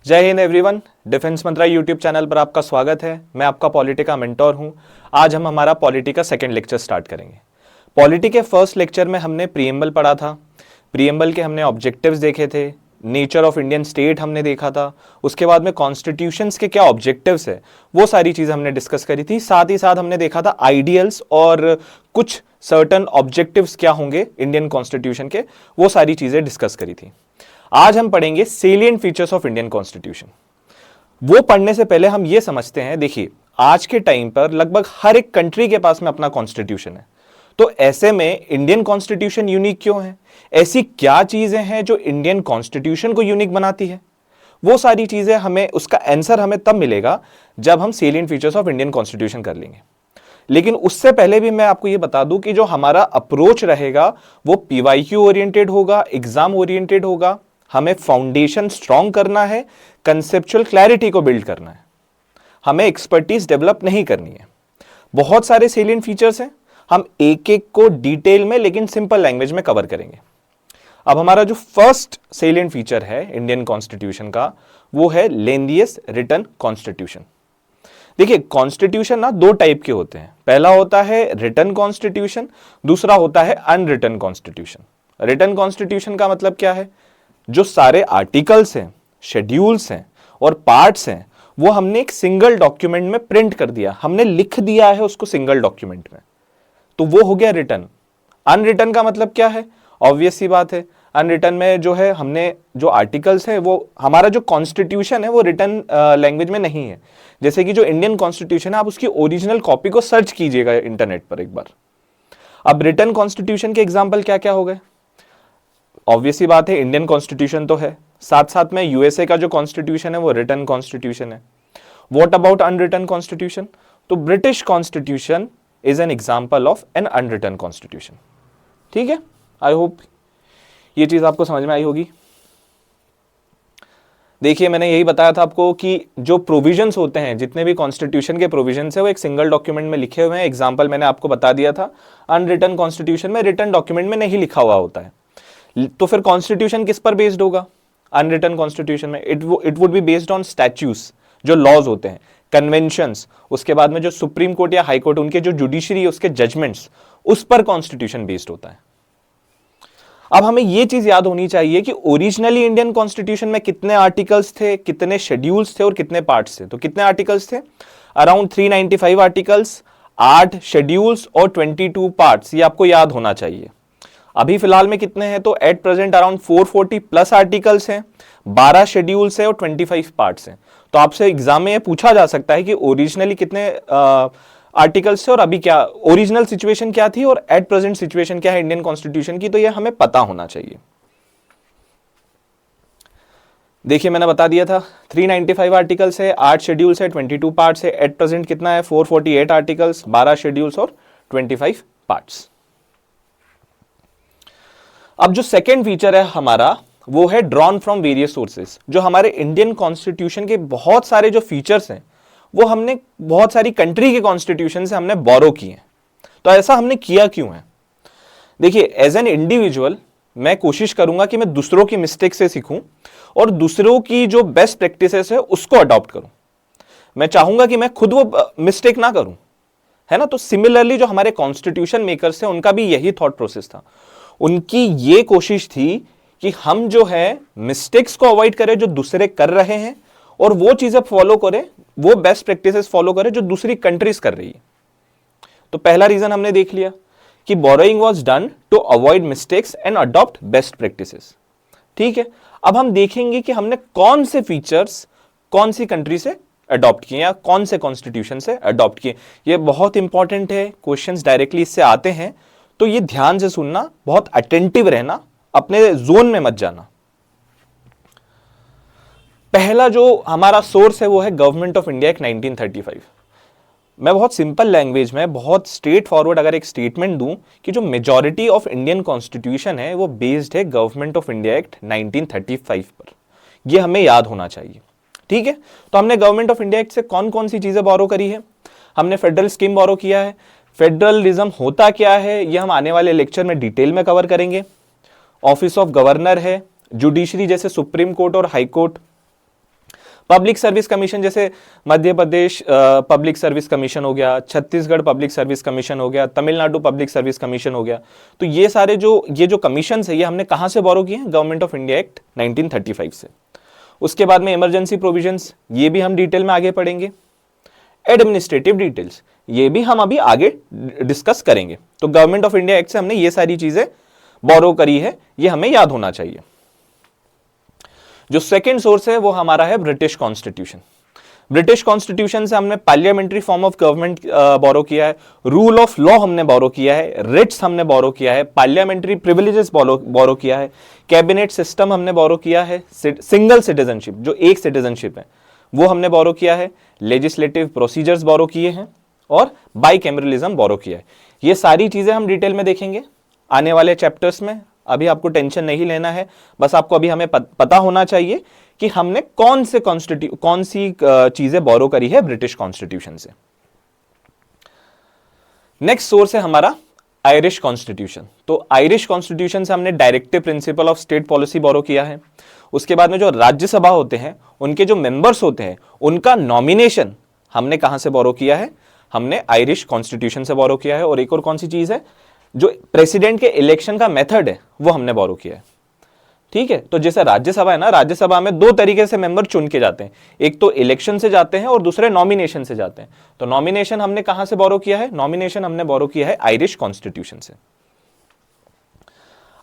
जय Hind everyone. Defence मंत्रा YouTube channel पर आपका स्वागत है। मैं आपका पॉलिटी का मेंटोर हूं। आज हम हमारा पॉलिटी का सेकंड लेक्चर स्टार्ट करेंगे। पॉलिटी के फर्स्ट लेक्चर में हमने प्रीएम्बल पढ़ा था। प्रीएम्बल के हमने ऑब्जेक्टिव्स देखे थे, नेचर ऑफ इंडियन स्टेट हमने देखा था, उसके बाद में कॉन्स्टिट्यूशंस के क्या ऑब्जेक्टिव्स है वो सारी चीजें हमने डिस्कस करी थी। साथ ही साथ हमने देखा था आइडियल्स और कुछ सर्टन ऑब्जेक्टिव्स क्या होंगे इंडियन कॉन्स्टिट्यूशन के, वो सारी चीजें डिस्कस करी थी। आज हम पढ़ेंगे salient features of Indian constitution. वो पढ़ने से पहले हम ये समझते हैं, देखिए आज के टाइम पर लगभग हर एक कंट्री के पास में अपना कॉन्स्टिट्यूशन है, तो ऐसे में इंडियन कॉन्स्टिट्यूशन यूनिक क्यों है? ऐसी क्या चीजें हैं जो इंडियन कॉन्स्टिट्यूशन को यूनिक बनाती है? वो सारी चीजें हमें, उसका आंसर हमें तब मिलेगा जब हम salient features of Indian constitution कर लेंगे। लेकिन उससे पहले भी मैं आपको ये बता दूं कि जो हमारा अप्रोच रहेगा वो पीवाईक्यू ओरिएंटेड होगा, एग्जाम ओरिएंटेड होगा। हमें फाउंडेशन स्ट्रांग करना है, कंसेप्चुअल क्लैरिटी को बिल्ड करना है, हमें एक्सपर्टीज डेवलप नहीं करनी है। बहुत सारे सेलिएंट फीचर्स हैं, हम एक एक को डिटेल में लेकिन सिंपल लैंग्वेज में कवर करेंगे। अब हमारा जो फर्स्ट सेलिएंट फीचर है इंडियन कॉन्स्टिट्यूशन का, वो है लेंदियस रिटन कॉन्स्टिट्यूशन। देखिए कॉन्स्टिट्यूशन ना दो टाइप के होते हैं। पहला होता है रिटन कॉन्स्टिट्यूशन, दूसरा होता है अनरिटन कॉन्स्टिट्यूशन। रिटन कॉन्स्टिट्यूशन का मतलब क्या है? जो सारे आर्टिकल्स हैं, शेड्यूल्स हैं और पार्ट्स हैं, वो हमने एक सिंगल डॉक्यूमेंट में प्रिंट कर दिया, हमने लिख दिया है उसको सिंगल डॉक्यूमेंट में, तो वो हो गया रिटन। अनरिटन का मतलब क्या है? ऑब्वियस सी बात है, अनरिटन में जो है हमने जो आर्टिकल्स है, वो हमारा जो कॉन्स्टिट्यूशन है वो रिटन लैंग्वेज में नहीं है। जैसे कि जो इंडियन कॉन्स्टिट्यूशन है, आप उसकी ओरिजिनल कॉपी को सर्च कीजिएगा इंटरनेट पर एक बार। अब रिटन कॉन्स्टिट्यूशन के एग्जाम्पल क्या क्या हो गए? ऑब्वियस सी बात है, इंडियन कॉन्स्टिट्यूशन तो है, साथ साथ में यूएसए का जो कॉन्स्टिट्यूशन है वो रिटन कॉन्स्टिट्यूशन है। What about unwritten constitution? तो British constitution is an example of an unwritten constitution. ठीक है, आई होप ये चीज आपको समझ में आई होगी। देखिए मैंने यही बताया था आपको कि जो प्रोविजंस होते हैं, जितने भी कॉन्स्टिट्यूशन के प्रोविजंस है, वो एक सिंगल डॉक्यूमेंट में लिखे हुए हैं। एग्जांपल मैंने आपको बता दिया था, अनरिटन कॉन्स्टिट्यूशन में रिटन डॉक्यूमेंट में नहीं लिखा हुआ होता है। तो फिर कॉन्स्टिट्यूशन किस पर बेस्ड होगा? अनरिटन कॉन्स्टिट्यूशन में it would be based on statutes, जो लॉज होते हैं, कन्वेंशंस, उसके बाद में जो सुप्रीम कोर्ट या हाई कोर्ट उनके जो जुडिशरी उसके जजमेंट्स, उस पर कॉन्स्टिट्यूशन बेस्ड होता है। अब हमें यह चीज याद होनी चाहिए कि ओरिजिनली इंडियन कॉन्स्टिट्यूशन में कितने आर्टिकल्स थे, कितने शेड्यूल्स थे और कितने पार्ट्स थे। तो कितने आर्टिकल्स थे? अराउंड 395 आर्टिकल्स, 8 शेड्यूल्स और 22 पार्ट्स। ये आपको याद होना चाहिए। अभी फिलहाल में कितने हैं? तो at present around 440 plus articles हैं, 12 शेड्यूल्स हैं और 25 पार्ट्स हैं। तो आपसे एग्जाम में ये पूछा जा सकता है कि ओरिजिनली कितने आर्टिकल्स थे और अभी क्या ओरिजिनल सिचुएशन क्या थी और एट प्रेजेंट सिचुएशन क्या है इंडियन कॉन्स्टिट्यूशन की। तो ये हमें पता होना चाहिए। देखिए मैंने बता दिया था 395 आर्टिकल्स है, 8 शेड्यूल्स है, 22 पार्ट्स है। एट प्रेजेंट कितना है? 448 आर्टिकल्स, 12 शेड्यूल्स और 25 पार्ट्स। अब जो सेकेंड फीचर है हमारा, वो है ड्रॉन फ्रॉम वेरियस सोर्सेस। जो हमारे इंडियन कॉन्स्टिट्यूशन के बहुत सारे जो फीचर्स हैं, वो हमने बहुत सारी कंट्री के कॉन्स्टिट्यूशन से हमने बोरो किए। तो ऐसा हमने किया क्यों है? देखिए एज एन इंडिविजुअल मैं कोशिश करूंगा कि मैं दूसरों की मिस्टेक से सीखूं और दूसरों की जो बेस्ट प्रैक्टिसेस है उसको अडॉप्ट करूं। मैं चाहूंगा कि मैं खुद वो मिस्टेक ना करूं, है ना। तो सिमिलरली जो हमारे कॉन्स्टिट्यूशन मेकर्स हैं, उनका भी यही थॉट प्रोसेस था। उनकी ये कोशिश थी कि हम जो है मिस्टेक्स को अवॉइड करें जो दूसरे कर रहे हैं, और वो चीजें फॉलो करें, वो बेस्ट प्रैक्टिसेस फॉलो करें जो दूसरी कंट्रीज कर रही है। तो पहला रीजन हमने देख लिया कि borrowing was done to avoid mistakes and adopt best practices. ठीक है, अब हम देखेंगे कि हमने कौन से फीचर्स कौन सी कंट्री से अडॉप्ट किए या कौन से कॉन्स्टिट्यूशन से अडॉप्ट किए। ये बहुत इंपॉर्टेंट है, क्वेश्चंस डायरेक्टली इससे आते हैं, तो ये ध्यान से सुनना, बहुत अटेंटिव रहना, अपने जोन में मत जाना। पहला जो हमारा सोर्स है वो है गवर्नमेंट ऑफ इंडिया एक्ट 1935। मैं बहुत सिंपल लैंग्वेज में, बहुत स्ट्रेट फॉरवर्ड अगर एक स्टेटमेंट दूं कि जो मेजॉरिटी ऑफ इंडियन कॉन्स्टिट्यूशन है वो बेस्ड है गवर्नमेंट ऑफ इंडिया एक्ट 1935 पर। ये हमें याद होना चाहिए। ठीक है, तो हमने गवर्नमेंट ऑफ इंडिया एक्ट से कौन कौन सी चीजें बोरो करी है? हमने फेडरल स्कीम बोरो किया है। फेडरलिज्म होता क्या है ये हम आने वाले लेक्चर में डिटेल में कवर करेंगे। ऑफिस ऑफ गवर्नर है, जुडिशरी जैसे सुप्रीम कोर्ट और high court, public service commission जैसे Madhya Pradesh public service commission हो गया, छत्तीसगढ़ पब्लिक सर्विस कमीशन हो गया, तमिलनाडु पब्लिक सर्विस कमीशन हो गया। तो ये सारे जो कमीशन है ये हमने कहां से बोरो किए हैं? गवर्नमेंट ऑफ इंडिया एक्ट 1935 से। उसके बाद में इमरजेंसी प्रोविजंस, ये भी हम डिटेल में आगे पढ़ेंगे। एडमिनिस्ट्रेटिव डिटेल्स, ये भी हम अभी आगे डिस्कस करेंगे। तो गवर्नमेंट ऑफ इंडिया एक्ट से हमने ये सारी चीजें बोरो करी है, ये हमें याद होना चाहिए। जो सेकंड सोर्स है वो हमारा है ब्रिटिश कॉन्स्टिट्यूशन। ब्रिटिश कॉन्स्टिट्यूशन से हमने पार्लियामेंट्री फॉर्म ऑफ गवर्नमेंट बोरो किया है, रूल ऑफ लॉ हमने बोरो किया है, रिट्स हमने बोरो किया है, पार्लियामेंट्री प्रिविलेजेस बोरो किया है, कैबिनेट सिस्टम हमने बोरो किया है, सिंगल सिटीजनशिप जो एक सिटीजनशिप है वो हमने बोरो किया है, लेजिस्लेटिव प्रोसीजर्स बोरो किए हैं और बाइकैमरलिज्म बोरो किया है। ये सारी चीजें हम डिटेल में देखेंगे आने वाले चैप्टर्स में। अभी आपको टेंशन नहीं लेना है, बस आपको अभी हमें पता होना चाहिए कि हमने कौन सी चीजें बोरो करी है ब्रिटिश कॉन्स्टिट्यूशन से। नेक्स्ट सोर्स है हमारा आयरिश कॉन्स्टिट्यूशन। तो आयरिश कॉन्स्टिट्यूशन से हमने directive principle of state policy borrow किया है। उसके बाद में जो राज्यसभा होते हैं उनके जो मेंबर्स होते हैं उनका नॉमिनेशन हमने कहां से बोरो किया है? हमने आयरिश कॉन्स्टिट्यूशन से बोरो किया है। और एक और कौन सी चीज है? जो प्रेसिडेंट के इलेक्शन का मेथड है वो हमने बोरो किया है। ठीक है, तो जैसे राज्यसभा है ना, राज्यसभा में दो तरीके से मेंबर चुन के जाते हैं, एक तो इलेक्शन से जाते हैं और दूसरे नॉमिनेशन से जाते हैं। तो नॉमिनेशन हमने कहां से बोरो किया है? नॉमिनेशन हमने बोरो किया है आयरिश कॉन्स्टिट्यूशन से।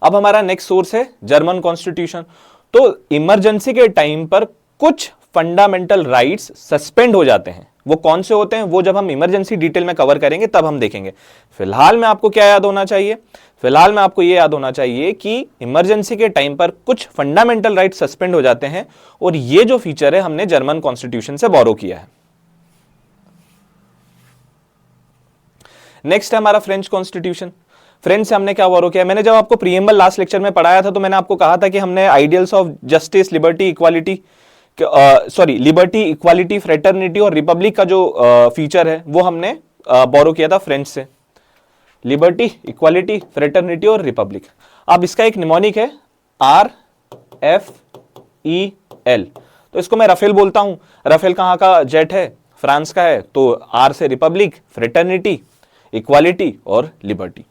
अब हमारा नेक्स्ट सोर्स है जर्मन कॉन्स्टिट्यूशन। तो इमरजेंसी के टाइम पर कुछ फंडामेंटल राइट्स सस्पेंड हो जाते हैं। वो कौन से होते हैं वो जब हम इमरजेंसी डिटेल में कवर करेंगे तब हम देखेंगे। फिलहाल में आपको क्या याद होना चाहिए? फिलहाल में आपको ये याद होना चाहिए कि इमरजेंसी के टाइम पर कुछ फंडामेंटल राइट्स सस्पेंड हो जाते हैं और ये जो फीचर है हमने जर्मन कॉन्स्टिट्यूशन से बोरो किया है। नेक्स्ट है हमारा फ्रेंच कॉन्स्टिट्यूशन। फ्रेंच से हमने क्या बोरो किया? मैंने जब आपको प्रीएम्बल लास्ट लेक्चर में पढ़ाया था तो मैंने आपको कहा था कि हमने ideals of justice, liberty, equality, fraternity और रिपब्लिक का जो फीचर है वो हमने बोरो किया था फ्रेंच से। लिबर्टी, इक्वालिटी, फ्रेटर्निटी और रिपब्लिक। अब इसका एक निमोनिक है RFEL। तो इसको मैं रफेल बोलता हूं। रफेल कहां का जेट है? फ्रांस का है। तो आर से रिपब्लिक, फ्रेटर्निटी, इक्वालिटी और लिबर्टी।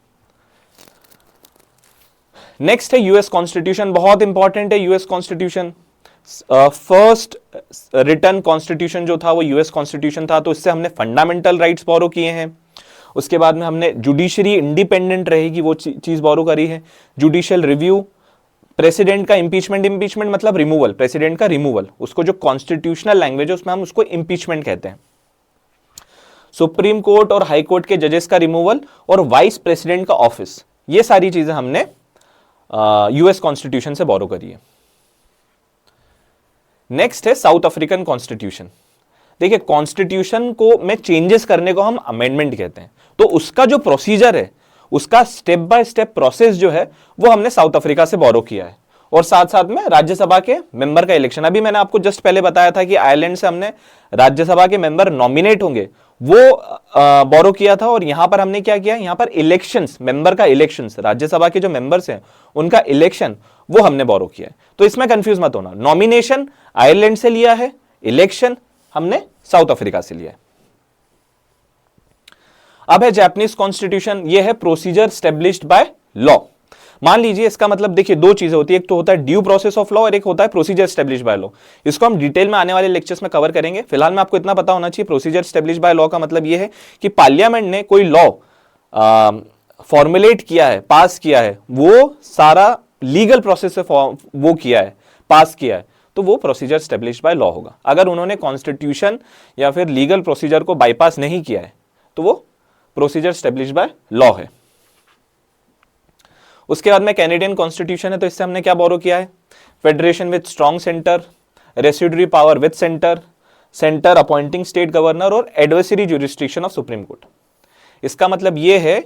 नेक्स्ट है यूएस कॉन्स्टिट्यूशन। बहुत इंपॉर्टेंट है US constitution. First written constitution जो था वो यूएस कॉन्स्टिट्यूशन था। तो इससे हमने फंडामेंटल राइट्स बोरो किए हैं। उसके बाद में हमने जुडिशरी इंडिपेंडेंट रहेगी वो चीज बोरो करी है। जुडिशियल रिव्यू, प्रेसिडेंट का इंपीचमेंट मतलब रिमूवल, प्रेसिडेंट का रिमूवल, उसको जो कॉन्स्टिट्यूशनल लैंग्वेज है उसमें हम उसको इंपीचमेंट कहते हैं। सुप्रीम कोर्ट और हाई कोर्ट के जजेस का रिमूवल और वाइस प्रेसिडेंट का ऑफिस, ये सारी चीजें हमने यूएस कॉन्स्टिट्यूशन से बोरो करी है। नेक्स्ट है साउथ अफ्रीकन कॉन्स्टिट्यूशन। देखिए, कॉन्स्टिट्यूशन को में चेंजेस करने को हम अमेंडमेंट कहते हैं। तो उसका जो प्रोसीजर है, उसका स्टेप बाय स्टेप प्रोसेस जो है वो हमने साउथ अफ्रीका से बोरो किया है। और साथ साथ में राज्यसभा के मेंबर का इलेक्शन, अभी मैंने आपको जस्ट पहले बताया था कि आयरलैंड से हमने राज्यसभा के मेंबर नॉमिनेट होंगे वो बोरो किया था। और यहां पर हमने क्या किया? यहां पर इलेक्शंस, मेंबर का इलेक्शंस, राज्यसभा के जो मेंबर्स हैं उनका इलेक्शन वो हमने बोरो किया है। तो इसमें कंफ्यूज मत होना, नॉमिनेशन आयरलैंड से लिया है, इलेक्शन हमने साउथ अफ्रीका से लिया है। अब है जापानीज कॉन्स्टिट्यूशन। ये है प्रोसीजर स्टेब्लिश्ड बाय लॉ। मान लीजिए, इसका मतलब देखिए दो चीजें होती है, एक तो होता है ड्यू प्रोसेस ऑफ लॉ और एक होता है प्रोसीजर स्टेब्लिश्ड बाय लॉ। इसको हम डिटेल में आने वाले लेक्चर्स में कवर करेंगे। फिलहाल में आपको इतना पता होना चाहिए, प्रोसीजर स्टेब्लिश्ड बाय लॉ का मतलब यह है कि पार्लियामेंट ने कोई लॉ फॉर्मुलेट किया है, पास किया है, वो सारा लीगल प्रोसेस से वो किया है, पास किया है, तो वो प्रोसीजर स्टेब्लिश्ड बाय लॉ होगा। अगर उन्होंने कॉन्स्टिट्यूशन या फिर लीगल प्रोसीजर को बाईपास नहीं किया है तो वो प्रोसीजर स्टेब्लिश्ड बाय लॉ है। उसके बाद में कैनेडियन कॉन्स्टिट्यूशन है। तो इससे हमने क्या बोरो किया है? Federation with strong centre, residuary power with centre, centre appointing state governor और advisory jurisdiction of supreme court. इसका मतलब यह है,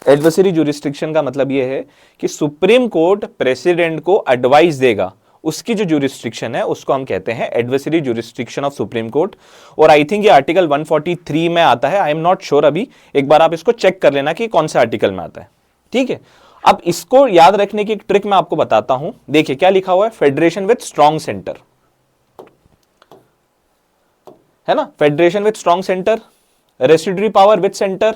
एडवर्सरी ज्यूरिसडिक्शन का मतलब यह है कि सुप्रीम कोर्ट प्रेसिडेंट को एडवाइस देगा, उसकी जो ज्यूरिसडिक्शन है उसको हम कहते हैं adversary jurisdiction of supreme court. और आई थिंक ये आर्टिकल 143 में आता है, आई एम नॉट श्योर, अभी एक बार आप इसको चेक कर लेना कि कौन सा आर्टिकल में आता है। ठीक है, अब इसको याद रखने की एक ट्रिक मैं आपको बताता हूं। देखिए क्या लिखा हुआ है, फेडरेशन विद स्ट्रॉन्ग सेंटर। है ना, federation with strong centre, residuary power with centre,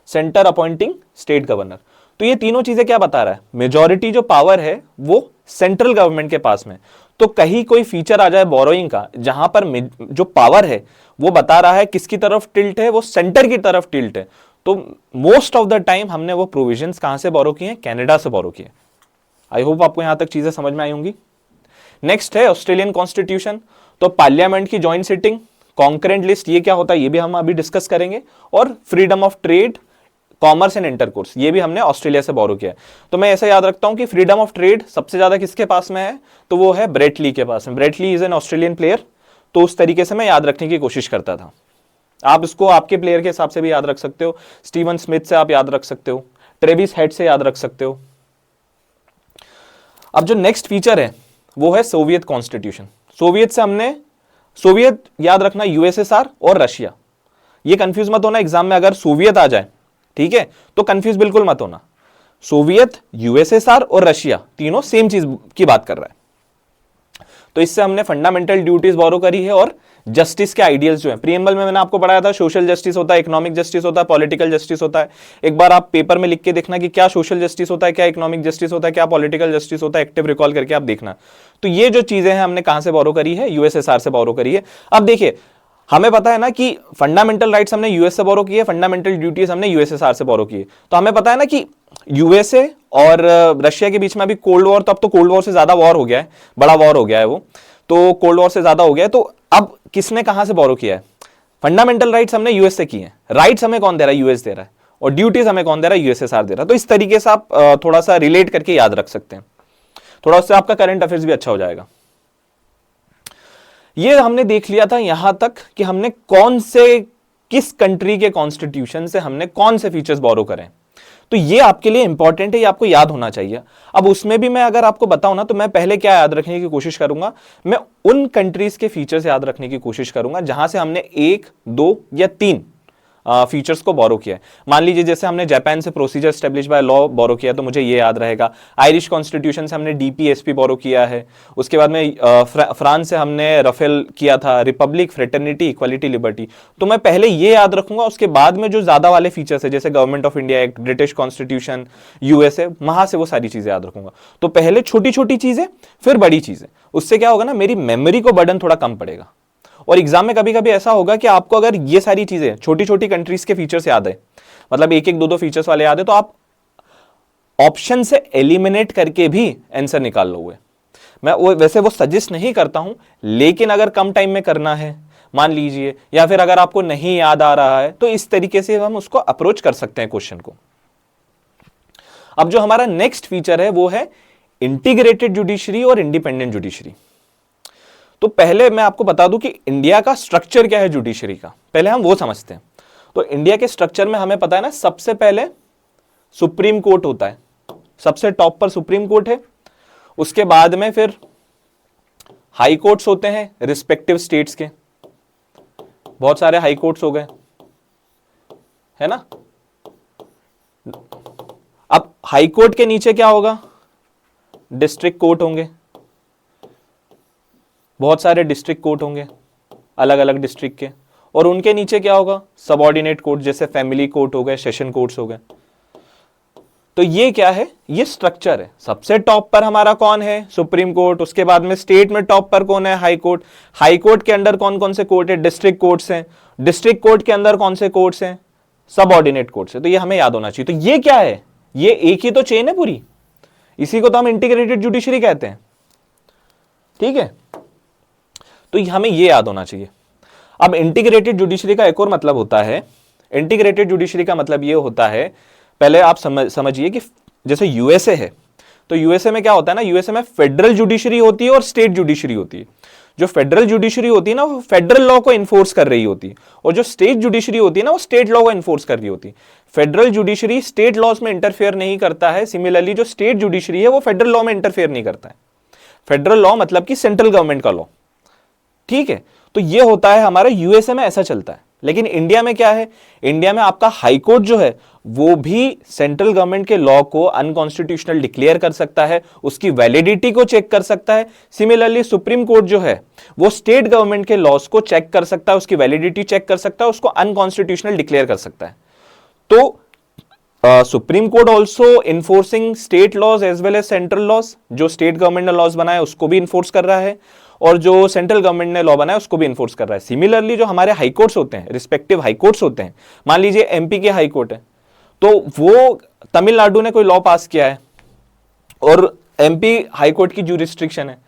centre appointing state governor. तो ये तीनों चीजें क्या बता रहा है, मेजॉरिटी जो पावर है वो सेंट्रल गवर्नमेंट के पास में। तो कहीं कोई फीचर आ जाए बोरोइंग का जहां पर जो पावर है वो बता रहा है किसकी तरफ टिल्ट है, वो सेंटर की तरफ टिल्ट है, तो मोस्ट ऑफ द टाइम हमने वो प्रोविजंस कहां से बोरो किए हैं, कनाडा से बोरो किए। आई होप आपको यहां तक चीजें समझ में आई होंगी। नेक्स्ट है ऑस्ट्रेलियन कॉन्स्टिट्यूशन। तो पार्लियामेंट की ज्वाइंट सिटिंग, कॉन्करेंट लिस्ट, ये क्या होता है ये भी हम अभी डिस्कस करेंगे, और freedom of trade, commerce and intercourse, ये भी हमने ऑस्ट्रेलिया से बोरो किया है। तो मैं ऐसा याद रखता हूं कि फ्रीडम ऑफ ट्रेड सबसे ज्यादा किसके पास में है, तो वो है ब्रेट ली के पास में। Brett Lee is an Australian player, तो उस तरीके से मैं याद रखने की कोशिश करता था। आप इसको आपके प्लेयर के हिसाब से भी याद रख सकते हो, स्टीवन स्मिथ से आप याद रख सकते हो, ट्रेविस हेड से याद रख सकते हो। अब जो नेक्स्ट फीचर है वो है सोवियत कॉन्स्टिट्यूशन। सोवियत से हमने, सोवियत याद रखना यूएसएसआर और रशिया, ये कंफ्यूज मत होना एग्जाम में अगर सोवियत आ जाए, ठीक है, तो कंफ्यूज बिल्कुल मत होना। सोवियत, यूएसएसआर और रशिया तीनों सेम चीज की बात कर रहा है। तो इससे हमने फंडामेंटल ड्यूटीज बोरो करी है और जस्टिस के आइडियल्स जो है, प्रीएम्बल में मैंने आपको पढ़ाया था, सोशल जस्टिस होता है, इकोनॉमिक जस्टिस होता है, पॉलिटिकल जस्टिस होता है। एक बार आप पेपर में लिख के देखना कि क्या सोशल जस्टिस होता है, क्या इकोनॉमिक जस्टिस होता है, क्या पॉलिटिकल जस्टिस होता है, एक्टिव रिकॉल करके आप देखना। तो ये जो चीजें हैं हमने कहां से बोरो करी है, यूएसएसआर से बोरो करी है। अब देखिए हमें पता है ना कि फंडामेंटल राइट्स हमने यूएस से बोरो किए, फंडामेंटल ड्यूटीज हमने यूएसएसआर से बोरो किए। तो हमें पता है ना कि यूएसए और रशिया के बीच में अभी कोल्ड वॉर, तो अब तो कोल्ड वॉर से ज्यादा वॉर हो गया है, बड़ा वॉर हो गया है वो, तो कोल्ड वॉर से ज्यादा हो गया है। तो अब किसने कहां से बोरो किया है, फंडामेंटल राइट्स हमने यूएस से किए हैं, राइट्स हमें कौन दे रहा है, यूएस दे रहा है, और ड्यूटीज हमें कौन दे रहा है, यूएसएसआर दे रहा है। तो इस तरीके से आप थोड़ा सा रिलेट करके याद रख सकते हैं, थोड़ा उससे आपका करंट अफेयर्स भी अच्छा हो जाएगा। ये हमने देख लिया था यहां तक कि हमने कौन से, किस कंट्री के कॉन्स्टिट्यूशन से हमने कौन से फीचर्स बोरो करें। तो ये आपके लिए इंपॉर्टेंट है, ये आपको याद होना चाहिए। अब उसमें भी मैं अगर आपको बताऊं ना, तो मैं पहले क्या याद रखने की कोशिश करूंगा, मैं उन कंट्रीज के फीचर्स याद रखने की कोशिश करूंगा जहां से हमने 1, 2 या 3 फीचर्स को बोरो किया है। मान लीजिए जैसे हमने जापान से प्रोसीजर स्टेब्लिश बाय लॉ बोरो किया, तो मुझे ये याद रहेगा। आयरिश कॉन्स्टिट्यूशन से हमने डीपीएसपी बोरो किया है। उसके बाद में फ्रांस से हमने रफेल किया था, रिपब्लिक, फ्रेटर्निटी, इक्वालिटी, लिबर्टी। तो मैं पहले ये याद रखूंगा, उसके बाद में जो ज्यादा वाले फीचर्स है जैसे government of India act, British constitution, USA, वहां से वो सारी चीजें याद रखूंगा। तो पहले छोटी छोटी चीजें फिर बड़ी चीजें, उससे क्या होगा ना, मेरी मेमोरी को बर्डन थोड़ा कम पड़ेगा। और एग्जाम में कभी कभी ऐसा होगा कि आपको अगर ये सारी चीजें छोटी छोटी कंट्रीज के फीचर्स याद है, मतलब 1-1, 2-2 फीचर्स वाले याद है, तो आप ऑप्शन से एलिमिनेट करके भी आंसर निकाल लोगे। मैं वैसे वो सजेस्ट नहीं करता हूं, लेकिन अगर कम टाइम में करना है मान लीजिए, या फिर अगर आपको नहीं याद आ रहा है, तो इस तरीके से हम उसको अप्रोच कर सकते हैं क्वेश्चन को। अब जो हमारा नेक्स्ट फीचर है वो है इंटीग्रेटेड जुडिशरी और इंडिपेंडेंट जुडिशरी। तो पहले मैं आपको बता दूं कि इंडिया का स्ट्रक्चर क्या है जुडिशरी का, पहले हम वो समझते हैं। तो इंडिया के स्ट्रक्चर में हमें पता है ना, सबसे पहले सुप्रीम कोर्ट होता है, सबसे टॉप पर सुप्रीम कोर्ट है। उसके बाद में फिर हाई कोर्ट्स होते हैं रिस्पेक्टिव स्टेट्स के, बहुत सारे हाई कोर्ट्स हो गए, है ना। अब हाई कोर्ट के नीचे क्या होगा, डिस्ट्रिक्ट कोर्ट होंगे, बहुत सारे डिस्ट्रिक्ट कोर्ट होंगे अलग अलग डिस्ट्रिक्ट के, और उनके नीचे क्या होगा, सबऑर्डिनेट कोर्ट, जैसे फैमिली कोर्ट हो गए, सेशन कोर्ट्स हो गए। तो ये क्या है, ये स्ट्रक्चर है। सबसे टॉप पर हमारा कौन है, सुप्रीम कोर्ट। उसके बाद में स्टेट में टॉप पर कौन है, हाई कोर्ट। हाई कोर्ट के अंदर कौन कौन से कोर्ट है, डिस्ट्रिक्ट कोर्ट्स हैं। डिस्ट्रिक्ट कोर्ट के अंदर कौन से कोर्ट्स हैं, सबऑर्डिनेट कोर्ट्स है। तो ये हमें याद होना चाहिए। तो ये क्या है, ये एक ही तो चेन है पूरी, इसी को तो हम इंटीग्रेटेड जुडिशरी कहते हैं, ठीक है। तो हमें ये याद होना चाहिए। अब इंटीग्रेटेड जुडिशरी का एक और मतलब होता है, इंटीग्रेटेड जुडिशरी का मतलब ये होता है, पहले आप समझिए कि जैसे यूएसए है, तो यूएसए में क्या होता है ना, यूएसए में फेडरल जुडिशरी होती है और स्टेट जुडिशरी होती है। जो फेडरल जुडिशरी होती है ना, वो फेडरल लॉ को इन्फोर्स कर रही होती है, और जो स्टेट जुडिशरी होती है ना, वो स्टेट लॉ को इन्फोर्स कर रही होती है। फेडरल जुडिशरी स्टेट लॉज में इंटरफेयर नहीं करता है, सिमिलरली जो स्टेट जुडिशरी है वो फेडरल लॉ में इंटरफेयर नहीं करता है। फेडरल लॉ मतलब कि सेंट्रल गवर्नमेंट का लॉ, ठीक है। तो ये होता है हमारा यूएसए में ऐसा चलता है। लेकिन इंडिया में क्या है, इंडिया में आपका हाई कोर्ट जो है वो भी सेंट्रल गवर्नमेंट के लॉ को अनकॉन्स्टिट्यूशनल डिक्लेयर कर सकता है, उसकी वैलिडिटी को चेक कर सकता है। सिमिलरली सुप्रीम कोर्ट जो है वो स्टेट गवर्नमेंट के लॉस को चेक कर सकता है, उसकी वैलिडिटी चेक कर सकता है, उसको अनकॉन्स्टिट्यूशनल डिक्लेयर कर सकता है। तो Supreme Court also enforcing state laws as well as central laws, जो स्टेट गवर्नमेंट ने लॉज बनाए उसको भी इन्फोर्स कर रहा है और जो सेंट्रल गवर्नमेंट ने लॉ बनाया उसको भी इन्फोर्स कर रहा है। सिमिलरली जो हमारे हाई कोर्ट्स होते हैं, रिस्पेक्टिव हाई कोर्ट्स होते हैं, मान लीजिए एमपी के हाई कोर्ट है, तो वो तमिलनाडु ने कोई लॉ पास किया है और एमपी हाई कोर्ट की जो रिस्ट्रिक्शन है,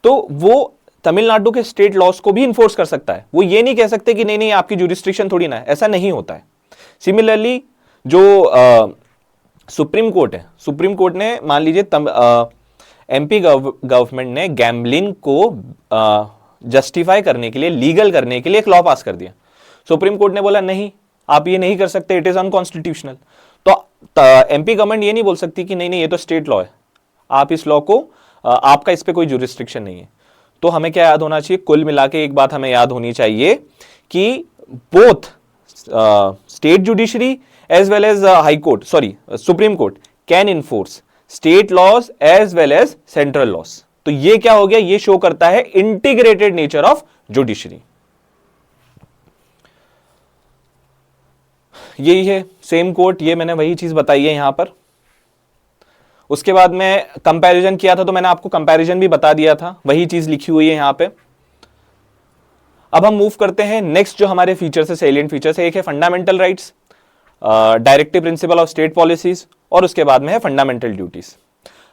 तो वो तमिलनाडु के स्टेट लॉस को भी इन्फोर्स कर सकता है। वो ये नहीं कह सकते कि नहीं नहीं आपकी जो रिस्ट्रिक्शन थोड़ी ना है, ऐसा नहीं होता है। सिमिलरली जो सुप्रीम कोर्ट है, सुप्रीम कोर्ट ने मान लीजिए एमपी गवर्नमेंट ने गैम्बलिंग को जस्टिफाई करने के लिए, लीगल करने के लिए एक लॉ पास कर दिया। सुप्रीम कोर्ट ने बोला नहीं आप ये नहीं कर सकते, इट इज अनकॉन्स्टिट्यूशनल। तो एमपी गवर्नमेंट ये नहीं बोल सकती कि नहीं नहीं ये तो स्टेट लॉ है, आप इस लॉ को आपका इस पे कोई जुरिस्डिक्शन नहीं है। तो हमें क्या याद होना चाहिए, कुल मिला के एक बात हमें याद होनी चाहिए कि both state judiciary as well as High Court, Supreme Court can enforce state laws as well as central laws. तो ये क्या हो गया, ये शो करता है इंटीग्रेटेड नेचर ऑफ जुडिशरी। यही है सेम कोर्ट, ये मैंने वही चीज बताई है यहां पर। उसके बाद में कंपैरिजन किया था तो मैंने आपको कंपैरिजन भी बता दिया था, वही चीज लिखी हुई है यहां पे। अब हम मूव करते हैं नेक्स्ट जो हमारे फीचर्स है, सेलिएंट फीचर्स है। एक है fundamental rights, directive principle of state policies, और उसके बाद में है फंडामेंटल ड्यूटीज।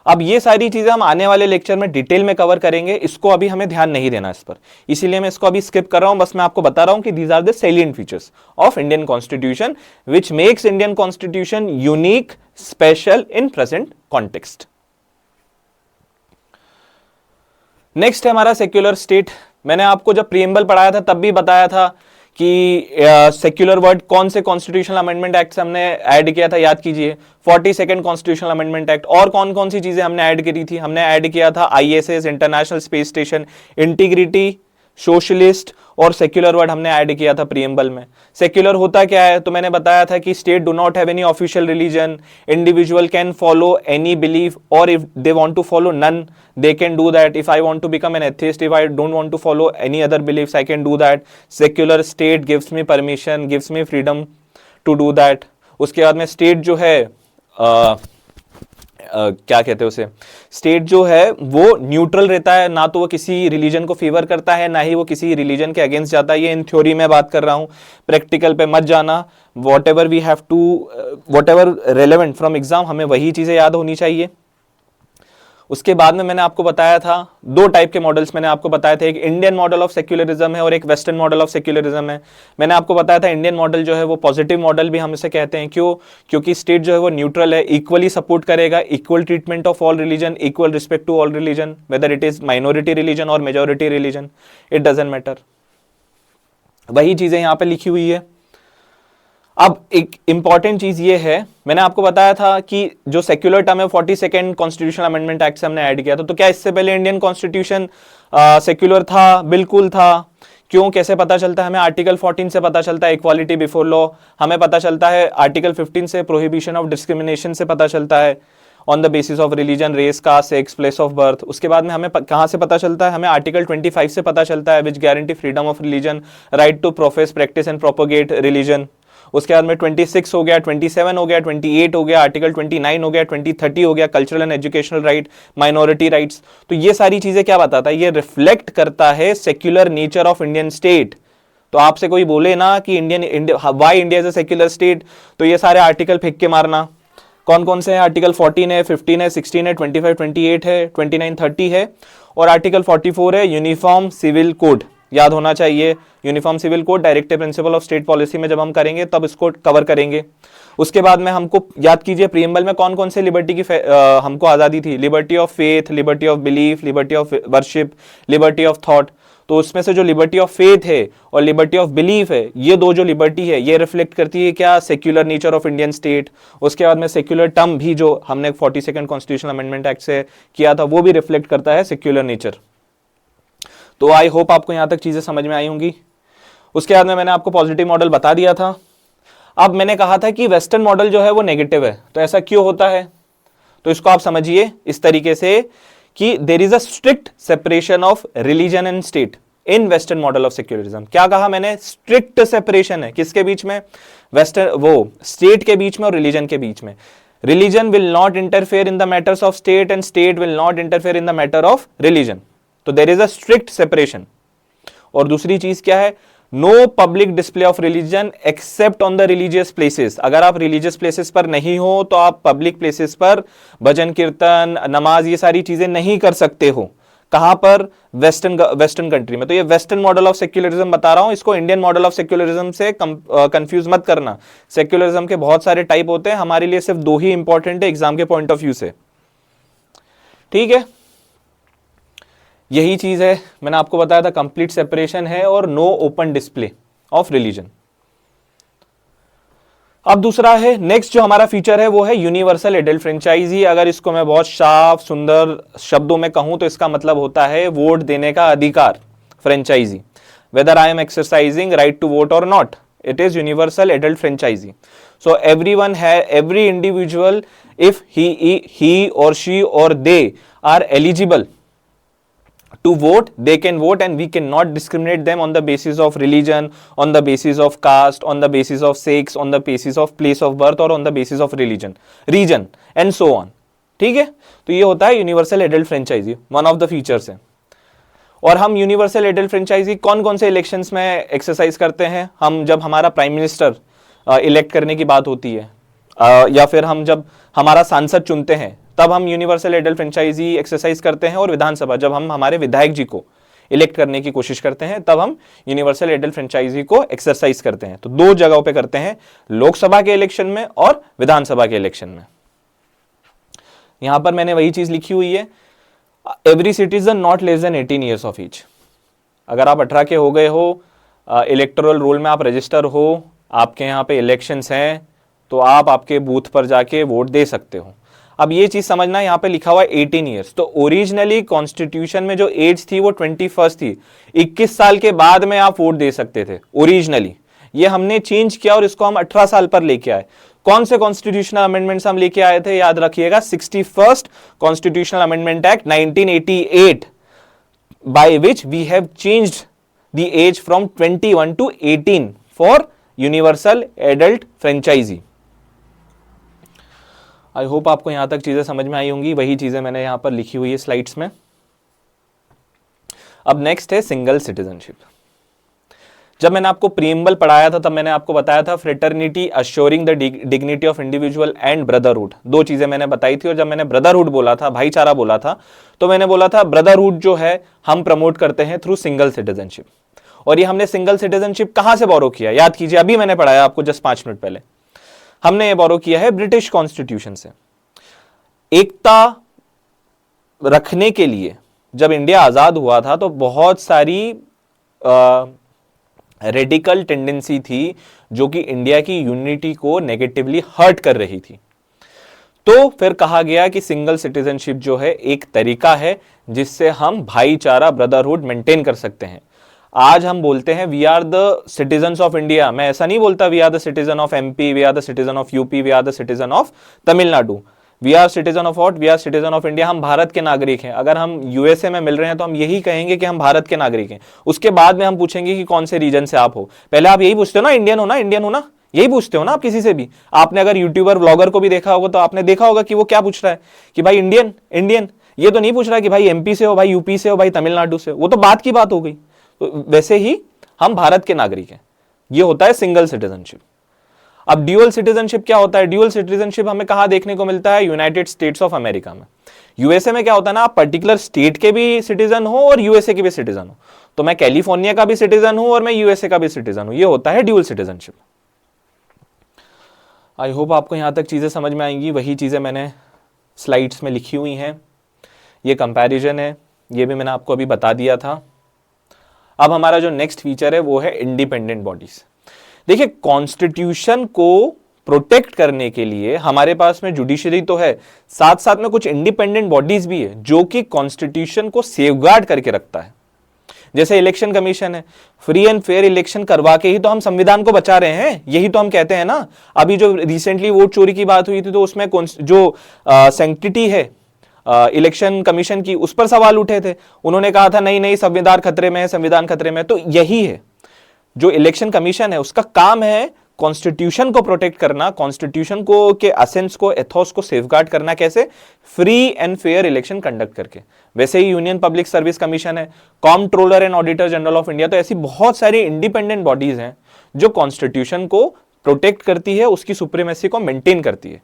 अब ये सारी चीजें हम आने वाले लेक्चर में डिटेल में कवर करेंगे, इसको अभी हमें ध्यान नहीं देना इस पर, इसीलिए मैं इसको अभी स्किप कर रहा हूं। बस मैं आपको बता रहा हूं कि these are the salient features of Indian constitution which makes Indian constitution unique, special in present context. Next है हमारा सेक्युलर स्टेट। मैंने आपको जब प्रीएम्बल पढ़ाया था तब भी बताया था कि सेक्युलर वर्ड कौन से कॉन्स्टिट्यूशनल अमेंडमेंट एक्ट से हमने ऐड किया था, याद कीजिए 42nd कॉन्स्टिट्यूशनल अमेंडमेंट एक्ट। और कौन कौन सी चीजें हमने ऐड करी थी, हमने ऐड किया था ISS, international space station, integrity, socialist और सेक्युलर वर्ड हमने ऐड किया था प्रीएम्बल में। सेक्युलर होता क्या है, तो मैंने बताया था कि state do not have any official religion, individual can follow any belief और if they want to follow none they can do that. If I want to become an atheist, if I don't want to follow any other beliefs, I can do that. Secular state gives me permission, gives me freedom to do that. उसके बाद में state जो है क्या कहते हैं उसे, state जो है वो न्यूट्रल रहता है, ना तो वो किसी रिलीजन को फेवर करता है, ना ही वो किसी रिलीजन के अगेंस्ट जाता है। ये इन थ्योरी में बात कर रहा हूँ, प्रैक्टिकल पे मत जाना। Whatever we have to, whatever relevant from exam, हमें वही चीजें याद होनी चाहिए। उसके बाद में मैंने आपको बताया था दो टाइप के मॉडल्स मैंने आपको बताया था, एक इंडियन मॉडल ऑफ सेक्युलरिज्म है और एक वेस्टर्न मॉडल ऑफ सेक्युलरिज्म है। मैंने आपको बताया था इंडियन मॉडल जो है वो पॉजिटिव मॉडल भी हम इसे कहते हैं। क्यों? क्योंकि स्टेट जो है वो न्यूट्रल है, इक्वली सपोर्ट करेगा, equal treatment of all religion, equal respect to all religion, whether it is minority religion और majority religion, it doesn't matter. वही चीजें यहां पर लिखी हुई है। अब एक इंपॉर्टेंट चीज ये है, मैंने आपको बताया था कि जो सेक्युलर टर्म है 42nd कॉन्स्टिट्यूशनल अमेंडमेंट एक्ट से हमने ऐड किया था। तो क्या इससे पहले इंडियन कॉन्स्टिट्यूशन सेक्युलर था? बिल्कुल था। क्यों? कैसे पता चलता है हमें? आर्टिकल 14 से पता चलता है, इक्वालिटी बिफोर लॉ। हमें पता चलता है आर्टिकल 15 से, प्रोहिबिशन ऑफ डिस्क्रिमिनेशन से पता चलता है on the basis of religion, race, caste, sex, place of birth. उसके बाद में हमें कहां से पता चलता है? हमें आर्टिकल 25 से पता चलता है, which guarantee freedom of religion, right to profess, practice and propagate religion. उसके बाद में 26 हो गया, 27 हो गया, 28 हो गया, आर्टिकल 29 हो गया, 2030 हो गया, cultural and educational right, minority rights. तो ये सारी चीजें क्या बताता है? ये रिफ्लेक्ट करता है secular nature of Indian state. तो आपसे कोई बोले ना कि why India is a secular state, तो ये सारे आर्टिकल फेंक के मारना। कौन कौन से हैं? आर्टिकल 14 है, 15 है, 16 है, 25, 28 है, 29, 30 है और आर्टिकल 44 है, यूनिफॉर्म सिविल कोड। याद होना चाहिए, uniform civil code directive principle of state policy में जब हम करेंगे तब इसको कवर करेंगे। उसके बाद में हमको याद कीजिए प्रीएम्बल में कौन कौन से लिबर्टी की हमको आजादी थी। Liberty of faith, liberty of belief, liberty of worship, liberty of thought. तो उसमें से जो लिबर्टी ऑफ फेथ है और लिबर्टी ऑफ बिलीफ है, ये दो जो लिबर्टी है ये रिफ्लेक्ट करती है क्या? Secular nature of Indian state. उसके बाद में सेक्युलर टर्म भी जो हमने 42nd कॉन्स्टिट्यूशनल अमेंडमेंट एक्ट से किया था वो भी रिफ्लेक्ट करता है सेक्युलर नेचर। तो आई होप आपको यहां तक चीजें समझ में आई होंगी। उसके बाद में मैंने आपको पॉजिटिव मॉडल बता दिया था। अब मैंने कहा था कि वेस्टर्न मॉडल जो है वो नेगेटिव है, तो ऐसा क्यों होता है? तो इसको आप समझिए इस तरीके से कि there is a strict separation of religion and state in western model of secularism. क्या कहा मैंने? स्ट्रिक्ट सेपरेशन है किसके बीच में? वेस्टर्न, वो स्टेट के बीच में और रिलीजन के बीच में। Religion will not interfere in the matters of state and state will not interfere in the matter of religion. तो there is a strict separation. और दूसरी चीज क्या है? No public display of religion except on the religious places. अगर आप religious places पर नहीं हो तो आप पब्लिक प्लेसेस पर भजन कीर्तन, नमाज, ये सारी चीजें नहीं कर सकते हो। कहां पर? वेस्टर्न कंट्री में। तो ये वेस्टर्न मॉडल ऑफ सेक्युलरिज्म बता रहा हूं, इसको इंडियन मॉडल ऑफ सेक्युलरिज्म से कंफ्यूज मत करना। सेक्युलरिज्म के बहुत सारे टाइप होते हैं, हमारे लिए सिर्फ 2 ही इंपॉर्टेंट है एग्जाम के पॉइंट ऑफ व्यू से, ठीक है। यही चीज है, मैंने आपको बताया था, कंप्लीट सेपरेशन है और no open display of religion. अब दूसरा है, नेक्स्ट जो हमारा फीचर है वो है यूनिवर्सल एडल्ट फ्रेंचाइजी। अगर इसको मैं बहुत साफ सुंदर शब्दों में कहूं तो इसका मतलब होता है वोट देने का अधिकार, franchise. Whether I am exercising right to vote और not, it is universal adult franchisee. So every individual, if he or she or they are eligible to vote, they can vote, and we cannot discriminate them on the basis of religion, on the basis of caste, on the basis of sex, on the basis of place of birth, or on the basis of region and so on. ठीक है, तो ये होता है universal adult franchise, one of the features है। और हम universal adult franchise कौन कौन से इलेक्शंस में एक्सरसाइज करते हैं? हम जब हमारा प्राइम मिनिस्टर इलेक्ट करने की बात होती है, या फिर हम जब हमारा सांसद चुनते हैं, तब हम यूनिवर्सल एडल्ट फ्रेंचाइजी एक्सरसाइज करते हैं। और विधानसभा, जब हम हमारे विधायक जी को इलेक्ट करने की कोशिश करते हैं, तब हम यूनिवर्सल एडल्ट फ्रेंचाइजी को एक्सरसाइज करते हैं। तो 2 जगहों पे करते हैं, लोकसभा के इलेक्शन में और विधानसभा के इलेक्शन में। यहां पर मैंने वही चीज लिखी हुई है, every citizen not less than 18 years of age. अगर आप 18 के हो गए हो, इलेक्टोरल रोल में आप रजिस्टर हो, आपके यहाँ पे इलेक्शंस हैं, तो आप आपके बूथ पर जाके वोट दे सकते हो। अब ये चीज समझना, यहाँ पे लिखा हुआ है 18 ईयर्स, तो ओरिजिनली कॉन्स्टिट्यूशन में जो एज थी वो 21 थी। 21 साल के बाद में आप वोट दे सकते थे ओरिजिनली। ये हमने चेंज किया और इसको हम 18 साल पर लेके आए। कौन से कॉन्स्टिट्यूशनल अमेंडमेंट्स हम लेके आए थे? याद रखिएगा, 61st constitutional amendment act 1988, by which we have changed the age from 21 to 18 for universal adult franchise. I hope आपको यहां तक चीजें समझ में आई होंगी, वही चीजें मैंने यहां पर लिखी हुई है स्लाइड्स में। अब नेक्स्ट है सिंगल सिटीजनशिप। जब मैंने आपको प्रीएम्बल पढ़ाया था, तब मैंने आपको बताया था fraternity assuring the dignity of individual and brotherhood. 2 चीजें मैंने बताई थी। और जब मैंने ब्रदरहुड बोला था, भाईचारा बोला था, तो मैंने बोला था ब्रदरहुड जो है हम प्रमोट करते हैं थ्रू सिंगल सिटीजनशिप। और ये हमने सिंगल सिटीजनशिप कहां से बोरो किया? याद कीजिए, अभी मैंने पढ़ाया आपको जस्ट 5 मिनट पहले। हमने ये बोरो किया है ब्रिटिश कॉन्स्टिट्यूशन से। एकता रखने के लिए जब इंडिया आजाद हुआ था, तो बहुत सारी रेडिकल टेंडेंसी थी जो कि इंडिया की यूनिटी को नेगेटिवली हर्ट कर रही थी। तो फिर कहा गया कि सिंगल सिटीजनशिप जो है एक तरीका है जिससे हम भाईचारा, ब्रदरहुड मेंटेन कर सकते हैं। आज हम बोलते हैं we are the citizens of India. मैं ऐसा नहीं बोलता we are the citizen of MP, we are the citizen of UP, we are the citizen of Tamil Nadu. We are citizen of what? We are citizen of India. हम भारत के नागरिक हैं। अगर हम यूएसए में मिल रहे हैं तो हम यही कहेंगे कि हम भारत के नागरिक हैं। उसके बाद में हम पूछेंगे कि कौन से रीजन से आप हो। पहले आप यही पूछते हो ना, इंडियन हो ना, इंडियन हो ना, यही पूछते हो ना आप किसी से भी। आपने अगर यूट्यूबर व्लॉगर को भी देखा होगा तो आपने देखा होगा कि वो क्या पूछ रहा है कि भाई इंडियन इंडियन। ये तो नहीं पूछ रहा कि भाई एमपी से हो, भाई यूपी से हो, भाई तमिलनाडु से हो। वो तो बात की बात हो गई। तो वैसे ही हम भारत के नागरिक हैं। ये होता है सिंगल सिटीजनशिप। अब ड्यूअल सिटीजनशिप क्या होता है? ड्यूअल सिटीजनशिप हमें कहां देखने को मिलता है? यूनाइटेड स्टेट्स ऑफ अमेरिका में। यूएसए में क्या होता है ना, आप पर्टिकुलर स्टेट के भी सिटीजन हो और यूएसए के भी सिटीजन हो। तो मैं कैलिफोर्निया का भी सिटीजन हूं और मैं यूएसए का भी सिटीजन हूं। ये होता है ड्यूअल सिटीजनशिप। आई होप आपको यहां तक चीजें समझ में आएंगी। वही चीजें मैंने स्लाइड्स में लिखी हुई हैं। ये कंपैरिजन है, ये भी मैंने आपको अभी बता दिया था। अब हमारा जो नेक्स्ट फीचर है वो है इंडिपेंडेंट बॉडीज। देखिए, कॉन्स्टिट्यूशन को प्रोटेक्ट करने के लिए हमारे पास में जुडिशरी तो है, साथ साथ में कुछ इंडिपेंडेंट बॉडीज भी है जो कि कॉन्स्टिट्यूशन को सेफगार्ड करके रखता है। जैसे इलेक्शन कमीशन है, फ्री एंड फेयर इलेक्शन करवा के ही तो हम संविधान को बचा रहे हैं, यही तो हम कहते हैं ना। अभी जो रिसेंटली वोट चोरी की बात हुई थी तो उसमें जो सैंक्टिटी है इलेक्शन कमीशन की, उस पर सवाल उठे थे। उन्होंने कहा था नहीं नहीं संविधान खतरे में है, संविधान खतरे में है। तो यही है जो इलेक्शन कमीशन है, उसका काम है कॉन्स्टिट्यूशन को प्रोटेक्ट करना, कॉन्स्टिट्यूशन को के असेंस को, एथोस को सेफगार्ड करना। कैसे? Free and fair election conduct करके। वैसे ही यूनियन पब्लिक सर्विस कमीशन है, comptroller and auditor general of India. तो ऐसी बहुत सारी इंडिपेंडेंट बॉडीज हैं जो कॉन्स्टिट्यूशन को प्रोटेक्ट करती है, उसकी सुप्रीमेसी को मेंटेन करती है।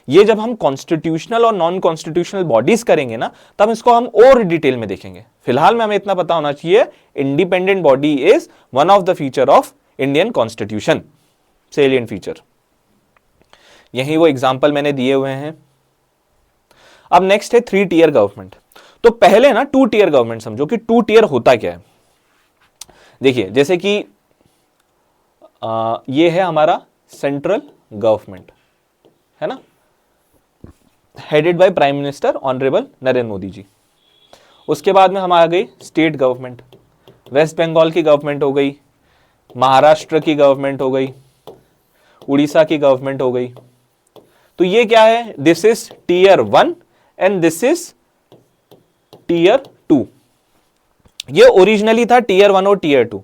ये जब हम कॉन्स्टिट्यूशनल और नॉन कॉन्स्टिट्यूशनल बॉडीज करेंगे ना, तब इसको हम और डिटेल में देखेंगे। फिलहाल में हमें इतना पता होना चाहिए, independent body is one of the feature of Indian constitution, salient feature. यही वो एग्जांपल मैंने दिए हुए हैं। अब नेक्स्ट है 3 टियर गवर्नमेंट। तो पहले ना 2 टियर गवर्नमेंट समझो कि 2 टियर होता क्या है। देखिए जैसे कि ये है हमारा सेंट्रल गवर्नमेंट, है ना, headed by prime minister honourable Narendra Modi ji. उसके बाद में हम आ गई स्टेट गवर्नमेंट। वेस्ट बंगाल की गवर्नमेंट हो गई, महाराष्ट्र की गवर्नमेंट हो गई, उड़ीसा की गवर्नमेंट हो गई। तो ये क्या है? This is tier 1 and this is tier 2। ये ओरिजिनली था टियर 1 और टियर 2।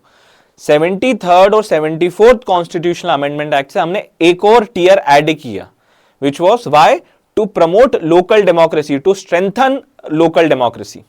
73rd और 74th कॉन्स्टिट्यूशनल अमेंडमेंट एक्ट से हमने एक और टियर ऐड किया, which was why to promote local democracy, to strengthen local democracy.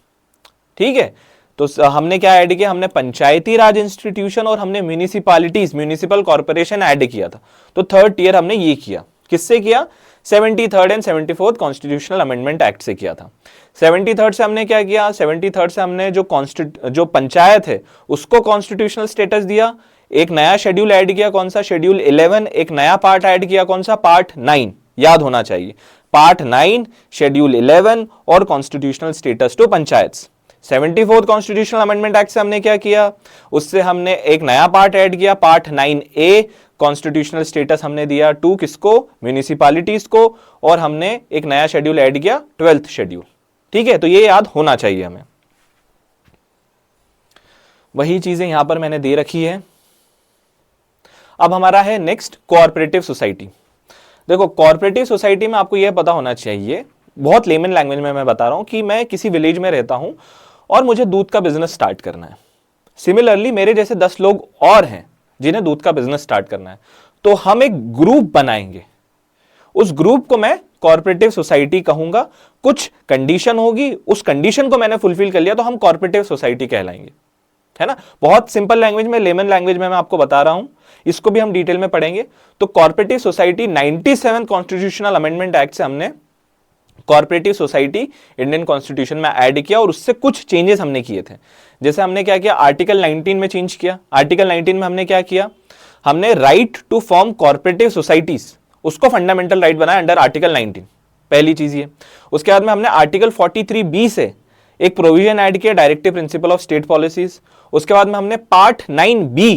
ठीक है, तो हमने क्या ऐड किया? हमने पंचायती राज इंस्टीट्यूशन और हमने म्यूनिसिपैलिटीज, म्यूनिसिपल कॉर्पोरेशन ऐड किया था। तो 3rd टियर हमने ये किया। किससे किया? 73rd and 74th constitutional amendment act से किया था। 73rd से हमने क्या किया? 73rd से हमने जो पंचायत है उसको कॉन्स्टिट्यूशनल स्टेटस दिया। एक नया शेड्यूल ऐड किया, कौन सा? शेड्यूल 11। एक नया पार्ट ऐड किया, कौन सा? पार्ट 9। याद होना चाहिए, पार्ट 9, शेड्यूल 11 और constitutional status to panchayat. 74th constitutional amendment act से हमने क्या किया? उससे हमने एक नया पार्ट ऐड किया, पार्ट 9A। कॉन्स्टिट्यूशनल स्टेटस हमने दिया टू किसको? म्यूनिसिपैलिटीज को। और हमने एक नया शेड्यूल ऐड किया, 12th शेड्यूल। ठीक है, तो ये याद होना चाहिए हमें। वही चीजें यहां पर मैंने दे रखी है। अब हमारा है नेक्स्ट कोऑपरेटिव सोसाइटी। देखो कोऑपरेटिव सोसाइटी में आपको यह पता होना चाहिए, बहुत लेमन लैंग्वेज में मैं बता रहा हूं कि मैं किसी विलेज में रहता हूं और मुझे दूध का बिजनेस स्टार्ट करना है। सिमिलरली मेरे जैसे 10 लोग और हैं जिन्हें दूध का बिजनेस स्टार्ट करना है। तो हम एक ग्रुप बनाएंगे, उस ग्रुप को मैं कोऑपरेटिव सोसाइटी कहूंगा। कुछ कंडीशन होगी, उस कंडीशन को मैंने फुलफिल कर लिया तो हम कोऑपरेटिव सोसाइटी कहलाएंगे, है ना। बहुत सिंपल लैंग्वेज में, लेमन लैंग्वेज में मैं आपको बता रहा हूं, इसको भी हम डिटेल में पढ़ेंगे। तो cooperative society 97 constitutional amendment act से हमने कोऑपरेटिव सोसाइटी इंडियन कॉन्स्टिट्यूशन में ऐड किया और उससे कुछ चेंजेस हमने किए थे। जैसे हमने क्या किया? आर्टिकल 19 में चेंज किया। आर्टिकल 19 में हमने क्या किया? हमने right to form cooperative societies, उसको फंडामेंटल राइट बनाया अंडर आर्टिकल 19। पहली चीज ये। उसके बाद में हमने आर्टिकल 43B से एक प्रोविजन ऐड किया, directive principle of state policies. उसके बाद में हमने पार्ट 9B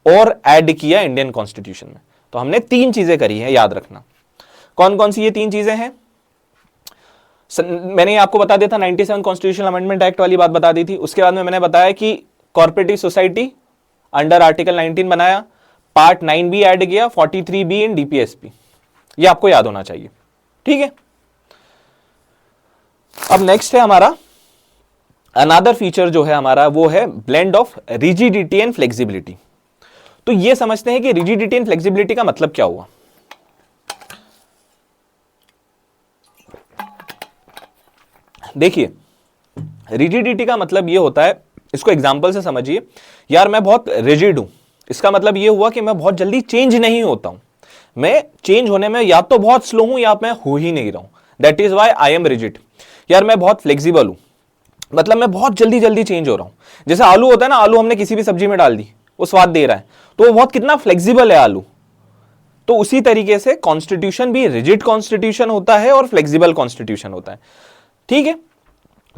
और ऐड किया इंडियन कॉन्स्टिट्यूशन में। तो हमने 3 चीजें करी है, याद रखना। कौन कौन सी ये 3 चीजें हैं? मैंने आपको बता दिया था 97 कॉन्स्टिट्यूशनल अमेंडमेंट एक्ट वाली बात बता दी थी। उसके बाद में मैंने बताया कि कॉर्पोरेटिव सोसाइटी अंडर आर्टिकल 19 बनाया, पार्ट 9B ऐड किया, 43B इन DPSP। ये आपको याद होना चाहिए, ठीक है। अब नेक्स्ट है हमारा अनदर फीचर जो है हमारा, वो है blend of rigidity and flexibility. तो ये समझते हैं कि रिजिडिटी एंड फ्लेक्सिबिलिटी का मतलब क्या हुआ। देखिए रिजिडिटी का मतलब ये होता है, इसको एग्जांपल से समझिए। यार मैं बहुत रिजिड हूं, इसका मतलब ये हुआ कि मैं बहुत जल्दी चेंज नहीं होता हूं, मैं चेंज होने में या तो बहुत स्लो हूं या मैं हो ही नहीं रहा हूं, that is why I am rigid. यार मैं बहुत फ्लेक्सिबल हूं, मतलब मैं बहुत जल्दी जल्दी चेंज हो रहा हूं। जैसे आलू होता है ना, आलू हमने किसी भी सब्जी में डाल दी, वो स्वाद दे रहा है, तो वो बहुत कितना फ्लेक्सिबल है आलू। तो उसी तरीके से कॉन्स्टिट्यूशन भी रिजिड कॉन्स्टिट्यूशन होता है और फ्लेक्सिबल कॉन्स्टिट्यूशन होता है, ठीक है।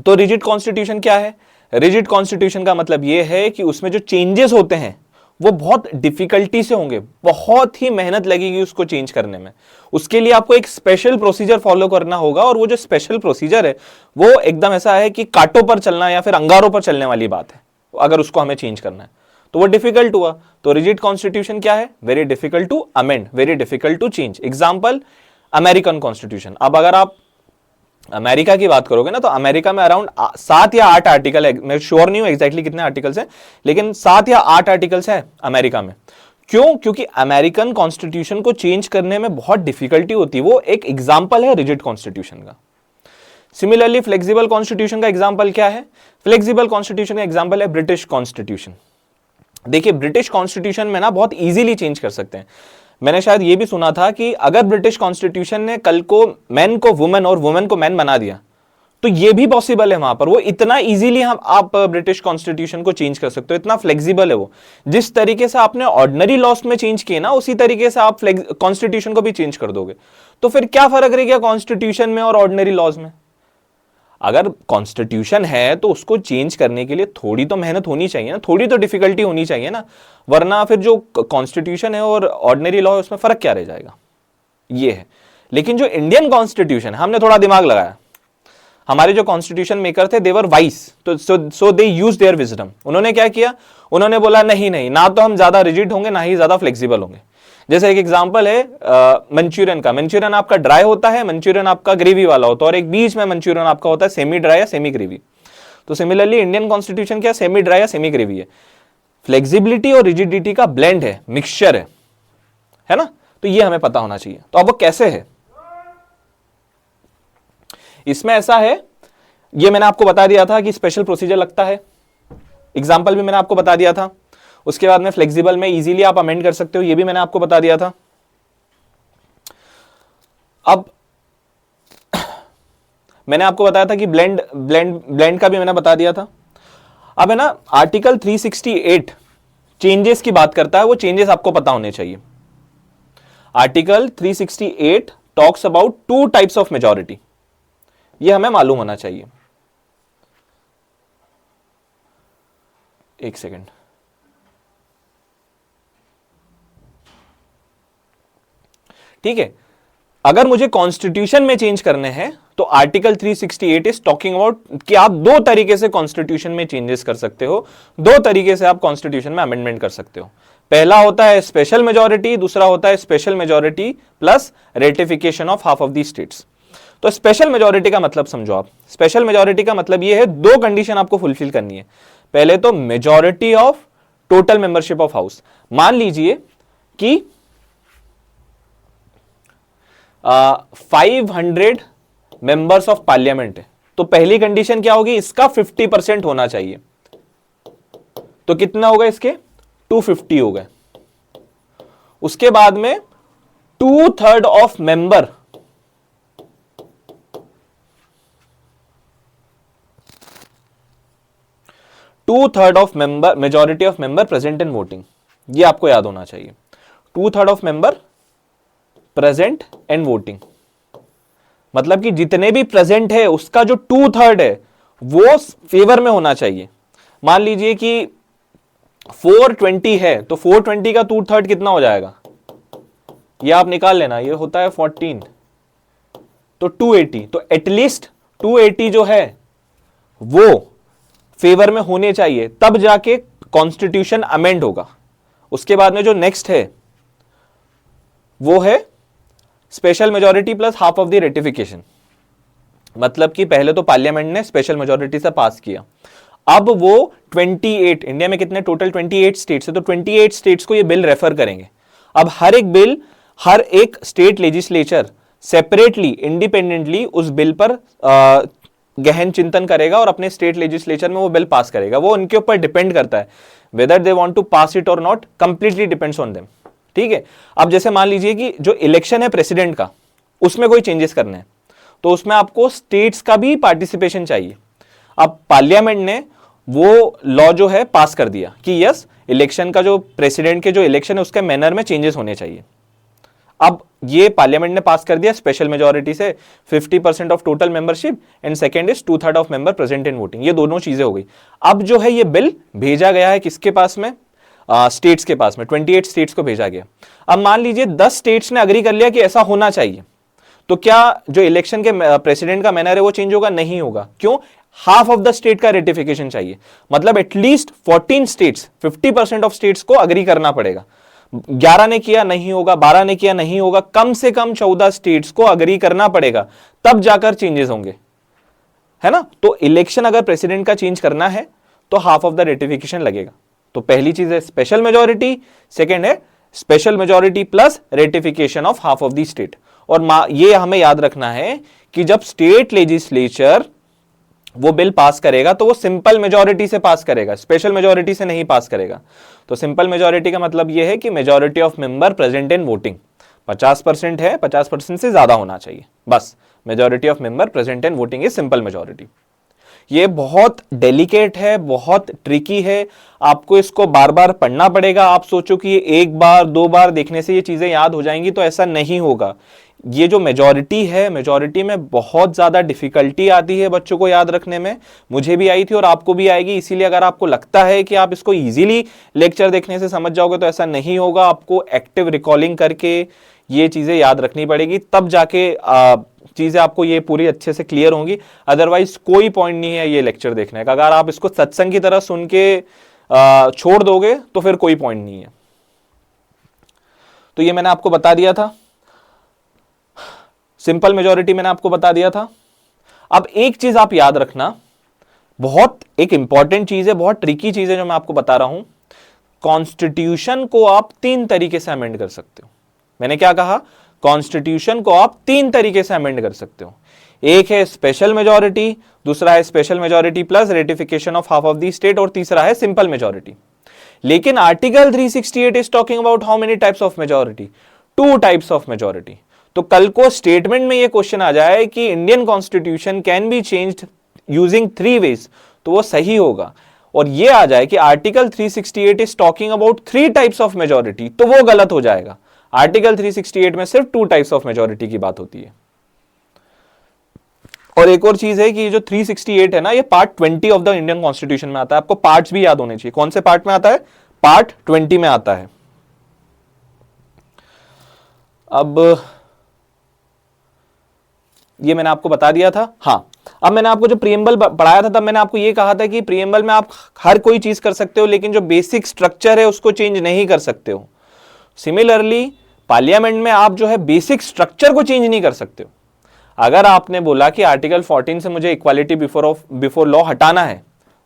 तो रिजिड कॉन्स्टिट्यूशन क्या है? रिजिड कॉन्स्टिट्यूशन का मतलब यह है कि उसमें जो चेंजेस होते हैं वो बहुत डिफिकल्टी से होंगे, बहुत ही मेहनत लगेगी उसको चेंज करने में। उसके लिए आपको एक स्पेशल प्रोसीजर फॉलो करना होगा, और वो जो स्पेशल प्रोसीजर है वो एकदम ऐसा है कि कांटों पर चलना या फिर अंगारों पर चलने वाली बात है, अगर उसको हमें चेंज करना है तो वो डिफिकल्ट हुआ। तो रिजिड कॉन्स्टिट्यूशन क्या है? Very difficult to amend, very difficult to change. Example American constitution. अब अगर आप अमेरिका की बात करोगे ना तो अमेरिका में अराउंड 7 या 8 आर्टिकल है, मैं श्योर नहीं हूं एग्जैक्टली कितने आर्टिकल्स हैं, लेकिन 7 या 8 आर्टिकल्स है अमेरिका में। क्यों? क्योंकि अमेरिकन कॉन्स्टिट्यूशन को चेंज करने में बहुत डिफिकल्टी होती है। वो एक एग्जाम्पल है रिजिड कॉन्स्टिट्यूशन का। सिमिलरली फ्लेक्सिबल कॉन्स्टिट्यूशन का एग्जाम्पल क्या है? फ्लेक्सिबल कॉन्स्टिट्यूशन का एग्जाम्पल है ब्रिटिश कॉन्स्टिट्यूशन। देखिए ब्रिटिश कॉन्स्टिट्यूशन में ना बहुत इजीली चेंज कर सकते हैं। मैंने शायद ये भी सुना था कि अगर ब्रिटिश कॉन्स्टिट्यूशन ने कल को मैन को वुमेन और वुमेन को मैन बना दिया तो ये भी पॉसिबल है वहां पर। वो इतना इजीली हम आप ब्रिटिश कॉन्स्टिट्यूशन को चेंज कर सकते हो, इतना फ्लेक्सिबल है वो। जिस तरीके से आपने ऑर्डिनरी लॉस में चेंज किए ना उसी तरीके से आप कॉन्स्टिट्यूशन को भी चेंज कर दोगे। तो फिर क्या फर्क रह गया कॉन्स्टिट्यूशन में और ऑर्डिनरी लॉज में? अगर कॉन्स्टिट्यूशन है तो उसको चेंज करने के लिए थोड़ी तो मेहनत होनी चाहिए ना, थोड़ी तो डिफिकल्टी होनी चाहिए ना, वरना फिर जो कॉन्स्टिट्यूशन है और ऑर्डिनरी लॉ है उसमें फर्क क्या रह जाएगा? ये है। लेकिन जो इंडियन कॉन्स्टिट्यूशन है, हमने थोड़ा दिमाग लगाया। हमारे जो कॉन्स्टिट्यूशन मेकर थे देवर वाइस, तो सो दे यूज देयर विजडम। उन्होंने क्या किया? उन्होंने बोला नहीं नहीं, ना तो हम ज्यादा रिजिड होंगे ना ही ज्यादा फ्लेक्सिबल होंगे। जैसे एक एग्जांपल है मंचूरियन का। मंचूरियन आपका ड्राई होता है, मंचूरियन आपका ग्रेवी वाला होता है, और एक बीच में मंचूरियन आपका होता है सेमी ड्राई या सेमी ग्रेवी। तो सिमिलरली इंडियन कॉन्स्टिट्यूशन क्या? सेमी ड्राई या सेमी ग्रेवी है। फ्लेक्सिबिलिटी और रिजिडिटी का ब्लेंड है, मिक्सचर है ना? तो ये हमें पता होना चाहिए। तो अब वो कैसे है? इसमें ऐसा है, ये मैंने आपको बता दिया था कि स्पेशल प्रोसीजर लगता है, एग्जाम्पल भी मैंने आपको बता दिया था। उसके बाद में फ्लेक्सिबल में इजीली आप अमेंड कर सकते हो, ये भी मैंने आपको बता दिया था। अब मैंने आपको बताया था कि ब्लेंड का भी मैंने बता दिया था। अब है ना आर्टिकल 368 चेंजेस की बात करता है, वो चेंजेस आपको पता होने चाहिए। Article 368 talks about 2 types of majority, ये हमें मालूम होना चाहिए। एक सेकेंड, ठीक है। अगर मुझे कॉन्स्टिट्यूशन में चेंज करने हैं तो आर्टिकल 368 इज टॉकिंग अबाउट कि आप 2 तरीके से कॉन्स्टिट्यूशन में चेंजेस कर सकते हो, 2 तरीके से आप कॉन्स्टिट्यूशन में अमेंडमेंट कर सकते हो। पहला होता है स्पेशल मेजॉरिटी, दूसरा होता है special majority plus ratification of half of the states. तो स्पेशल मेजॉरिटी का मतलब समझो आप। स्पेशल मेजॉरिटी का मतलब यह है 2 कंडीशन आपको फुलफिल करनी है। पहले तो majority of total membership of house. मान लीजिए कि 500 मेंबर्स ऑफ पार्लियामेंट है, तो पहली कंडीशन क्या होगी? इसका 50% होना चाहिए। तो कितना होगा इसके? 250 हो गए। उसके बाद में 2/3 of member, majority of member present in voting, ये आपको याद होना चाहिए। 2/3 of member present and voting, मतलब कि जितने भी प्रेजेंट है उसका जो 2/3 है वो फेवर में होना चाहिए। मान लीजिए कि 420 है, तो 420 का 2/3 कितना हो जाएगा? ये आप निकाल लेना, ये होता है 14, तो 280। तो एटलीस्ट 280 जो है वो फेवर में होने चाहिए, तब जाके कॉन्स्टिट्यूशन अमेंड होगा। उसके बाद में जो नेक्स्ट है वो है special majority plus half of the ratification. मतलब कि पहले तो पार्लियामेंट ने स्पेशल मेजॉरिटी से पास किया, अब वो 28, इंडिया में कितने टोटल 28 स्टेट्स है, तो 28 स्टेट्स को ये बिल रेफर करेंगे। अब हर एक बिल, हर एक स्टेट लेजिस्लेचर सेपरेटली इंडिपेंडेंटली उस बिल पर गहन चिंतन करेगा और अपने स्टेट लेजिस्लेचर में वो बिल पास करेगा। वो उनके ऊपर डिपेंड करता है, whether they want to pass it और नॉट, कंप्लीटली डिपेंड्स ऑन देम। ठीक है। अब जैसे मान लीजिए कि जो इलेक्शन है प्रेसिडेंट का, उसमें कोई चेंजेस करने हैं, तो उसमें आपको स्टेट्स का भी पार्टिसिपेशन चाहिए। अब पार्लियामेंट ने वो लॉ जो है पास कर दिया कि यस, इलेक्शन का जो प्रेसिडेंट के जो इलेक्शन है उसके मैनर में चेंजेस होने चाहिए। अब ये पार्लियामेंट ने पास कर दिया स्पेशल मेजॉरिटी से 50% of total membership, and second is 2/3 of member present in voting. ये दोनों चीजें हो गई। अब जो है ये बिल भेजा गया है किसके पास में? स्टेट्स के पास में, 28 स्टेट्स को भेजा गया। अब मान लीजिए 10 स्टेट्स ने अग्री कर लिया कि ऐसा होना चाहिए, तो क्या जो इलेक्शन के प्रेसिडेंट का मैनर है वो चेंज होगा? नहीं होगा। क्यों? हाफ ऑफ द स्टेट का रेटिफिकेशन चाहिए, मतलब एटलीस्ट 14 स्टेट्स, 50% ऑफ स्टेट्स को अग्री करना पड़ेगा। 11 ने किया नहीं होगा, 12 ने किया नहीं होगा, कम से कम 14 स्टेट्स को अग्री करना पड़ेगा, तब जाकर चेंजेस होंगे, है ना। तो इलेक्शन अगर प्रेसिडेंट का चेंज करना है तो हाफ ऑफ द रेटिफिकेशन लगेगा। तो पहली चीज है स्पेशल मेजोरिटी, सेकेंड है special majority plus ratification of half of the state. और ये हमें याद रखना है कि जब स्टेट लेजिस्लेचर वो बिल पास करेगा तो वो सिंपल मेजोरिटी से पास करेगा, स्पेशल मेजोरिटी से नहीं पास करेगा। तो सिंपल मेजोरिटी का मतलब ये है कि majority of member present in voting 50% है, 50% से ज्यादा होना चाहिए, बस। Majority of member present in voting is simple majority. ये बहुत डेलिकेट है, बहुत ट्रिकी है, आपको इसको बार बार पढ़ना पड़ेगा। आप सोचो कि एक बार दो बार देखने से ये चीजें याद हो जाएंगी, तो ऐसा नहीं होगा। ये जो मेजॉरिटी है, मेजॉरिटी में बहुत ज्यादा डिफिकल्टी आती है बच्चों को याद रखने में। मुझे भी आई थी और आपको भी आएगी। इसीलिए अगर आपको लगता है कि आप इसको इजीली लेक्चर देखने से समझ जाओगे, तो ऐसा नहीं होगा। आपको एक्टिव रिकॉलिंग करके ये चीजें याद रखनी पड़ेगी, तब जाके चीजें आपको ये पूरी अच्छे से क्लियर होंगी। अदरवाइज कोई पॉइंट नहीं है ये लेक्चर देखने का। अगर आप इसको सत्संग की तरह सुन के छोड़ दोगे तो फिर कोई पॉइंट नहीं है। तो ये मैंने आपको बता दिया था, सिंपल मेजॉरिटी मैंने आपको बता दिया था। अब एक चीज आप याद रखना, बहुत एक इंपॉर्टेंट चीज है, बहुत ट्रिकी चीज है जो मैं आपको बता रहा हूं। कॉन्स्टिट्यूशन को आप 3 तरीके से अमेंड कर सकते हो। मैंने क्या कहा? कॉन्स्टिट्यूशन को आप 3 तरीके से अमेंड कर सकते हो। एक है स्पेशल मेजॉरिटी, दूसरा है special majority plus ratification of half of the state, और तीसरा है सिंपल मेजॉरिटी। लेकिन article 368 is talking about how many types of majority? 2 types of majority. तो कल को स्टेटमेंट में ये क्वेश्चन आ जाए कि Indian constitution can be changed using 3 ways, तो वो सही होगा। और ये आ जाए कि article 368 is talking about 3 types of majority, तो वो गलत हो जाएगा। आर्टिकल 368 में सिर्फ 2 टाइप्स ऑफ मेजॉरिटी की बात होती है। और एक और चीज है कि जो 368 है ना, ये part 20 of the Indian constitution में आता है। आपको पार्ट्स भी याद होने चाहिए। कौन से पार्ट में आता है? पार्ट 20 में आता है। अब ये मैंने आपको बता दिया था। हाँ, अब मैंने आपको जो प्रीएम्बल पढ़ाया था, तब मैंने आपको ये कहा था कि प्रीएम्बल में आप हर कोई चीज कर सकते हो, लेकिन जो बेसिक स्ट्रक्चर है उसको चेंज नहीं कर सकते हो। सिमिलरली पार्लियामेंट में आप जो है बेसिक स्ट्रक्चर को चेंज नहीं कर सकते हो। अगर आपने बोला कि आर्टिकल 14 से मुझे इक्वालिटी बिफोर लॉ हटाना है,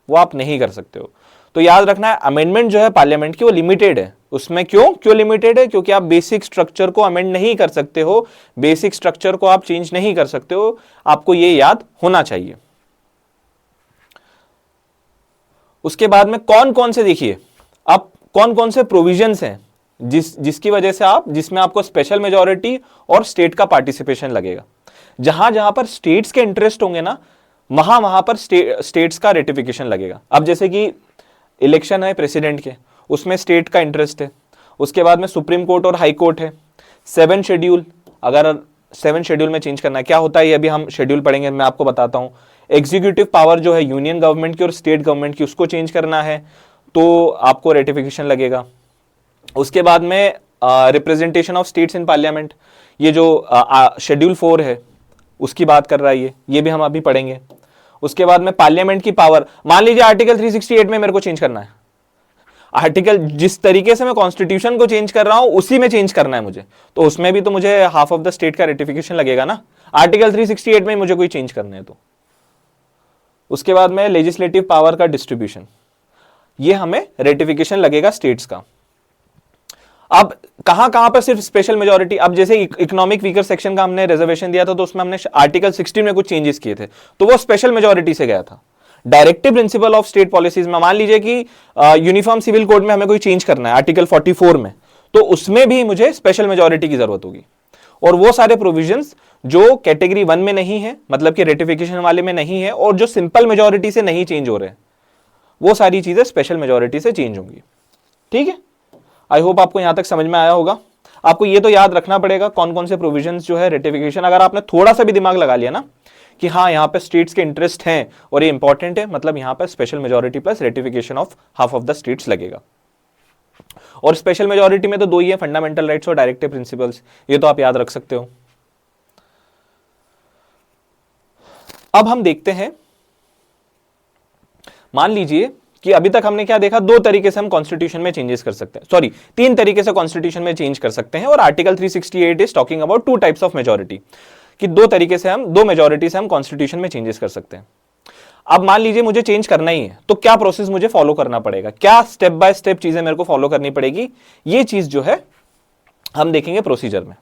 वो आप नहीं कर सकते हो। तो याद रखना है, अमेंडमेंट जो है पार्लियामेंट की वो लिमिटेड है। उसमें क्यों लिमिटेड है? क्योंकि आप बेसिक स्ट्रक्चर को अमेंड नहीं कर सकते हो, बेसिक स्ट्रक्चर को आप चेंज नहीं कर सकते हो। आपको ये याद होना चाहिए। उसके बाद में कौन कौन से, देखिए अब कौन कौन से प्रोविजंस हैं जिसकी वजह से जिसमें आपको स्पेशल मेजॉरिटी और स्टेट का पार्टिसिपेशन लगेगा। जहां जहां पर स्टेट्स के इंटरेस्ट होंगे ना, वहां पर स्टेट्स का रेटिफिकेशन लगेगा। अब जैसे कि इलेक्शन है प्रेसिडेंट के, उसमें स्टेट का इंटरेस्ट है। उसके बाद में सुप्रीम कोर्ट और हाई कोर्ट है। 7 शेड्यूल, अगर 7 शेड्यूल में चेंज करना है, क्या होता है ये अभी हम शेड्यूल पढ़ेंगे, मैं आपको बताता हूं। एग्जीक्यूटिव पावर जो है यूनियन गवर्नमेंट की और स्टेट गवर्नमेंट की, उसको चेंज करना है तो आपको रेटिफिकेशन लगेगा। उसके बाद में representation of states in parliament, ये जो शेड्यूल 4 है उसकी बात कर रहा है ये भी हम अभी पढ़ेंगे। उसके बाद में पार्लियामेंट की पावर, मान लीजिए आर्टिकल 368 में मेरे को चेंज करना है, आर्टिकल जिस तरीके से मैं कॉन्स्टिट्यूशन को चेंज कर रहा हूं उसी में चेंज करना है मुझे, तो उसमें भी तो मुझे हाफ ऑफ द स्टेट का रेटिफिकेशन लगेगा ना। आर्टिकल 368 में मुझे कोई चेंज करना है तो। उसके बाद में लेजिस्लेटिव पावर का डिस्ट्रीब्यूशन, ये हमें रेटिफिकेशन लगेगा स्टेट्स का। अब कहां पर सिर्फ स्पेशल मेजॉरिटी, अब जैसे इकोनॉमिक वीकर सेक्शन का हमने रिजर्वेशन दिया था, तो उसमें हमने आर्टिकल 16 में कुछ चेंजेस किए थे, तो वो स्पेशल मेजॉरिटी से गया था। Directive principle of state policies में मान लीजिए कि यूनिफॉर्म सिविल कोड में हमें कोई चेंज करना है आर्टिकल 44 में, तो उसमें भी मुझे स्पेशल मेजॉरिटी की जरूरत होगी। और वो सारे प्रोविजंस जो कैटेगरी 1 में नहीं है, मतलब कि रेटिफिकेशन वाले में नहीं है, और जो सिंपल मेजॉरिटी से नहीं चेंज हो रहे हैं, वो सारी चीजें स्पेशल मेजॉरिटी से चेंज होंगी। ठीक है, आई होप आपको यहां तक समझ में आया होगा। आपको ये तो याद रखना पड़ेगा कौन कौन से प्रोविजंस जो है रेटिफिकेशन, अगर आपने थोड़ा सा भी दिमाग लगा लिया ना कि हाँ यहाँ पे स्टेट्स के इंटरेस्ट हैं और ये इंपॉर्टेंट है, मतलब यहाँ पे special majority plus ratification of half of the states लगेगा। और स्पेशल मेजॉरिटी में तो 2 ही है, फंडामेंटल राइट्स और डायरेक्टिव प्रिंसिपल्स, ये तो आप याद रख सकते हो। अब हम देखते हैं, मान लीजिए कि अभी तक हमने क्या देखा, दो तरीके से हम कॉन्स्टिट्यूशन में चेंजेस कर सकते हैं, सॉरी तीन तरीके से कॉन्स्टिट्यूशन में चेंज कर सकते हैं, और article 368 is talking about two types of majority, कि दो तरीके से हम, दो मेजॉरिटी से हम कॉन्स्टिट्यूशन में चेंजेस कर सकते हैं। अब मान लीजिए मुझे चेंज करना ही है, तो क्या प्रोसेस मुझे फॉलो करना पड़ेगा, क्या स्टेप बाय स्टेप चीजें मेरे को फॉलो करनी पड़ेगी, ये चीज जो है हम देखेंगे प्रोसीजर में।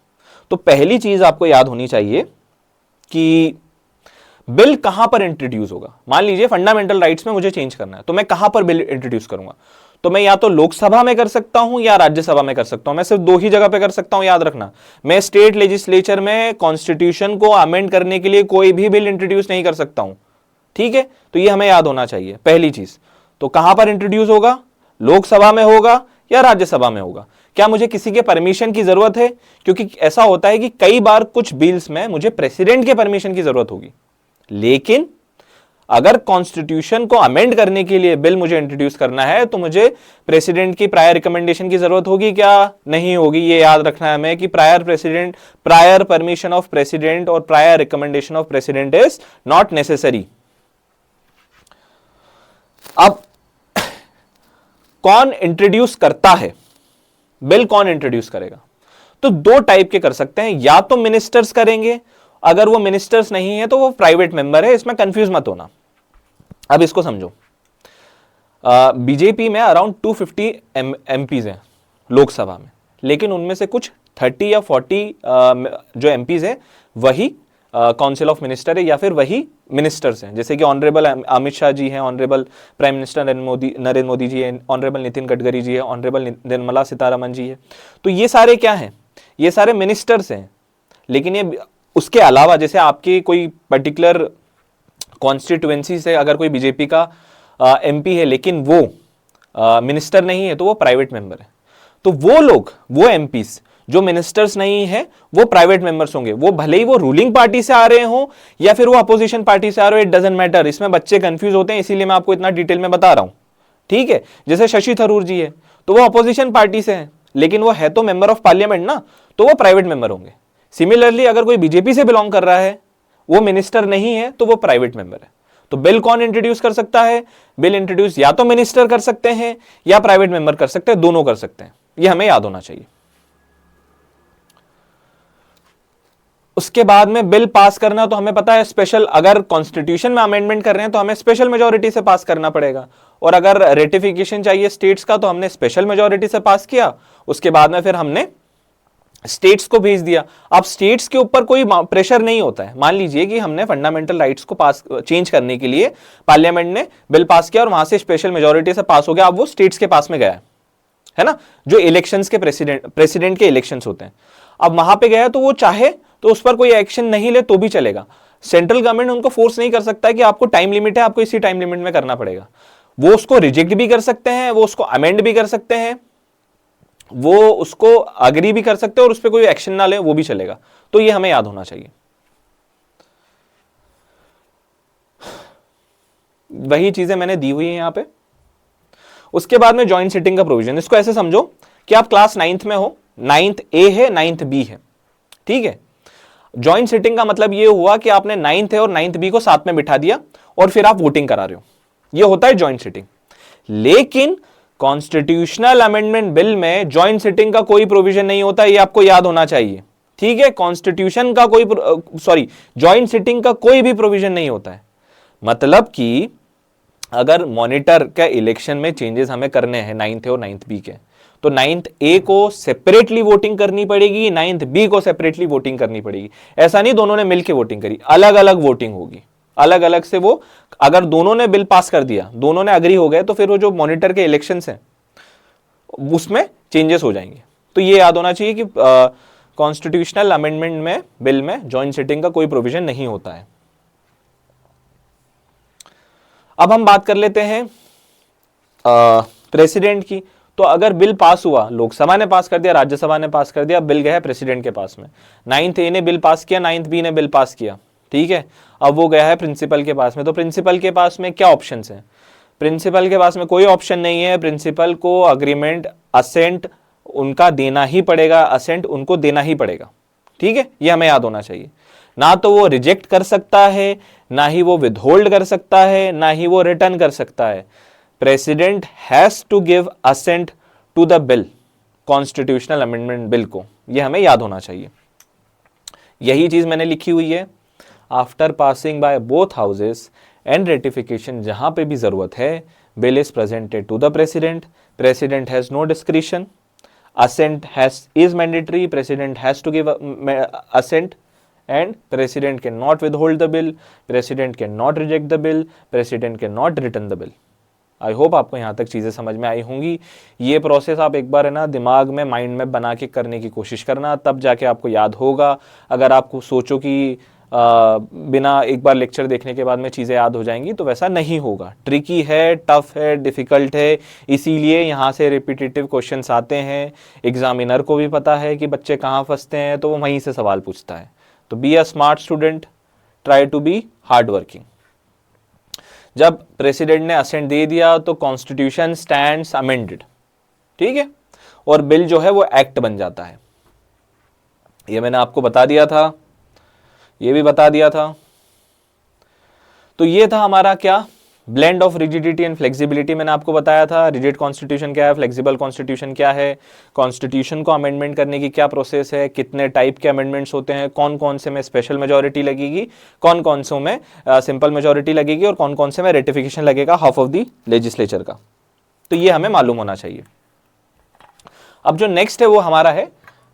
तो पहली चीज आपको याद होनी चाहिए कि बिल कहां पर इंट्रोड्यूस होगा। मान लीजिए फंडामेंटल राइट्स में मुझे चेंज करना है, तो मैं कहां पर बिल इंट्रोड्यूस करूंगा, तो मैं या तो लोकसभा में कर सकता हूं या राज्यसभा में कर सकता हूं। मैं सिर्फ दो ही जगह पे कर सकता हूं, याद रखना। मैं स्टेट लेजिस्लेचर में कॉन्स्टिट्यूशन को अमेंड करने के लिए कोई भी बिल इंट्रोड्यूस नहीं कर सकता हूं, ठीक है। तो ये हमें याद होना चाहिए पहली चीज। तो कहां पर इंट्रोड्यूस होगा, लोकसभा में होगा या राज्यसभा में होगा। क्या मुझे किसी के परमिशन की जरूरत है, क्योंकि ऐसा होता है कि कई बार कुछ बिल्स में मुझे प्रेसिडेंट के परमिशन की जरूरत होगी, लेकिन अगर कॉन्स्टिट्यूशन को अमेंड करने के लिए बिल मुझे इंट्रोड्यूस करना है तो मुझे प्रेसिडेंट की प्रायर रिकमेंडेशन की जरूरत होगी क्या, नहीं होगी। ये याद रखना है हमें कि प्रायर परमिशन ऑफ प्रेसिडेंट और prior recommendation of president is not necessary. अब कौन इंट्रोड्यूस करता है बिल, कौन इंट्रोड्यूस करेगा, तो दो टाइप के कर सकते हैं, या तो मिनिस्टर्स करेंगे, अगर वो मिनिस्टर्स नहीं है तो वो प्राइवेट मेंबर है, इसमें कंफ्यूज मत होना। अब इसको समझो, बीजेपी में अराउंड 250 एमपीज हैं लोकसभा में, लेकिन उनमें से कुछ 30 या 40 जो एमपीज हैं वही काउंसिल ऑफ मिनिस्टर है या फिर वही मिनिस्टर्स हैं, जैसे कि ऑनरेबल अमित शाह जी हैं, honourable prime minister Narendra Modi ji हैं, ऑनरेबल नितिन गडकरी जी है, ऑनरेबल निर्मला सीतारमन जी है। तो ये सारे क्या हैं, ये सारे मिनिस्टर्स हैं। लेकिन ये उसके अलावा जैसे आपके कोई पर्टिकुलर कॉन्स्टिट्यूएंसी से अगर कोई बीजेपी का एमपी है लेकिन वो मिनिस्टर नहीं है तो वो प्राइवेट मेंबर है। तो वो लोग, वो एमपीस जो मिनिस्टर्स नहीं है वो प्राइवेट मेंबर्स होंगे, वो भले ही वो रूलिंग पार्टी से आ रहे हो या फिर वो अपोजिशन पार्टी से आ रहे हो, इट डजंट मैटर। इसमें बच्चे कंफ्यूज होते हैं, इसीलिए मैं आपको इतना डिटेल में बता रहा हूं, ठीक है। जैसे शशि थरूर जी है तो वो अपोजिशन पार्टी से है, लेकिन वो है तो मेंबर ऑफ पार्लियामेंट ना, तो वो प्राइवेट मेंबर होंगे। सिमिलरली अगर कोई बीजेपी से बिलोंग कर रहा है, वो मिनिस्टर नहीं है तो वो प्राइवेट मेंबर है। तो बिल कौन इंट्रोड्यूस कर सकता है, बिल इंट्रोड्यूस या तो मिनिस्टर कर सकते हैं या प्राइवेट मेंबर कर सकते हैं, दोनों कर सकते हैं, ये हमें याद होना चाहिए। उसके बाद में बिल पास करना तो हमें पता है स्पेशल, अगर कॉन्स्टिट्यूशन में अमेंडमेंट कर रहे हैं तो हमें स्पेशल मेजॉरिटी से पास करना पड़ेगा, और अगर रेटिफिकेशन चाहिए स्टेट्स का तो हमने स्पेशल मेजॉरिटी से पास किया, उसके बाद में फिर हमने स्टेट्स को भेज दिया। अब स्टेट्स के ऊपर कोई प्रेशर नहीं होता है। मान लीजिए कि हमने फंडामेंटल राइट्स को पास चेंज करने के लिए पार्लियामेंट ने बिल पास किया और वहां से स्पेशल मेजॉरिटी से पास हो गया, अब वो स्टेट्स के पास में गया है ना, जो इलेक्शंस के प्रेसिडेंट के इलेक्शंस होते हैं, अब वहां पे गया तो वो चाहे तो उस पर कोई एक्शन नहीं ले तो भी चलेगा। सेंट्रल गवर्नमेंट उनको फोर्स नहीं कर सकता है कि आपको टाइम लिमिट है, आपको इसी टाइम लिमिट में करना पड़ेगा। वो उसको रिजेक्ट भी कर सकते हैं, वो उसको अमेंड भी कर सकते हैं, वो उसको अग्री भी कर सकते हैं और उस पर कोई एक्शन ना ले वो भी चलेगा। तो ये हमें याद होना चाहिए। वही चीजें मैंने दी हुई है यहां पे। उसके बाद में ज्वाइंट सिटिंग का प्रोविजन, इसको ऐसे समझो कि आप क्लास 9th में हो, 9th ए है 9th बी है, ठीक है। ज्वाइंट सिटिंग का मतलब ये हुआ कि आपने 9th ए और 9th बी को साथ में बिठा दिया और फिर आप वोटिंग करा रहे हो, ये होता है ज्वाइंट सिटिंग। लेकिन कॉन्स्टिट्यूशनल अमेंडमेंट बिल में ज्वाइंट सिटिंग का कोई प्रोविजन नहीं होता, ये आपको याद होना चाहिए, ठीक है। कॉन्स्टिट्यूशन का कोई ज्वाइंट सिटिंग का कोई भी प्रोविजन नहीं होता है। मतलब कि अगर मॉनिटर के इलेक्शन में चेंजेस हमें करने हैं 9th ए और 9th बी के, तो 9th ए को सेपरेटली वोटिंग करनी पड़ेगी, 9th बी को सेपरेटली वोटिंग करनी पड़ेगी। ऐसा नहीं दोनों ने मिलकर वोटिंग करी, अलग अलग वोटिंग होगी, अलग अलग से। वो अगर दोनों ने बिल पास कर दिया, दोनों ने अग्री हो गए, तो फिर वो जो मॉनिटर के इलेक्शंस हैं उसमें चेंजेस हो जाएंगे। तो ये याद होना चाहिए कि कॉन्स्टिट्यूशनल अमेंडमेंट में बिल में ज्वाइंट सिटिंग का कोई प्रोविजन नहीं होता है। अब हम बात कर लेते हैं प्रेसिडेंट की। तो अगर बिल पास हुआ, लोकसभा ने पास कर दिया, राज्यसभा ने पास कर दिया, बिल गया है प्रेसिडेंट के पास में। 9th ए ने बिल पास किया, 9th बी ने बिल पास किया, ठीक है। अब वो गया है प्रिंसिपल के पास में। तो प्रिंसिपल के पास में क्या ऑप्शंस हैं? प्रिंसिपल के पास में कोई ऑप्शन नहीं है। प्रिंसिपल को अग्रीमेंट, असेंट उनका देना ही पड़ेगा, असेंट उनको देना ही पड़ेगा, ठीक है। ये हमें याद होना चाहिए। ना तो वो रिजेक्ट कर सकता है, ना ही वो विदहोल्ड कर सकता है, ना ही वो रिटर्न कर सकता है। President has to give assent to the bill, constitutional amendment bill को, ये हमें याद होना चाहिए। यही चीज मैंने लिखी हुई है, after passing by both houses and ratification, जहां पे भी जरूरत है, bill is presented to the president, president has no discretion, assent is mandatory, president has to give assent, and president cannot withhold the bill, president cannot reject the bill, president cannot return the bill। I hope आपको यहाँ तक चीज़ें समझ में आई होंगी। ये process आप एक बार है ना दिमाग में माइंड में बना के करने की कोशिश करना, तब जाके आपको याद होगा। अगर आपको सोचो कि बिना एक बार लेक्चर देखने के बाद में चीज़ें याद हो जाएंगी, तो वैसा नहीं होगा। ट्रिकी है, टफ है, डिफ़िकल्ट है, इसीलिए यहाँ से रिपीटेटिव क्वेश्चंस आते हैं। एग्जामिनर को भी पता है कि बच्चे कहाँ फंसते हैं, तो वो वहीं से सवाल पूछता है। तो be a smart student, try to be hard working. जब प्रेसिडेंट ने असेंट दे दिया तो कॉन्स्टिट्यूशन स्टैंड्स अमेंडेड, ठीक है, और बिल जो है वो एक्ट बन जाता है। ये मैंने आपको बता दिया था, ये भी बता दिया था। तो ये था हमारा क्या, blend of rigidity and flexibility. मैंने आपको बताया था रिजिड कॉन्स्टिट्यूशन क्या है, फ्लेक्सिबल कॉन्स्टिट्यूशन क्या है, कॉन्स्टिट्यूशन को अमेंडमेंट करने की क्या प्रोसेस है, कितने टाइप के अमेंडमेंट्स होते हैं, कौन कौन से में स्पेशल मेजोरिटी लगेगी, कौन कौन से में सिंपल मेजोरिटी लगेगी, और कौन कौन से में रेटिफिकेशन लगेगा हाफ ऑफ द लेजिस्लेचर का। तो ये हमें मालूम होना चाहिए। अब जो नेक्स्ट है वो हमारा है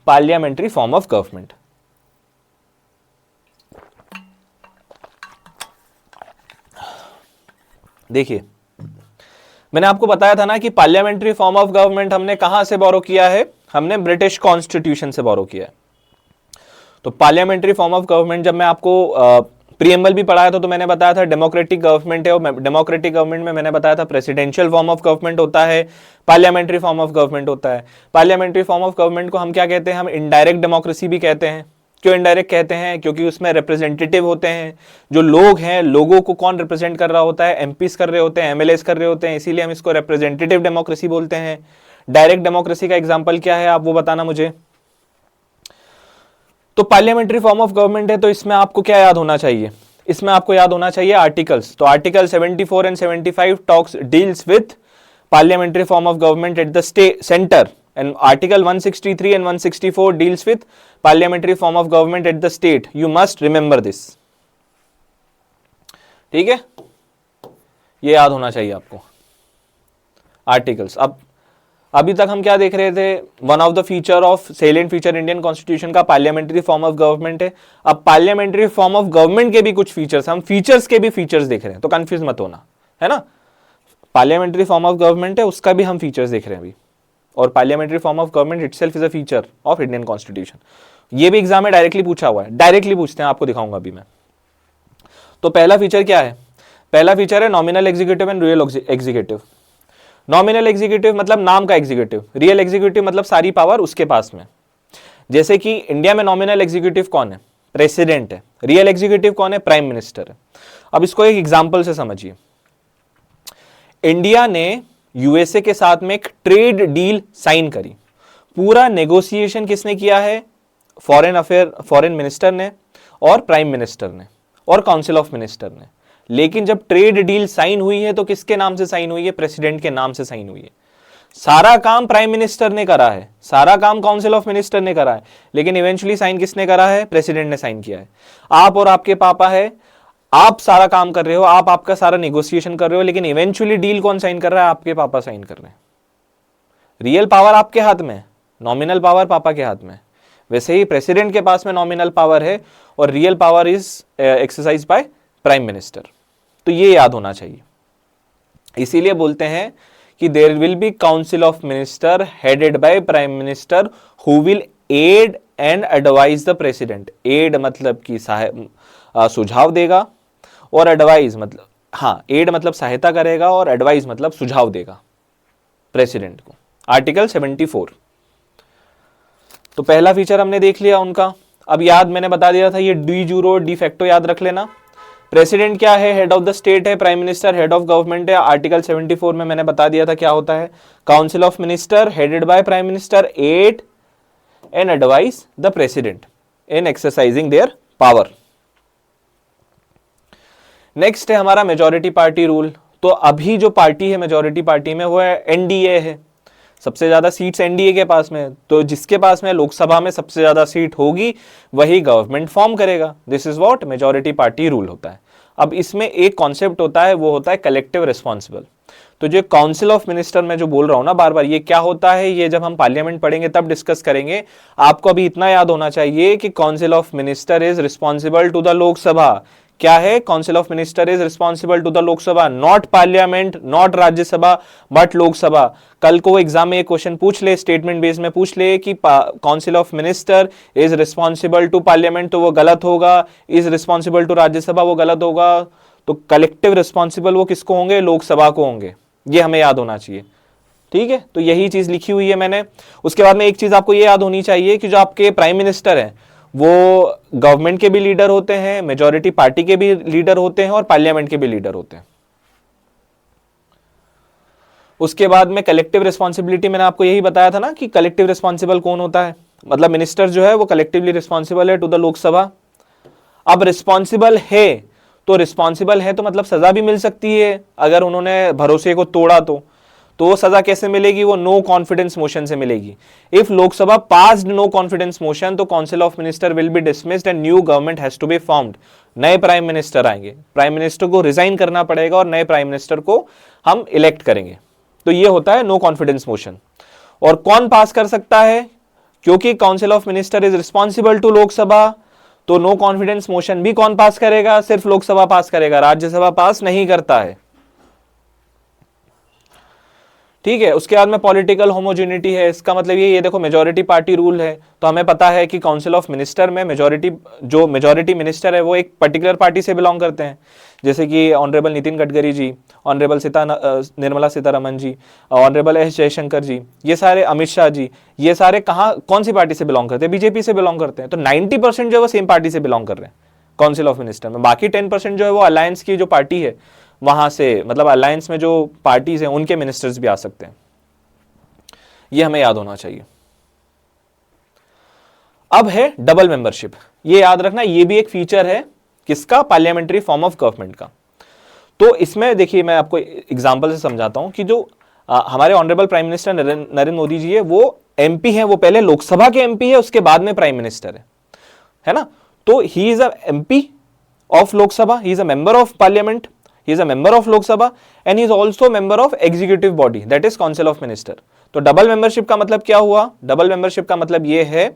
पार्लियामेंट्री फॉर्म ऑफ गवर्नमेंट। देखिए, मैंने आपको बताया था ना कि पार्लियामेंट्री फॉर्म ऑफ गवर्नमेंट हमने कहां से बोरो किया है, हमने ब्रिटिश कॉन्स्टिट्यूशन से बोरो किया है। तो पार्लियामेंट्री फॉर्म ऑफ गवर्नमेंट जब मैं आपको प्रीएम्बल भी पढ़ाया था तो मैंने बताया था डेमोक्रेटिक गवर्नमेंट है, और डेमोक्रेटिक गवर्नमेंट में मैंने बताया था प्रेसिडेंशियल फॉर्म ऑफ गवर्नमेंट होता है, पार्लियामेंट्री फॉर्म ऑफ गवर्नमेंट होता है। पार्लियामेंट्री फॉर्म ऑफ गवर्नमेंट को हम क्या कहते हैं, हम इनडायरेक्ट डेमोक्रेसी भी कहते हैं। क्यों इनडायरेक्ट कहते हैं, क्योंकि उसमें रिप्रेजेंटेटिव होते हैं, जो लोग हैं, लोगों को कौन रिप्रेजेंट कर रहा होता है, एमपीस कर रहे होते हैं, एमएलएस कर रहे होते हैं, इसीलिए हम इसको रिप्रेजेंटेटिव डेमोक्रेसी बोलते हैं। डायरेक्ट डेमोक्रेसी का एग्जांपल क्या है, आप वो बताना मुझे। तो पार्लियामेंट्री फॉर्म ऑफ गवर्नमेंट है, तो इसमें आपको क्या याद होना चाहिए, इसमें आपको याद होना चाहिए आर्टिकल्स। तो article 74 and 75 talks deals with parliamentary form of government at the centre, and article 163 and 164 deals with parliamentary form of government at the state. You must remember this, ठीक है, ये याद होना चाहिए आपको आर्टिकल्स। अब अभी तक हम क्या देख रहे थे, one of the feature of salient feature Indian constitution का पार्लियामेंट्री फॉर्म ऑफ गवर्नमेंट है। अब पार्लियामेंट्री फॉर्म ऑफ गवर्नमेंट के भी कुछ फीचर्स, हम फीचर्स के भी फीचर्स देख रहे हैं, तो कंफ्यूज मत होना, है ना। पार्लियामेंट्री फॉर्म ऑफ गवर्नमेंट है, उसका भी हम फीचर्स देख रहे हैं अभी, और parliamentary form of government itself is a feature of Indian constitution. ये भी एग्जाम में डायरेक्टली पूछा हुआ है, डायरेक्टली पूछते हैं, आपको दिखाऊंगा अभी मैं। तो पहला फीचर क्या है, पहला फीचर है nominal executive and real executive. Nominal executive मतलब नाम का एग्जीक्यूटिव, रियल एग्जीक्यूटिव मतलब सारी पावर उसके पास में। जैसे कि इंडिया में नॉमिनल एग्जीक्यूटिव कौन है, प्रेसिडेंट है, रियल एग्जीक्यूटिव कौन है, प्राइम मिनिस्टर है। अब इसको एक एग्जाम्पल से समझिए। इंडिया ने यूएसए के साथ में एक ट्रेड डील साइन करी, पूरा नेगोशिएशन किसने किया है, फॉरेन मिनिस्टर ने और प्राइम मिनिस्टर ने और काउंसिल ऑफ मिनिस्टर ने। लेकिन जब ट्रेड डील साइन हुई है तो किसके नाम से साइन हुई है, प्रेसिडेंट के नाम से साइन हुई है। सारा काम प्राइम मिनिस्टर ने करा है, सारा काम काउंसिल ऑफ मिनिस्टर ने करा है, लेकिन इवेंचुअली साइन किसने करा है, प्रेसिडेंट ने साइन किया है। आप और आपके पापा है, आप सारा काम कर रहे हो, आप आपका सारा नेगोशिएशन कर रहे हो, लेकिन इवेंचुअली डील कौन साइन कर रहा है, आपके पापा साइन कर रहे हैं। रियल पावर आपके हाथ में, नॉमिनल पावर पापा के हाथ में। वैसे ही प्रेसिडेंट के पास में नॉमिनल पावर है और real power is exercise by prime minister. तो ये याद होना चाहिए। इसीलिए बोलते हैं कि there will be council of minister headed by prime minister who will aid and advise the president. Aid मतलब कि सुझाव देगा, और एडवाइज मतलब, हाँ, एड मतलब सहायता करेगा और एडवाइज मतलब सुझाव देगा प्रेसिडेंट को। आर्टिकल 74। तो पहला फीचर हमने देख लिया उनका। अब याद मैंने बता दिया था, ये डी जूरो डी फैक्टो याद रख लेना। प्रेसिडेंट क्या है, हेड ऑफ द स्टेट है, prime minister head of government है। आर्टिकल 74 में मैंने बता दिया था क्या होता है, council of minister headed by prime minister aid and advise the president in exercising their power. Next है हमारा मेजॉरिटी पार्टी रूल। तो अभी जो पार्टी है मेजॉरिटी पार्टी में वो है एनडीए है, सबसे ज्यादा सीट्स एनडीए के पास में, तो जिसके पास में लोकसभा में सबसे ज्यादा सीट होगी वही गवर्नमेंट फॉर्म करेगा। This is what majority party rule होता है। अब इसमें एक कॉन्सेप्ट होता है, वो होता है कलेक्टिव रिस्पॉन्सिबल। तो जो काउंसिल ऑफ मिनिस्टर में जो बोल रहा हूं ना बार बार, ये क्या होता है, ये जब हम पार्लियामेंट पढ़ेंगे तब डिस्कस करेंगे। आपको अभी इतना याद होना चाहिए कि council of minister is responsible to the Lok Sabha. क्या है, council of minister is responsible to the Lok Sabha, not parliament, not Rajya Sabha, but Lok Sabha. कल को एग्जाम में एक क्वेश्चन पूछ ले, स्टेटमेंट बेस में पूछ ले कि council of minister is responsible to parliament, तो वो गलत होगा, इज रिस्पॉन्सिबल टू राज्यसभा वो गलत होगा। तो कलेक्टिव रिस्पॉन्सिबल वो किसको होंगे, लोकसभा को होंगे, ये हमें याद होना चाहिए। ठीक है, तो यही चीज लिखी हुई है मैंने। उसके बाद में एक चीज आपको ये याद होनी चाहिए कि जो आपके प्राइम मिनिस्टर हैं वो गवर्नमेंट के भी लीडर होते हैं, मेजॉरिटी पार्टी के भी लीडर होते हैं और पार्लियामेंट के भी लीडर होते हैं। उसके बाद में कलेक्टिव रिस्पॉन्सिबिलिटी, मैंने आपको यही बताया था ना कि कलेक्टिव रिस्पॉन्सिबल कौन होता है, मतलब मिनिस्टर जो है वो कलेक्टिवली रिस्पॉन्सिबल है टू द लोकसभा। अब रिस्पॉन्सिबल है तो मतलब सजा भी मिल सकती है अगर उन्होंने भरोसे को तोड़ा तो वो सजा कैसे मिलेगी, वो नो कॉन्फिडेंस मोशन से मिलेगी। If Lok Sabha passed no confidence motion तो council of minister will be dismissed and new government has to be formed. नए प्राइम मिनिस्टर आएंगे, प्राइम मिनिस्टर को रिजाइन करना पड़ेगा और नए प्राइम मिनिस्टर को हम इलेक्ट करेंगे। तो ये होता है नो कॉन्फिडेंस मोशन। और कौन पास कर सकता है, क्योंकि council of minister is responsible to Lok Sabha, तो नो कॉन्फिडेंस मोशन भी कौन पास करेगा, सिर्फ लोकसभा पास करेगा, राज्यसभा पास नहीं करता है। ठीक है, उसके बाद में पॉलिटिकल होमोजेनिटी है, इसका मतलब ये देखो मेजॉरिटी पार्टी रूल है, तो हमें पता है कि काउंसिल ऑफ मिनिस्टर में मेजॉरिटी मिनिस्टर है वो एक पर्टिकुलर पार्टी से बिलोंग करते हैं, जैसे कि ऑनरेबल नितिन गडकरी जी, ऑनरेबल निर्मला सीतारमन जी, ऑनरेबल एस जयशंकर जी, ये सारे अमित शाह जी, ये सारे कौन सी पार्टी से बिलोंग करते हैं, बीजेपी से बिलोंग करते हैं। तो 90% जो है वो सेम पार्टी से बिलोंग कर रहे हैं काउंसिल ऑफ मिनिस्टर में। बाकी 10% जो है वो अलायंस की जो पार्टी है वहां से, मतलब अलायंस में जो पार्टीज हैं उनके मिनिस्टर्स भी आ सकते हैं, ये हमें याद होना चाहिए। अब है डबल मेंबरशिप, ये याद रखना, ये भी एक फीचर है किसका, पार्लियामेंट्री फॉर्म ऑफ गवर्नमेंट का। तो इसमें देखिए मैं आपको एग्जांपल से समझाता हूं कि जो हमारे honourable prime minister Narendra Modi ji है वो एमपी है, वो पहले लोकसभा के एमपी है, उसके बाद में प्राइम मिनिस्टर है ना। तो he is a MP of Lok Sabha, he is a member of parliament, he is a member of Lok Sabha and he is also member of executive body, that is council of minister। तो double membership का मतलब क्या हुआ, double membership का मतलब ये है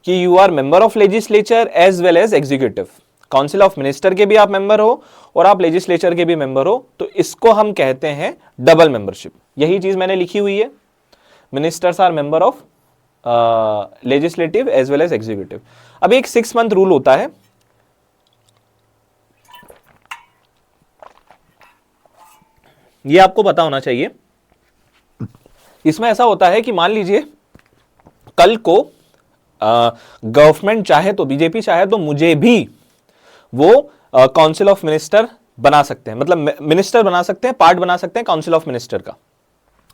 कि you are member of legislature as well as executive. Council of minister के भी आप मेंबर हो और आप लेजिस्लेचर के भी मेंबर हो, तो इसको हम कहते हैं डबल मेंबरशिप। यही चीज मैंने लिखी हुई है, ministers are member of legislative as well as executive. अब एक 6 मंथ रूल होता है, ये आपको पता होना चाहिए। इसमें ऐसा होता है कि मान लीजिए कल को गवर्नमेंट चाहे तो, बीजेपी चाहे तो मुझे भी वो काउंसिल ऑफ मिनिस्टर बना सकते हैं, मतलब मिनिस्टर बना सकते हैं, पार्ट बना सकते हैं काउंसिल ऑफ मिनिस्टर का,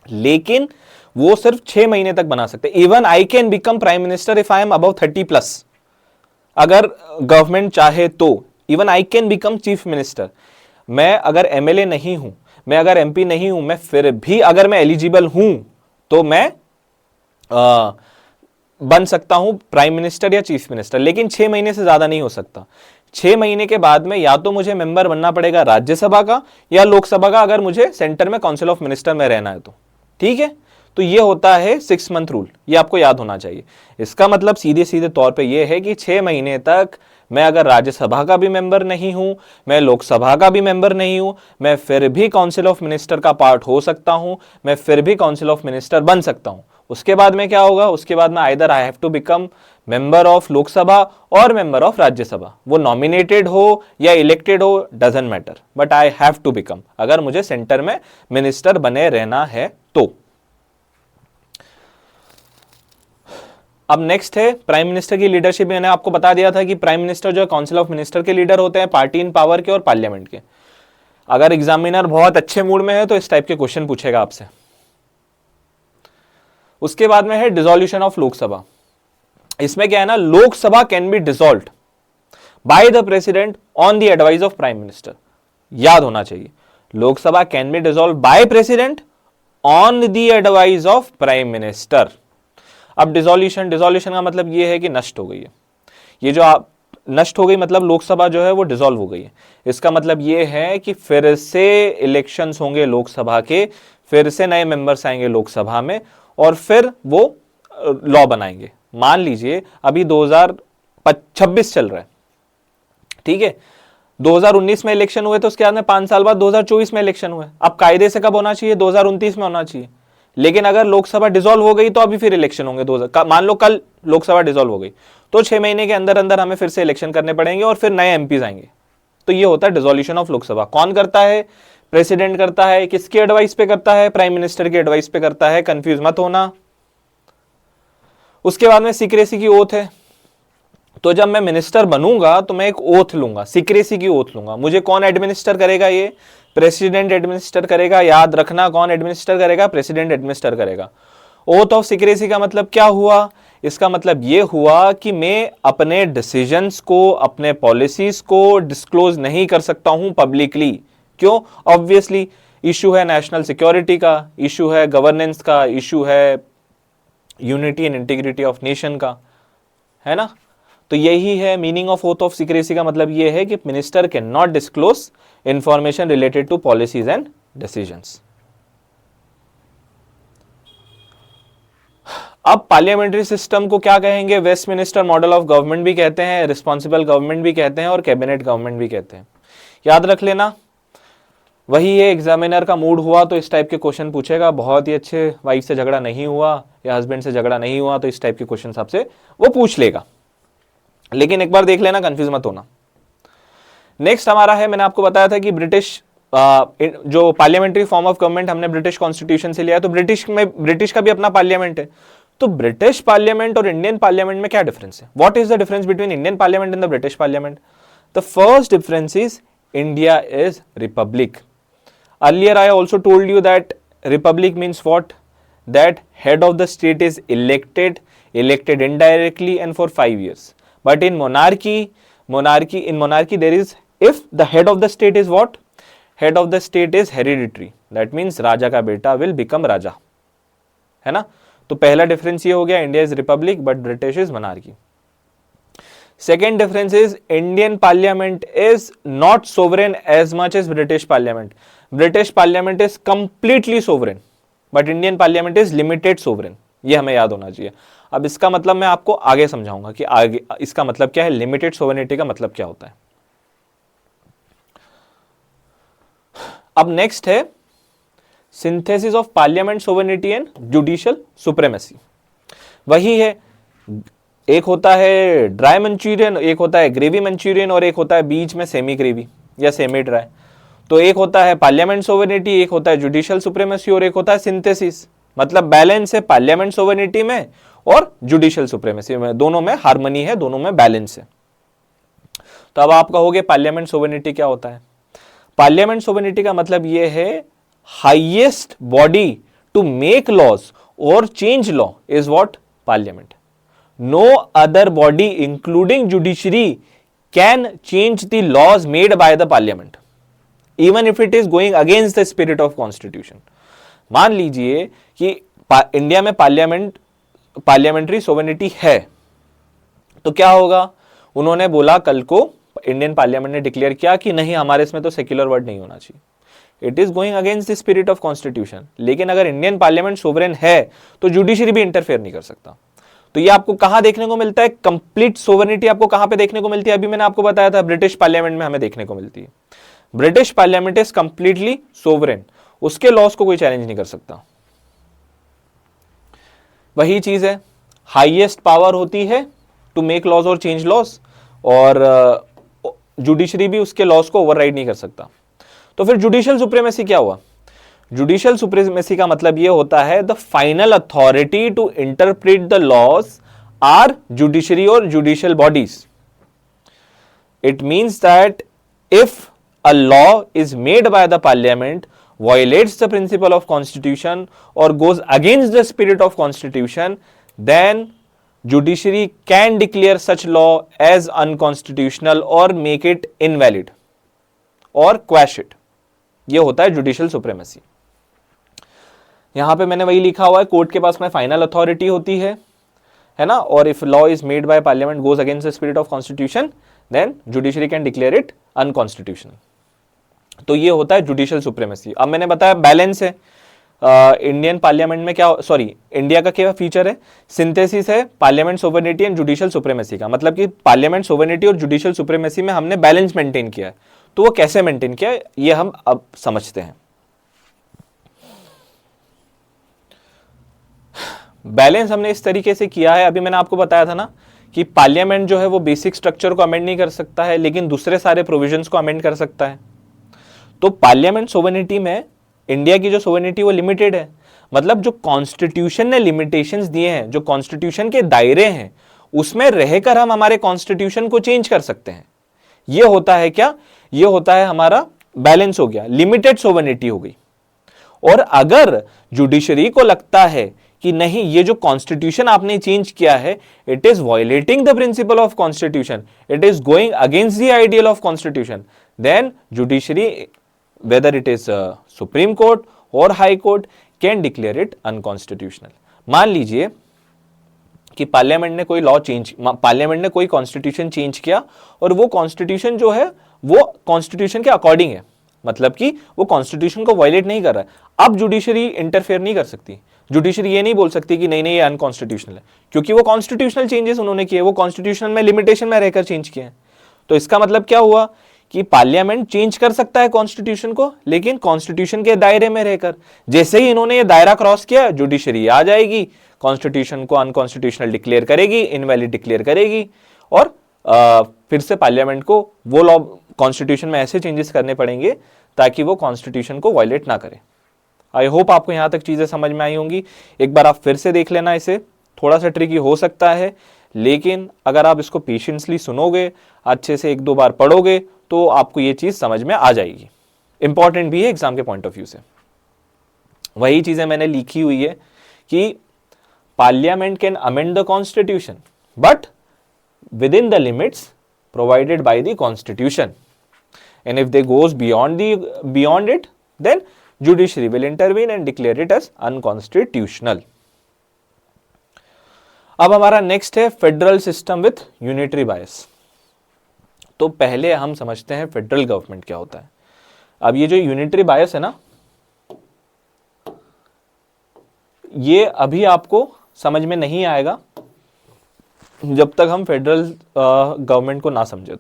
लेकिन वो सिर्फ 6 महीने तक बना सकते हैं। Even I can become prime minister if I am above 30+, अगर गवर्नमेंट चाहे तो even I can become chief minister. मैं अगर एमएलए नहीं हूं, मैं अगर एमपी नहीं हूं, मैं फिर भी अगर मैं एलिजिबल हूं तो मैं बन सकता हूं प्राइम मिनिस्टर या चीफ मिनिस्टर, लेकिन 6 महीने से ज्यादा नहीं हो सकता। 6 महीने के बाद में या तो मुझे मेंबर बनना पड़ेगा राज्यसभा का या लोकसभा का, अगर मुझे सेंटर में काउंसिल ऑफ मिनिस्टर में रहना है तो। ठीक है, तो ये होता है 6 मंथ रूल, ये आपको याद होना चाहिए। इसका मतलब सीधे सीधे तौर पे ये है कि 6 महीने तक मैं अगर राज्यसभा का भी मेंबर नहीं हूं, मैं लोकसभा का भी मेंबर नहीं हूं, मैं फिर भी काउंसिल ऑफ मिनिस्टर का पार्ट हो सकता हूं, मैं फिर भी काउंसिल ऑफ मिनिस्टर बन सकता हूं। उसके बाद में क्या होगा, उसके बाद में either I have to become member of Lok Sabha और मेंबर ऑफ राज्यसभा, वो नॉमिनेटेड हो या इलेक्टेड हो doesn't matter, but I have to become, अगर मुझे सेंटर में मिनिस्टर बने रहना है तो। अब नेक्स्ट है प्राइम मिनिस्टर की लीडरशिप। मैंने आपको बता दिया था कि प्राइम मिनिस्टर जो है काउंसिल ऑफ मिनिस्टर के लीडर होते हैं, पार्टी इन पावर के और पार्लियामेंट के। अगर एग्जामिनर बहुत अच्छे मूड में है तो इस टाइप के क्वेश्चन पूछेगा आपसे। उसके बाद में है डिसॉल्यूशन ऑफ लोकसभा। इसमें क्या है ना, Lok Sabha can be dissolved by the president on the advice of prime minister. याद होना चाहिए, Lok Sabha can be dissolve by president on the advice of prime minister. अब डिसोल्यूशन का मतलब यह है कि नष्ट हो गई है, ये जो आप नष्ट हो गई मतलब लोकसभा जो है वो डिसॉल्व हो गई है। इसका मतलब ये है कि फिर से इलेक्शंस होंगे लोकसभा के, फिर से नए मेंबर्स आएंगे लोकसभा में और फिर वो लॉ बनाएंगे। मान लीजिए अभी 2026 चल रहा है, ठीक है, 2019 में इलेक्शन हुए तो उसके बाद में 5 साल बाद 2024 में इलेक्शन हुए। अब कायदे से कब होना चाहिए? 2029 में होना चाहिए। लेकिन अगर लोकसभा डिसॉल्व हो गई तो अभी फिर इलेक्शन होंगे। मान लो कल लोकसभा डिसॉल्व हो गई तो 6 महीने के अंदर अंदर हमें फिर से इलेक्शन करने पड़ेंगे और फिर नए एमपीज आएंगे। तो ये होता है डिसोल्यूशन ऑफ लोकसभा। कौन करता है? प्रेसिडेंट करता है। किसकी एडवाइस पे करता है? प्राइम मिनिस्टर की एडवाइस पे करता है, कंफ्यूज मत होना। उसके बाद में सीक्रेसी की ओथ है। तो जब मैं मिनिस्टर बनूंगा तो मैं एक ओथ लूंगा, सीक्रेसी की ओथ लूंगा। मुझे कौन एडमिनिस्टर करेगा? ये प्रेसिडेंट एडमिनिस्टर करेगा। याद रखना, कौन एडमिनिस्टर करेगा? प्रेसिडेंट एडमिनिस्टर करेगा। ओथ ऑफ सीक्रेसी का मतलब क्या हुआ? इसका मतलब यह हुआ कि मैं अपने डिसीजंस को, अपने पॉलिसीज को डिस्क्लोज नहीं कर सकता हूं पब्लिकली। क्यों? ऑब्वियसली इशू है नेशनल सिक्योरिटी का, इशू है गवर्नेंस का, इशू है unity and integrity of nation का, है ना। तो यही है meaning of oath of secrecy का मतलब यह है कि minister can not disclose information related to policies and decisions. अब पार्लियामेंट्री सिस्टम को क्या कहेंगे? वेस्टमिनिस्टर मॉडल ऑफ गवर्नमेंट भी कहते हैं, रिस्पॉन्सिबल गवर्नमेंट भी कहते हैं और कैबिनेट गवर्नमेंट भी कहते हैं। याद रख लेना, वही है एग्जामिनर का मूड हुआ तो इस टाइप के क्वेश्चन पूछेगा। बहुत ही अच्छे वाइफ से झगड़ा नहीं हुआ या हस्बैंड से झगड़ा नहीं हुआ तो इस टाइप के क्वेश्चन आपसे वो पूछ लेगा। लेकिन एक बार देख लेना, कंफ्यूज मत होना। नेक्स्ट हमारा है, मैंने आपको बताया था कि ब्रिटिश जो पार्लियामेंट्री फॉर्म ऑफ गवर्नमेंट हमने ब्रिटिश कॉन्स्टिट्यूशन से लिया है, तो ब्रिटिश का भी अपना पार्लियामेंट है। तो ब्रिटिश पार्लियामेंट और इंडियन पार्लियामेंट में क्या डिफरेंस है? What is the difference between Indian parliament and the British parliament? The first difference is India is Republic. Earlier I also told you that Republic means what? That head of the state is elected indirectly and for 5 years. But in monarchy there is, if the head of the state is what? Head of the state is hereditary. That means राजा का बेटा will become राजा, है ना। तो पहला difference ये हो गया, India is republic but British is monarchy. Second difference is Indian parliament is not sovereign as much as British parliament. British parliament is completely sovereign but Indian parliament is limited sovereign. ये हमें याद होना चाहिए। अब इसका मतलब मैं आपको आगे समझाऊंगा कि आगे इसका मतलब क्या है, लिमिटेड सोवरेनिटी का मतलब क्या होता है। अब नेक्स्ट है synthesis of parliament sovereignty and judicial supremacy. वही है, एक होता है ड्राई मंचूरियन, एक होता है ग्रेवी मंचूरियन और एक होता है बीच में सेमी ग्रेवी या सेमी ड्राई। तो एक होता है पार्लियामेंट सोवरेनिटी, एक होता है जुडिशियल सुप्रीमेसी और एक होता है सिंथेसिस। मतलब बैलेंस है पार्लियामेंट सोवरेनिटी में और जुडिशियल सुप्रीमेसी में, दोनों में हार्मनी है, दोनों में बैलेंस है। तो अब आप कहोगे पार्लियामेंट सोवरेनिटी क्या होता है? पार्लियामेंट सोवरेनिटी का मतलब यह है highest body to make laws और change law is what? Parliament. No other body including judiciary can change the laws made by the parliament even if it is going against the spirit of constitution. मान लीजिए कि India में parliamentary sovereignty है तो क्या होगा? उन्होंने बोला कल को, इंडियन पार्लियामेंट ने डिक्लेयर किया कि नहीं, हमारे इसमें तो सेक्युलर वर्ड नहीं होना चाहिए, it is going against the spirit of constitution. लेकिन अगर इंडियन पार्लियामेंट सोवरेन है तो जुडिशरी भी इंटरफेयर नहीं कर सकता। तो ये आपको कहां देखने को मिलता है? कंप्लीट सोवरेनिटी आपको कहां पे देखने को मिलती है? अभी मैंने आपको बताया था ब्रिटिश पार्लियामेंट में हमें देखने को मिलती है। British parliament is completely sovereign, उसके लॉस को कोई चैलेंज नहीं कर सकता। वही चीज है, हाईएस्ट पावर होती है टू मेक लॉज और चेंज लॉज, और जुडिशरी भी उसके लॉस को ओवरराइड नहीं कर सकता। तो फिर जुडिशियल सुप्रीमेसी क्या हुआ? जुडिशियल सुप्रीमेसी का मतलब यह होता है the final authority to interpret the laws are judiciary और judicial bodies. It means that if a law is made by the parliament, violates the principle of constitution or goes against the spirit of constitution, then judiciary can declare such law as unconstitutional और make it invalid और quash it. ये होता है judicial supremacy. यहां पे मैंने वही लिखा हुआ है, कोर्ट के पास में फाइनल अथॉरिटी होती है ना, और if law is made by parliament goes against the spirit of constitution then judiciary can declare it unconstitutional. तो ये होता है जुडिशियल सुप्रीमेसी। अब मैंने बताया बैलेंस है इंडियन पार्लियामेंट में, क्या सॉरी इंडिया का क्या फीचर है, सिंथेसिस है parliament sovereignty and judicial supremacy का, मतलब कि पार्लियामेंट सोवरेनिटी और जुडिशियल सुप्रीमेसी में हमने बैलेंस मेंटेन किया है। तो वो कैसे मेंटेन किया है ये हम अब समझते हैं। बैलेंस हमने इस तरीके से किया है, अभी मैंने आपको बताया था ना कि पार्लियामेंट जो है वो बेसिक स्ट्रक्चर को अमेंड नहीं कर सकता है, लेकिन दूसरे सारे प्रोविजंस को अमेंड कर सकता है। तो पार्लियामेंट सोवरेनिटी में इंडिया की जो सोवरेनिटी वो लिमिटेड है, मतलब जो कॉन्स्टिट्यूशन ने लिमिटेशंस दिए हैं, जो कॉन्स्टिट्यूशन के दायरे हैं, उसमें रहकर हम हमारे कॉन्स्टिट्यूशन को चेंज कर सकते हैं। ये होता है क्या, ये होता है हमारा बैलेंस हो गया, लिमिटेड सोवरेनिटी हो गई। और अगर जुडिशरी को लगता है कि नहीं ये जो कॉन्स्टिट्यूशन आपने चेंज किया है it is violating the principle of constitution, it is going against the ideal of constitution, then judiciary whether it is supreme court और high court can declare it unconstitutional. मान लीजिए कि पार्लियामेंट ने कोई law change, parliament ने कोई constitution change किया और वो कॉन्स्टिट्यूशन जो है वो कॉन्स्टिट्यूशन के अकॉर्डिंग है, मतलब कि वो कॉन्स्टिट्यूशन को वायलेट नहीं कर रहा है। अब जुडिशरी इंटरफेयर नहीं कर सकती, जुडिशरी ये नहीं बोल सकती कि नहीं नहीं ये अनकॉन्स्टिट्यूशनल है, क्योंकि वो कॉन्स्टिट्यूशनल चेंजेस उन्होंने किए, वो कॉन्स्टिट्यूशनल में लिमिटेशन में रहकर चेंज किए हैं। तो इसका मतलब क्या हुआ कि पार्लियामेंट चेंज कर सकता है कॉन्स्टिट्यूशन को, लेकिन कॉन्स्टिट्यूशन के दायरे में रहकर। जैसे ही इन्होंने ये दायरा क्रॉस किया जुडिशरी आ जाएगी, कॉन्स्टिट्यूशन को अनकॉन्स्टिट्यूशनल डिक्लेयर करेगी, इनवैलिड डिक्लेयर करेगी, और फिर से पार्लियामेंट को वो लॉ कॉन्स्टिट्यूशन में ऐसे चेंजेस करने पड़ेंगे ताकि वो कॉन्स्टिट्यूशन को वायलेट ना करे। आई होप आपको यहां तक चीजें समझ में आई होंगी। एक बार आप फिर से देख लेना, इसे थोड़ा सा ट्रिकी हो सकता है, लेकिन अगर आप इसको पेशेंसली सुनोगे, अच्छे से एक दो बार पढ़ोगे, तो आपको ये चीज समझ में आ जाएगी। इंपॉर्टेंट भी है एग्जाम के पॉइंट ऑफ व्यू से। वही चीजें मैंने लिखी हुई है कि parliament can amend the constitution but within the limits provided by the constitution, and if they goes beyond it then judiciary will intervene and declare it as unconstitutional. अब हमारा नेक्स्ट है फेडरल सिस्टम विथ यूनिटरी बायस। तो पहले हम समझते हैं federal government क्या होता है। अब ये जो यूनिटरी बायस है ना, ये अभी आपको समझ में नहीं आएगा जब तक हम फेडरल गवर्नमेंट को ना समझे।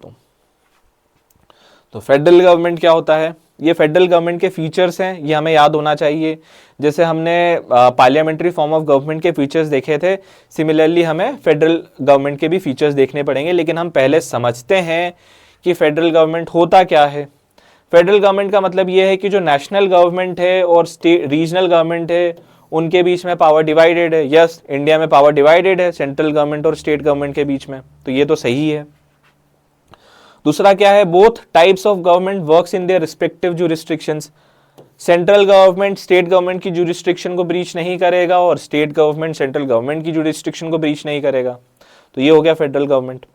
तो फेडरल गवर्नमेंट क्या होता है, ये फेडरल गवर्नमेंट के फीचर्स हैं, ये हमें याद होना चाहिए। जैसे हमने पार्लियामेंट्री फॉर्म ऑफ गवर्नमेंट के फीचर्स देखे थे, सिमिलरली हमें फेडरल गवर्नमेंट के भी फीचर्स देखने पड़ेंगे। लेकिन हम पहले समझते हैं कि फेडरल गवर्नमेंट होता क्या है। फेडरल गवर्नमेंट का मतलब ये है कि जो नेशनल गवर्नमेंट है और स्टेट रीजनल गवर्नमेंट है उनके बीच में पावर डिवाइडेड है। यस, इंडिया में पावर डिवाइडेड है सेंट्रल गवर्नमेंट और स्टेट गवर्नमेंट के बीच में, तो ये तो सही है। दूसरा क्या है, both types of government works in their respective jurisdictions. Central government state government की जुरिस्डिक्शन को ब्रीच नहीं करेगा और स्टेट गवर्नमेंट सेंट्रल गवर्नमेंट की जुरिस्डिक्शन को ब्रीच नहीं करेगा। तो ये हो गया फेडरल गवर्नमेंट।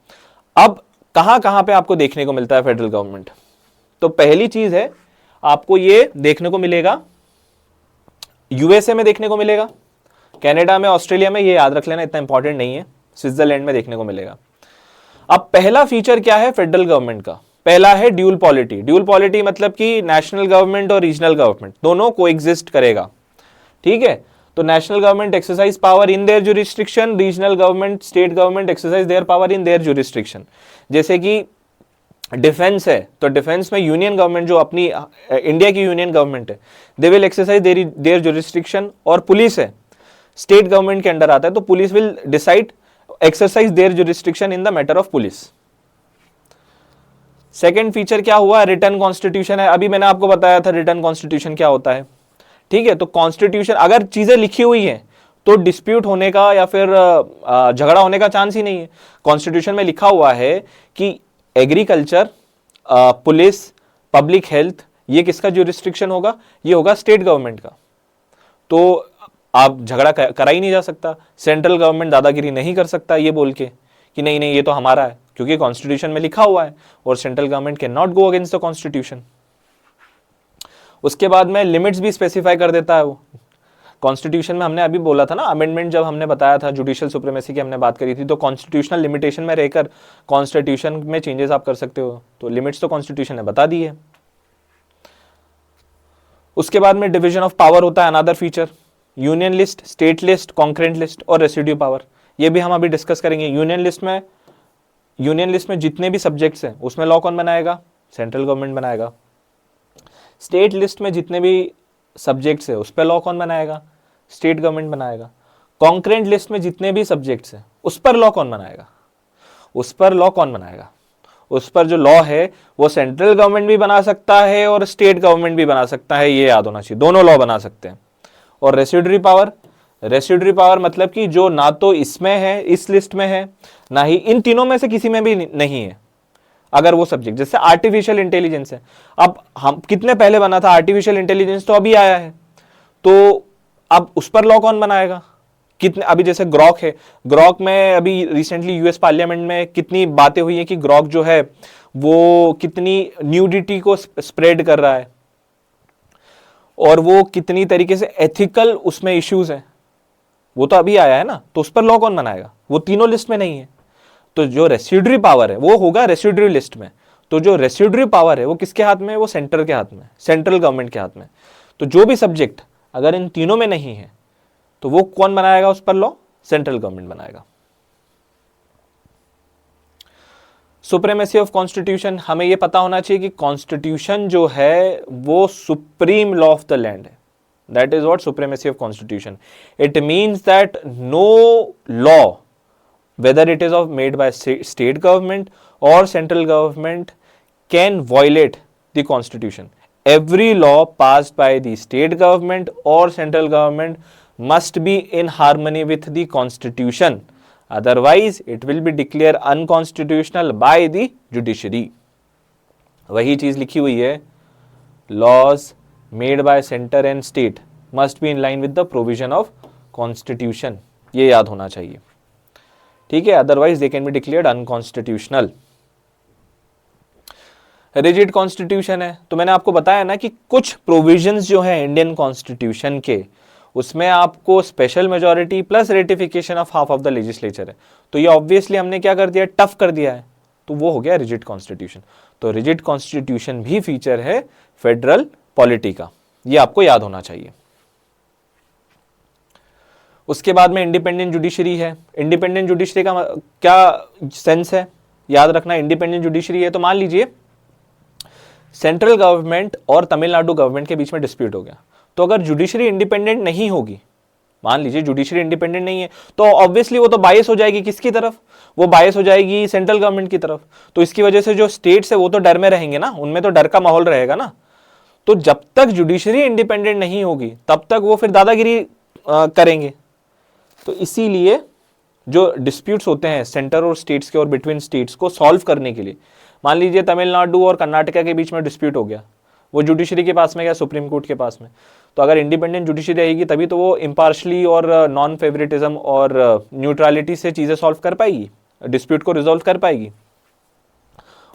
अब कहां पे आपको देखने को मिलता है फेडरल गवर्नमेंट? तो पहली चीज है, आपको ये देखने को मिलेगा यूएसए में देखने को मिलेगा, कनाडा में, ऑस्ट्रेलिया में, ये याद रख लेना, इतना इंपॉर्टेंट नहीं है। स्विट्जरलैंड में देखने को मिलेगा। अब पहला फीचर क्या है फेडरल गवर्नमेंट का? पहला है ड्यूल पॉलिटी। ड्यूल पॉलिटी मतलब कि नेशनल गवर्नमेंट और रीजनल गवर्नमेंट दोनों को एग्जिस्ट करेगा। ठीक है, तो national government exercise power in their jurisdiction, regional government state government exercise their power in their jurisdiction. जैसे कि डिफेंस है, तो डिफेंस में यूनियन गवर्नमेंट जो अपनी इंडिया की यूनियन गवर्नमेंट है, they will exercise their jurisdiction. और पुलिस है, स्टेट गवर्नमेंट के अंडर आता है, तो police will decide exercise their jurisdiction in the matter of police. Second feature क्या हुआ? रिटन कॉन्स्टिट्यूशन है। अभी मैंने आपको बताया था रिटन कॉन्स्टिट्यूशन क्या होता है। ठीक है, तो कॉन्स्टिट्यूशन अगर चीजें लिखी हुई हैं तो डिस्प्यूट होने का या फिर झगड़ा होने का चांस ही नहीं है। कॉन्स्टिट्यूशन में लिखा हुआ है कि एग्रीकल्चर, पुलिस, पब्लिक हेल्थ, ये किसका जुरिस्डिक्शन होगा? ये होगा स्टेट गवर्नमेंट का। तो आप झगड़ा करा ही नहीं जा सकता, सेंट्रल गवर्नमेंट दादागिरी नहीं कर सकता ये बोल के कि नहीं नहीं ये तो हमारा है, क्योंकि कॉन्स्टिट्यूशन में लिखा हुआ है और central government can not go against the constitution. उसके बाद में लिमिट्स भी स्पेसिफाई कर देता है वो कॉन्स्टिट्यूशन में। हमने अभी बोला था ना अमेंडमेंट, जब हमने बताया था जुडिशियल सुप्रीमेसी की हमने बात करी थी, तो कॉन्स्टिट्यूशनल लिमिटेशन में रहकर कॉन्स्टिट्यूशन में चेंजेस आप कर सकते हो, तो लिमिट्स तो कॉन्स्टिट्यूशन ने बता दी है। उसके बाद में डिवीजन ऑफ पावर होता है another feature, union list, state list, concurrent list और रेसिड्यू पावर, ये भी हम अभी डिस्कस करेंगे। यूनियन लिस्ट में जितने भी सब्जेक्ट्स हैं उसमें लॉ कौन बनाएगा, सेंट्रल गवर्नमेंट बनाएगा। स्टेट लिस्ट में जितने भी सब्जेक्ट्स है उस पर लॉ कौन बनाएगा, स्टेट गवर्नमेंट बनाएगा। कॉन्करेंट लिस्ट में जितने भी सब्जेक्ट्स हैं उस पर लॉ कौन बनाएगा, उस पर लॉ कौन बनाएगा, उस पर जो लॉ है वो सेंट्रल गवर्नमेंट भी बना सकता है और स्टेट गवर्नमेंट भी बना सकता है, ये याद होना चाहिए, दोनों लॉ बना सकते हैं। और रेसिड्यूरी पावर मतलब कि जो ना तो इसमें है, इस लिस्ट में है, ना ही इन तीनों में से किसी में भी नहीं है, अगर वो सब्जेक्ट, जैसे आर्टिफिशियल इंटेलिजेंस है, अब हम कितने पहले बना था आर्टिफिशियल इंटेलिजेंस, तो अभी आया है, तो अब उस पर लॉ कौन बनाएगा, कितने, अभी जैसे ग्रॉक है, ग्रॉक में अभी रिसेंटली यूएस पार्लियामेंट में कितनी बातें हुई है कि ग्रॉक जो है वो कितनी न्यूडिटी को स्प्रेड कर रहा है और वो कितनी तरीके से एथिकल उसमें इश्यूज हैं, वो तो अभी आया है ना, तो उस पर लॉ कौन बनाएगा, वो तीनों लिस्ट में नहीं है। तो जो रेसिड्यूरी पावर है वो होगा रेसिड्यूरी लिस्ट में, तो जो रेसिड्यूरी पावर है वो किसके हाथ में है, वो सेंटर के हाथ में, सेंट्रल गवर्नमेंट के हाथ में। तो जो भी सब्जेक्ट अगर इन तीनों में नहीं है तो वो कौन बनाएगा उस पर लॉ, सेंट्रल गवर्नमेंट बनाएगा। सुप्रीमेसी ऑफ कॉन्स्टिट्यूशन, हमें यह पता होना चाहिए कि कॉन्स्टिट्यूशन जो है वो supreme law of the land है, that is what supremacy of constitution. It means that no law whether it is of made by state government or central government can violate the constitution. Every law passed by the state government or central government must be in harmony with the constitution, otherwise it will be declared unconstitutional by the judiciary. वही चीज लिखी हुई है, laws made by center and state must be in line with the provision of constitution, ये याद होना चाहिए, ठीक है, otherwise they can be declared unconstitutional. Rigid constitution है, तो मैंने आपको बताया ना कि कुछ प्रोविजंस जो है इंडियन कॉन्स्टिट्यूशन के, उसमें आपको special majority plus ratification of half of the legislature है, तो ये ऑब्वियसली हमने क्या कर दिया, टफ कर दिया है, तो वो हो गया रिजिड कॉन्स्टिट्यूशन। तो रिजिड कॉन्स्टिट्यूशन भी फीचर है फेडरल पॉलिटी का, ये आपको याद होना चाहिए। उसके बाद में इंडिपेंडेंट जुडिशरी है। इंडिपेंडेंट जुडिशरी का क्या सेंस है, याद रखना, इंडिपेंडेंट जुडिशरी है तो मान लीजिए सेंट्रल गवर्नमेंट और तमिलनाडु गवर्नमेंट के बीच में डिस्प्यूट हो गया, तो अगर जुडिशरी इंडिपेंडेंट नहीं होगी, मान लीजिए जुडिशरी इंडिपेंडेंट नहीं है, तो ऑब्वियसली वो तो बायस हो जाएगी, किसकी तरफ, वो बायस हो जाएगी सेंट्रल गवर्नमेंट की तरफ। तो इसकी वजह से जो स्टेट्स है वो तो डर में रहेंगे ना, उनमें तो डर का माहौल रहेगा ना। तो जब तक जुडिशरी इंडिपेंडेंट नहीं होगी तब तक वो फिर दादागिरी करेंगे। तो इसीलिए जो डिस्प्यूट्स होते हैं सेंटर और स्टेट्स के और बिटवीन स्टेट्स को सॉल्व करने के लिए, मान लीजिए तमिलनाडु और कर्नाटका के बीच में डिस्प्यूट हो गया, वो जुडिशरी के पास में गया, सुप्रीम कोर्ट के पास में, तो अगर इंडिपेंडेंट जुडिशरी रहेगी तभी तो वो इम्पार्शली और नॉन फेवरेटिज्म और न्यूट्रलिटी से चीज़ें सॉल्व कर पाएगी, डिस्प्यूट को रिजॉल्व कर पाएगी।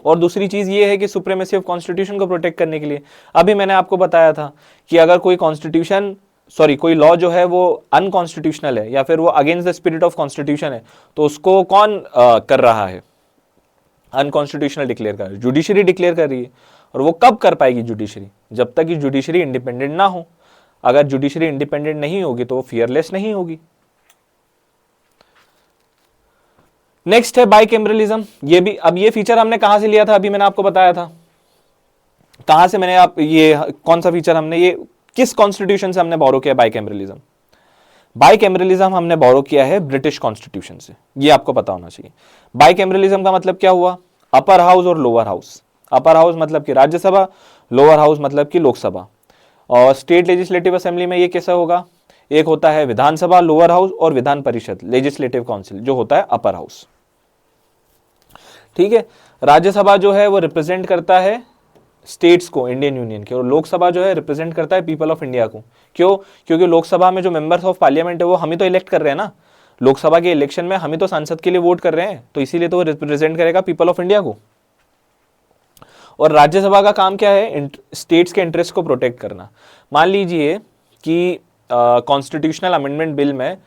और दूसरी चीज़ ये है कि सुप्रीमेसी ऑफ कॉन्स्टिट्यूशन को प्रोटेक्ट करने के लिए, अभी मैंने आपको बताया था कि अगर कोई कोई लॉ जो है वो अनकॉन्स्टिट्यूशनल है या फिर वो against the spirit of constitution है, तो उसको कौन कर रहा है, अनकॉन्स्टिट्यूशनल डिक्लेयर कर रही है, जुडिशरी डिक्लेयर कर रही है। और वो कब कर पाएगी जुडिशरी, जब तक कि जुडिशरी इंडिपेंडेंट ना हो। अगर जुडिशरी इंडिपेंडेंट नहीं होगी तो वो फियरलेस नहीं होगी। नेक्स्ट है बाइकैमरलिज्म, ये भी, अब ये फीचर हमने कहां से लिया था, अभी मैंने आपको बताया था कहां से मैंने, आप ये कौन सा फीचर हमने, ये किस कॉन्स्टिट्यूशन से हमने बोरो किया बाइकैमरलिज्म। बाइकैमरलिज्म हमने बोरो किया है ब्रिटिश कॉन्स्टिट्यूशन से, ये आपको पता होना चाहिए। बाइकैमरलिज्म का मतलब क्या हुआ, अपर हाउस और लोअर हाउस। अपर हाउस मतलब कि राज्यसभा, लोअर हाउस मतलब कि लोकसभा। और स्टेट लेजिस्लेटिव असेंबली में ये कैसा होगा, एक होता है विधानसभा लोअर हाउस और विधान परिषद लेजिस्लेटिव काउंसिल जो होता है अपर हाउस, ठीक है। राज्यसभा जो है वो रिप्रेजेंट करता है स्टेट्स को इंडियन यूनियन के, और लोकसभा जो है रिप्रेजेंट करता है पीपल ऑफ इंडिया को। क्यों? क्योंकि लोकसभा में जो मेंबर्स ऑफ पार्लियामेंट है वो हम ही तो इलेक्ट कर रहे हैं ना, लोकसभा के इलेक्शन में हम ही तो सांसद के लिए वोट कर रहे हैं, तो इसीलिए तो वो रिप्रेजेंट करेगा पीपल ऑफ इंडिया को। और राज्यसभा का काम क्या है? स्टेट्स के इंटरेस्ट को प्रोटेक्ट करना। मान लीजिए कि कॉन्स्टिट्यूशनल अमेंडमेंट बिल में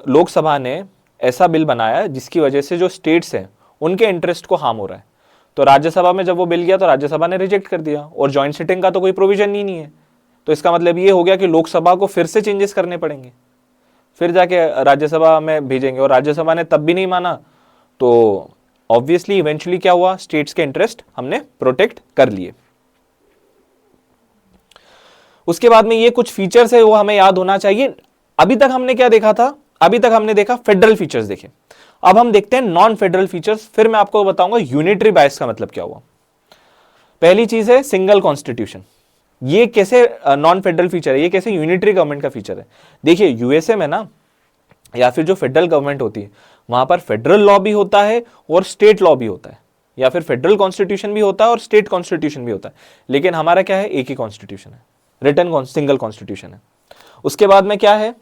लोकसभा ने ऐसा बिल बनाया जिसकी वजह से जो स्टेट्स हैं उनके इंटरेस्ट को हार्म हो रहा है, तो राज्यसभा में जब वो बिल गया तो राज्यसभा ने रिजेक्ट कर दिया, और जॉइंट सिटिंग का तो कोई प्रोविजन ही नहीं है। तो इसका मतलब ये हो गया कि लोकसभा को फिर से चेंजेस करने पड़ेंगे, फिर जाके राज्यसभा में भेजेंगे, और राज्यसभा ने तब भी नहीं माना, तो ऑब्वियसली इवेंचुअली क्या हुआ? स्टेट्स के इंटरेस्ट हमने प्रोटेक्ट कर लिए। उसके बाद में ये कुछ फीचर्स है वो हमें याद होना चाहिए। अभी तक हमने क्या देखा था? अभी तक हमने देखा फेडरल फीचर्स देखे, अब हम देखते हैं नॉन फेडरल फीचर्स, फिर मैं आपको बताऊंगा यूनिटरी बायस का मतलब क्या हुआ। पहली चीज है सिंगल कॉन्स्टिट्यूशन। ये कैसे नॉन फेडरल फीचर है, ये कैसे यूनिटरी गवर्नमेंट का फीचर है? देखिए यूएसए में ना, या फिर जो फेडरल गवर्नमेंट होती है वहां पर फेडरल लॉ भी होता है और स्टेट लॉ भी होता है, या फिर फेडरल कॉन्स्टिट्यूशन भी होता है और स्टेट कॉन्स्टिट्यूशन भी होता है, लेकिन हमारा क्या है? एक ही कॉन्स्टिट्यूशन है, रिटन सिंगल कॉन्स्टिट्यूशन है। उसके बाद में क्या है?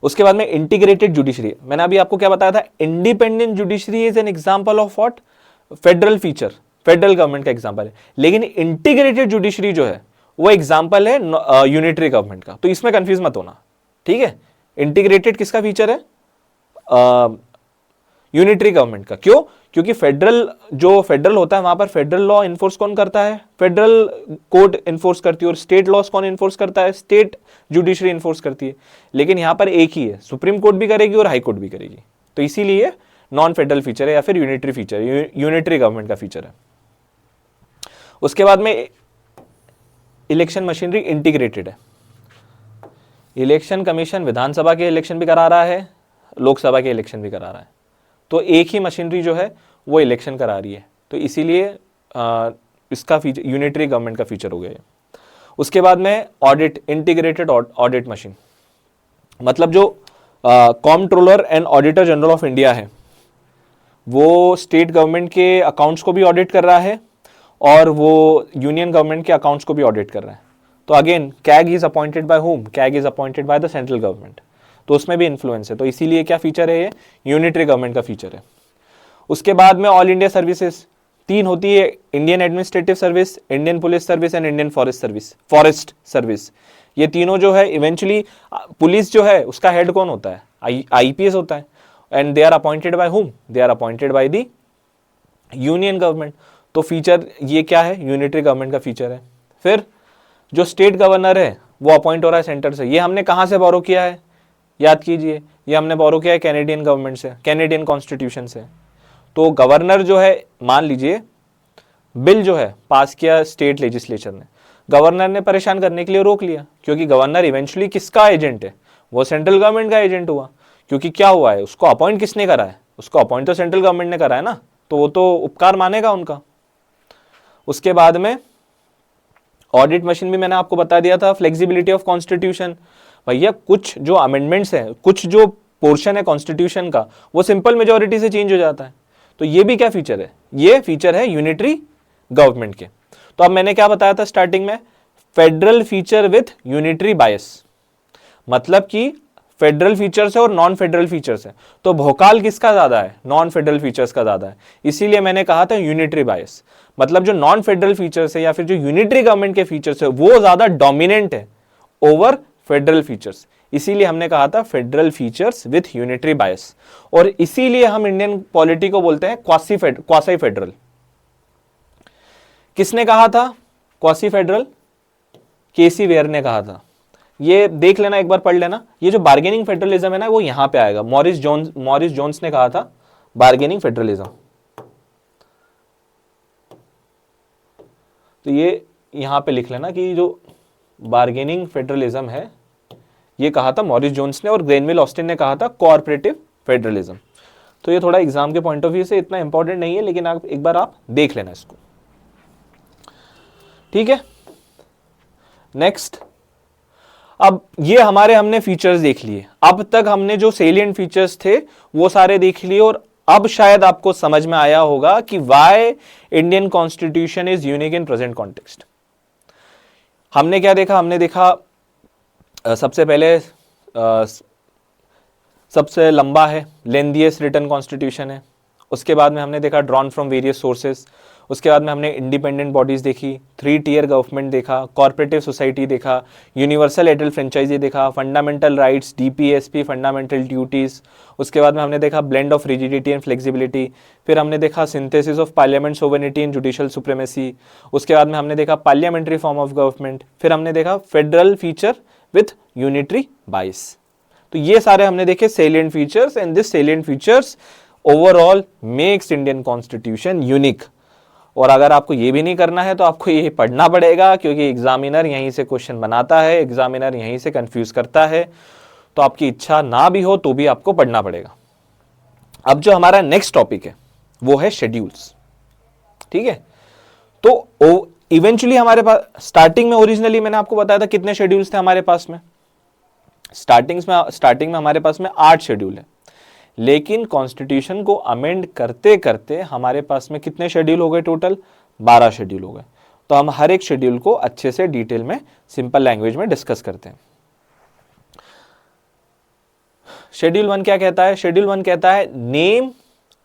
उसके बाद में इंटीग्रेटेड जुडिशरी। मैंने अभी आपको क्या बताया था? Independent judiciary is an example of what? Federal feature, federal government का एग्जांपल है, लेकिन इंटीग्रेटेड जुडिशरी जो है वो एग्जांपल है यूनिटरी गवर्नमेंट का, तो इसमें कंफ्यूज मत होना, ठीक है? इंटीग्रेटेड किसका फीचर है? यूनिटरी गवर्नमेंट का। क्यों? क्योंकि फेडरल जो फेडरल होता है वहां पर फेडरल लॉ इन्फोर्स कौन करता है? फेडरल कोर्ट इन्फोर्स करती है, और स्टेट लॉस कौन इन्फोर्स करता है? स्टेट जुडिशरी इन्फोर्स करती है। लेकिन यहां पर एक ही है, सुप्रीम कोर्ट भी करेगी और हाई कोर्ट भी करेगी, तो इसीलिए नॉन फेडरल फीचर है या फिर यूनिटरी फीचर, यूनिटरी गवर्नमेंट का फीचर है। उसके बाद में इलेक्शन मशीनरी इंटीग्रेटेड है। इलेक्शन कमीशन विधानसभा के इलेक्शन भी करा रहा है, लोकसभा के इलेक्शन भी करा रहा है, तो एक ही मशीनरी जो है वो इलेक्शन करा रही है, तो इसीलिए इसका फीचर यूनिटरी गवर्नमेंट का फीचर हो गया है। उसके बाद में ऑडिट, इंटीग्रेटेड ऑडिट मशीन, मतलब जो comptroller and auditor general of India है वो स्टेट गवर्नमेंट के अकाउंट्स को भी ऑडिट कर रहा है और वो यूनियन गवर्नमेंट के अकाउंट्स को भी ऑडिट कर रहा है। तो again CAG is appointed by home? CAG is appointed by the central government, तो उसमें भी इन्फ्लुएंस है, तो इसीलिए क्या फीचर है? ये यूनिटरी गवर्नमेंट का फीचर है। उसके बाद में ऑल इंडिया सर्विसेज 3 होती है, Indian administrative service, Indian police service and Indian forest service. ये तीनों जो है इवेंचुअली, पुलिस जो है उसका हेड कौन होता है? आईपीएस होता है, and they are appointed by home? They are appointed by the union government. तो फीचर ये क्या है? यूनिटरी गवर्नमेंट का फीचर है। फिर जो स्टेट गवर्नर है वो अपॉइंट हो रहा है सेंटर से। ये हमने कहां से बोरो किया है? याद कीजिए, ये हमने बोरो किया है कैनेडियन गवर्नमेंट से, कैनेडियन कॉन्स्टिट्यूशन से। तो गवर्नर जो है, मान लीजिए बिल जो है पास किया स्टेट लेजिस्लेचर ने, गवर्नर ने परेशान करने के लिए रोक लिया, क्योंकि गवर्नर इवेंचुअली किसका एजेंट है? वो सेंट्रल गवर्नमेंट का एजेंट हुआ, क्योंकि क्या हुआ है? उसको अपॉइंट किसने करा है? उसको अपॉइंट तो सेंट्रल गवर्नमेंट ने करा है ना, तो वो तो उपकार मानेगा उनका। उसके बाद में ऑडिट मशीन भी मैंने आपको बता दिया था, फ्लेक्सिबिलिटी ऑफ कॉन्स्टिट्यूशन। भैया कुछ जो अमेंडमेंट्स हैं, कुछ जो पोर्शन है कॉन्स्टिट्यूशन का, वो सिंपल मेजोरिटी से चेंज हो जाता है, तो ये भी क्या फीचर है? ये फीचर है यूनिटरी गवर्नमेंट के। तो अब मैंने क्या बताया था स्टार्टिंग में? फेडरल फीचर विथ यूनिटरी बायस, मतलब कि फेडरल फीचर्स है और नॉन फेडरल फीचर्स है, तो भोकाल किसका ज्यादा है? नॉन फेडरल फीचर्स का ज्यादा है, इसीलिए मैंने कहा था यूनिटरी बायस। मतलब जो नॉन फेडरल फीचर्स है या फिर जो यूनिटरी गवर्नमेंट के फीचर्स है वो ज्यादा डोमिनेंट है ओवर फेडरल फीचर्स, इसीलिए हमने कहा था फेडरल फीचर्स विथ यूनिटरी बायस। और इसीलिए हम इंडियन पॉलिटी को बोलते हैं क्वासी फेडरल। किसने कहा था क्वासी फेडरल? केसी वेयर ने कहा था। ये देख लेना, एक बार पढ़ लेना। ये जो बार्गेनिंग फेडरलिज्म है ना, वो यहां पे आएगा। मॉरिस जोन्स ने कहा था बार्गेनिंग फेडरलिज्म, तो ये यहां पे लिख लेना कि जो बार्गेनिंग फेडरलिज्म है ये कहा था मॉरिस जोन्स ने, और ग्रेनविल ऑस्टिन ने कहा था कोऑपरेटिव फेडरलिज्म। तो ये थोड़ा एग्जाम के पॉइंट ऑफ व्यू से इतना इंपॉर्टेंट नहीं है, लेकिन आप एक बार आप देख लेना इसको, ठीक है। नेक्स्ट, अब ये हमने फीचर्स देख लिए। अब तक हमने जो सेलिएंट फीचर्स थे वो सारे देख लिए, और अब शायद आपको समझ में आया होगा कि why Indian constitution is unique in present context. हमने क्या देखा, हमने देखा सबसे पहले सबसे लंबा है, लेंथीएस्ट रिटन कॉन्स्टिट्यूशन है। उसके बाद में हमने देखा ड्रॉन फ्रॉम वेरियस सोर्सेज। उसके बाद में हमने इंडिपेंडेंट बॉडीज देखी, 3 टियर गवर्नमेंट देखा, कॉर्पोरेटिव सोसाइटी देखा, यूनिवर्सल एडल फ्रेंचाइजी देखा, fundamental rights, DPSP, fundamental duties. उसके बाद में हमने देखा blend of rigidity and flexibility. फिर हमने देखा synthesis of parliament sovereignty and judicial supremacy. उसके बाद में हमने देखा पार्लियामेंट्री फॉर्म ऑफ गवर्नमेंट। फिर हमने देखा फेडरल फीचर विथ यूनिटरी बाइस। तो ये सारे हमने देखे salient features, and this salient features overall makes Indian constitution unique. और अगर आपको ये भी नहीं करना है तो आपको ये पढ़ना पड़ेगा, क्योंकि एग्जामिनर यहीं से क्वेश्चन बनाता है, एग्जामिनर यहीं से कंफ्यूज करता है। तो आपकी इच्छा ना भी हो तो भी आपको पढ़ना पड़ेगा। अब जो हमारा नेक्स्ट टॉपिक है वो है शेड्यूल्स। ठीक है, तो इवेंचुअली हमारे पास स्टार्टिंग में, ओरिजिनली मैंने आपको बताया था कितने शेड्यूल्स थे हमारे पास में। स्टार्टिंग में हमारे पास में 8 शेड्यूल है, लेकिन कॉन्स्टिट्यूशन को अमेंड करते करते हमारे पास में कितने शेड्यूल हो गए, टोटल 12 शेड्यूल हो गए। तो हम हर एक शेड्यूल को अच्छे से डिटेल में सिंपल लैंग्वेज में डिस्कस करते हैं। शेड्यूल 1 क्या कहता है? शेड्यूल 1 कहता है name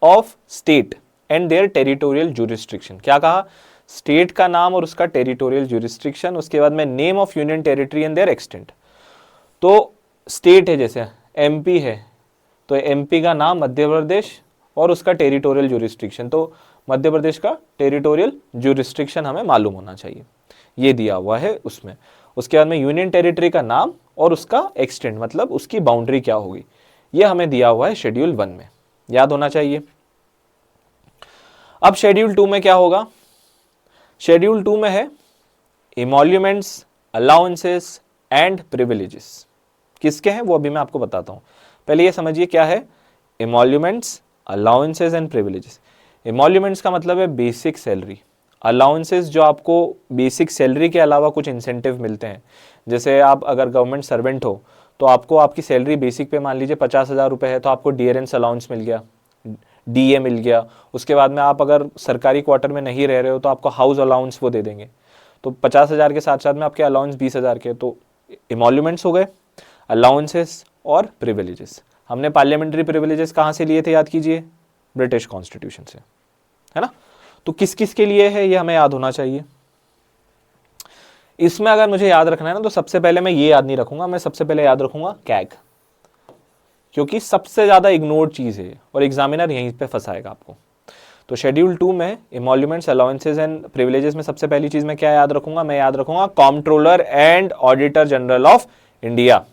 of state and their territorial jurisdiction. क्या कहा? स्टेट का नाम और उसका टेरिटोरियल ज्यूरिसडिक्शन। उसके बाद में name of union territory and their extent. तो स्टेट है, जैसे एमपी है तो एमपी का नाम मध्य प्रदेश और उसका टेरिटोरियल ज्यूरिसडिक्शन, तो मध्य प्रदेश का टेरिटोरियल ज्यूरिसडिक्शन हमें मालूम होना चाहिए, ये दिया हुआ है उसमें। उसके बाद में यूनियन टेरिटरी का नाम और उसका एक्सटेंट, मतलब उसकी बाउंड्री क्या होगी, ये हमें दिया हुआ है शेड्यूल 1 में, याद होना चाहिए। अब शेड्यूल 2 में क्या होगा? शेड्यूल 2 में है इमोल्यूमेंट्स, अलाउंसेस एंड प्रिविलेजेस। किसके हैं वो अभी मैं आपको बताता हूं। पहले ये समझिए क्या है emoluments, allowances and privileges. Emoluments का मतलब है बेसिक सैलरी। अलाउंसेस जो आपको बेसिक सैलरी के अलावा कुछ इंसेंटिव मिलते हैं, जैसे आप अगर गवर्नमेंट सर्वेंट हो तो आपको आपकी सैलरी बेसिक पे मान लीजिए 50,000 रुपये है, तो आपको डियरेंस अलाउंस मिल गया, डीए मिल गया। उसके बाद में आप अगर सरकारी क्वार्टर में नहीं रह रहे हो तो आपको हाउस अलाउंस वो दे देंगे। तो 50,000 के साथ साथ में आपके अलाउंस 20,000 के। तो इमोल्यूमेंट्स हो गए, अलाउंसेस और प्रिविलेजेस। हमने पार्लियामेंट्री प्रिविलेजेस कहाँ से लिए थे, याद कीजिए, ब्रिटिश कॉन्स्टिट्यूशन से, है ना। तो किस किस के लिए है ये हमें याद होना चाहिए। इसमें अगर मुझे याद रखना है ना, तो सबसे पहले मैं ये याद नहीं रखूंगा, मैं सबसे पहले याद रखूंगा कैग, क्योंकि सबसे ज्यादा इग्नोर्ड चीज है और एग्जामिनर यहीं पे फंसाएगा आपको। तो शेड्यूल 2 में इमोल्यूमेंट्स, अलाउंसेस एंड प्रिविलेजेस में सबसे पहली चीज मैं क्या याद रखूंगा, मैं याद रखूंगा comptroller and auditor general of India.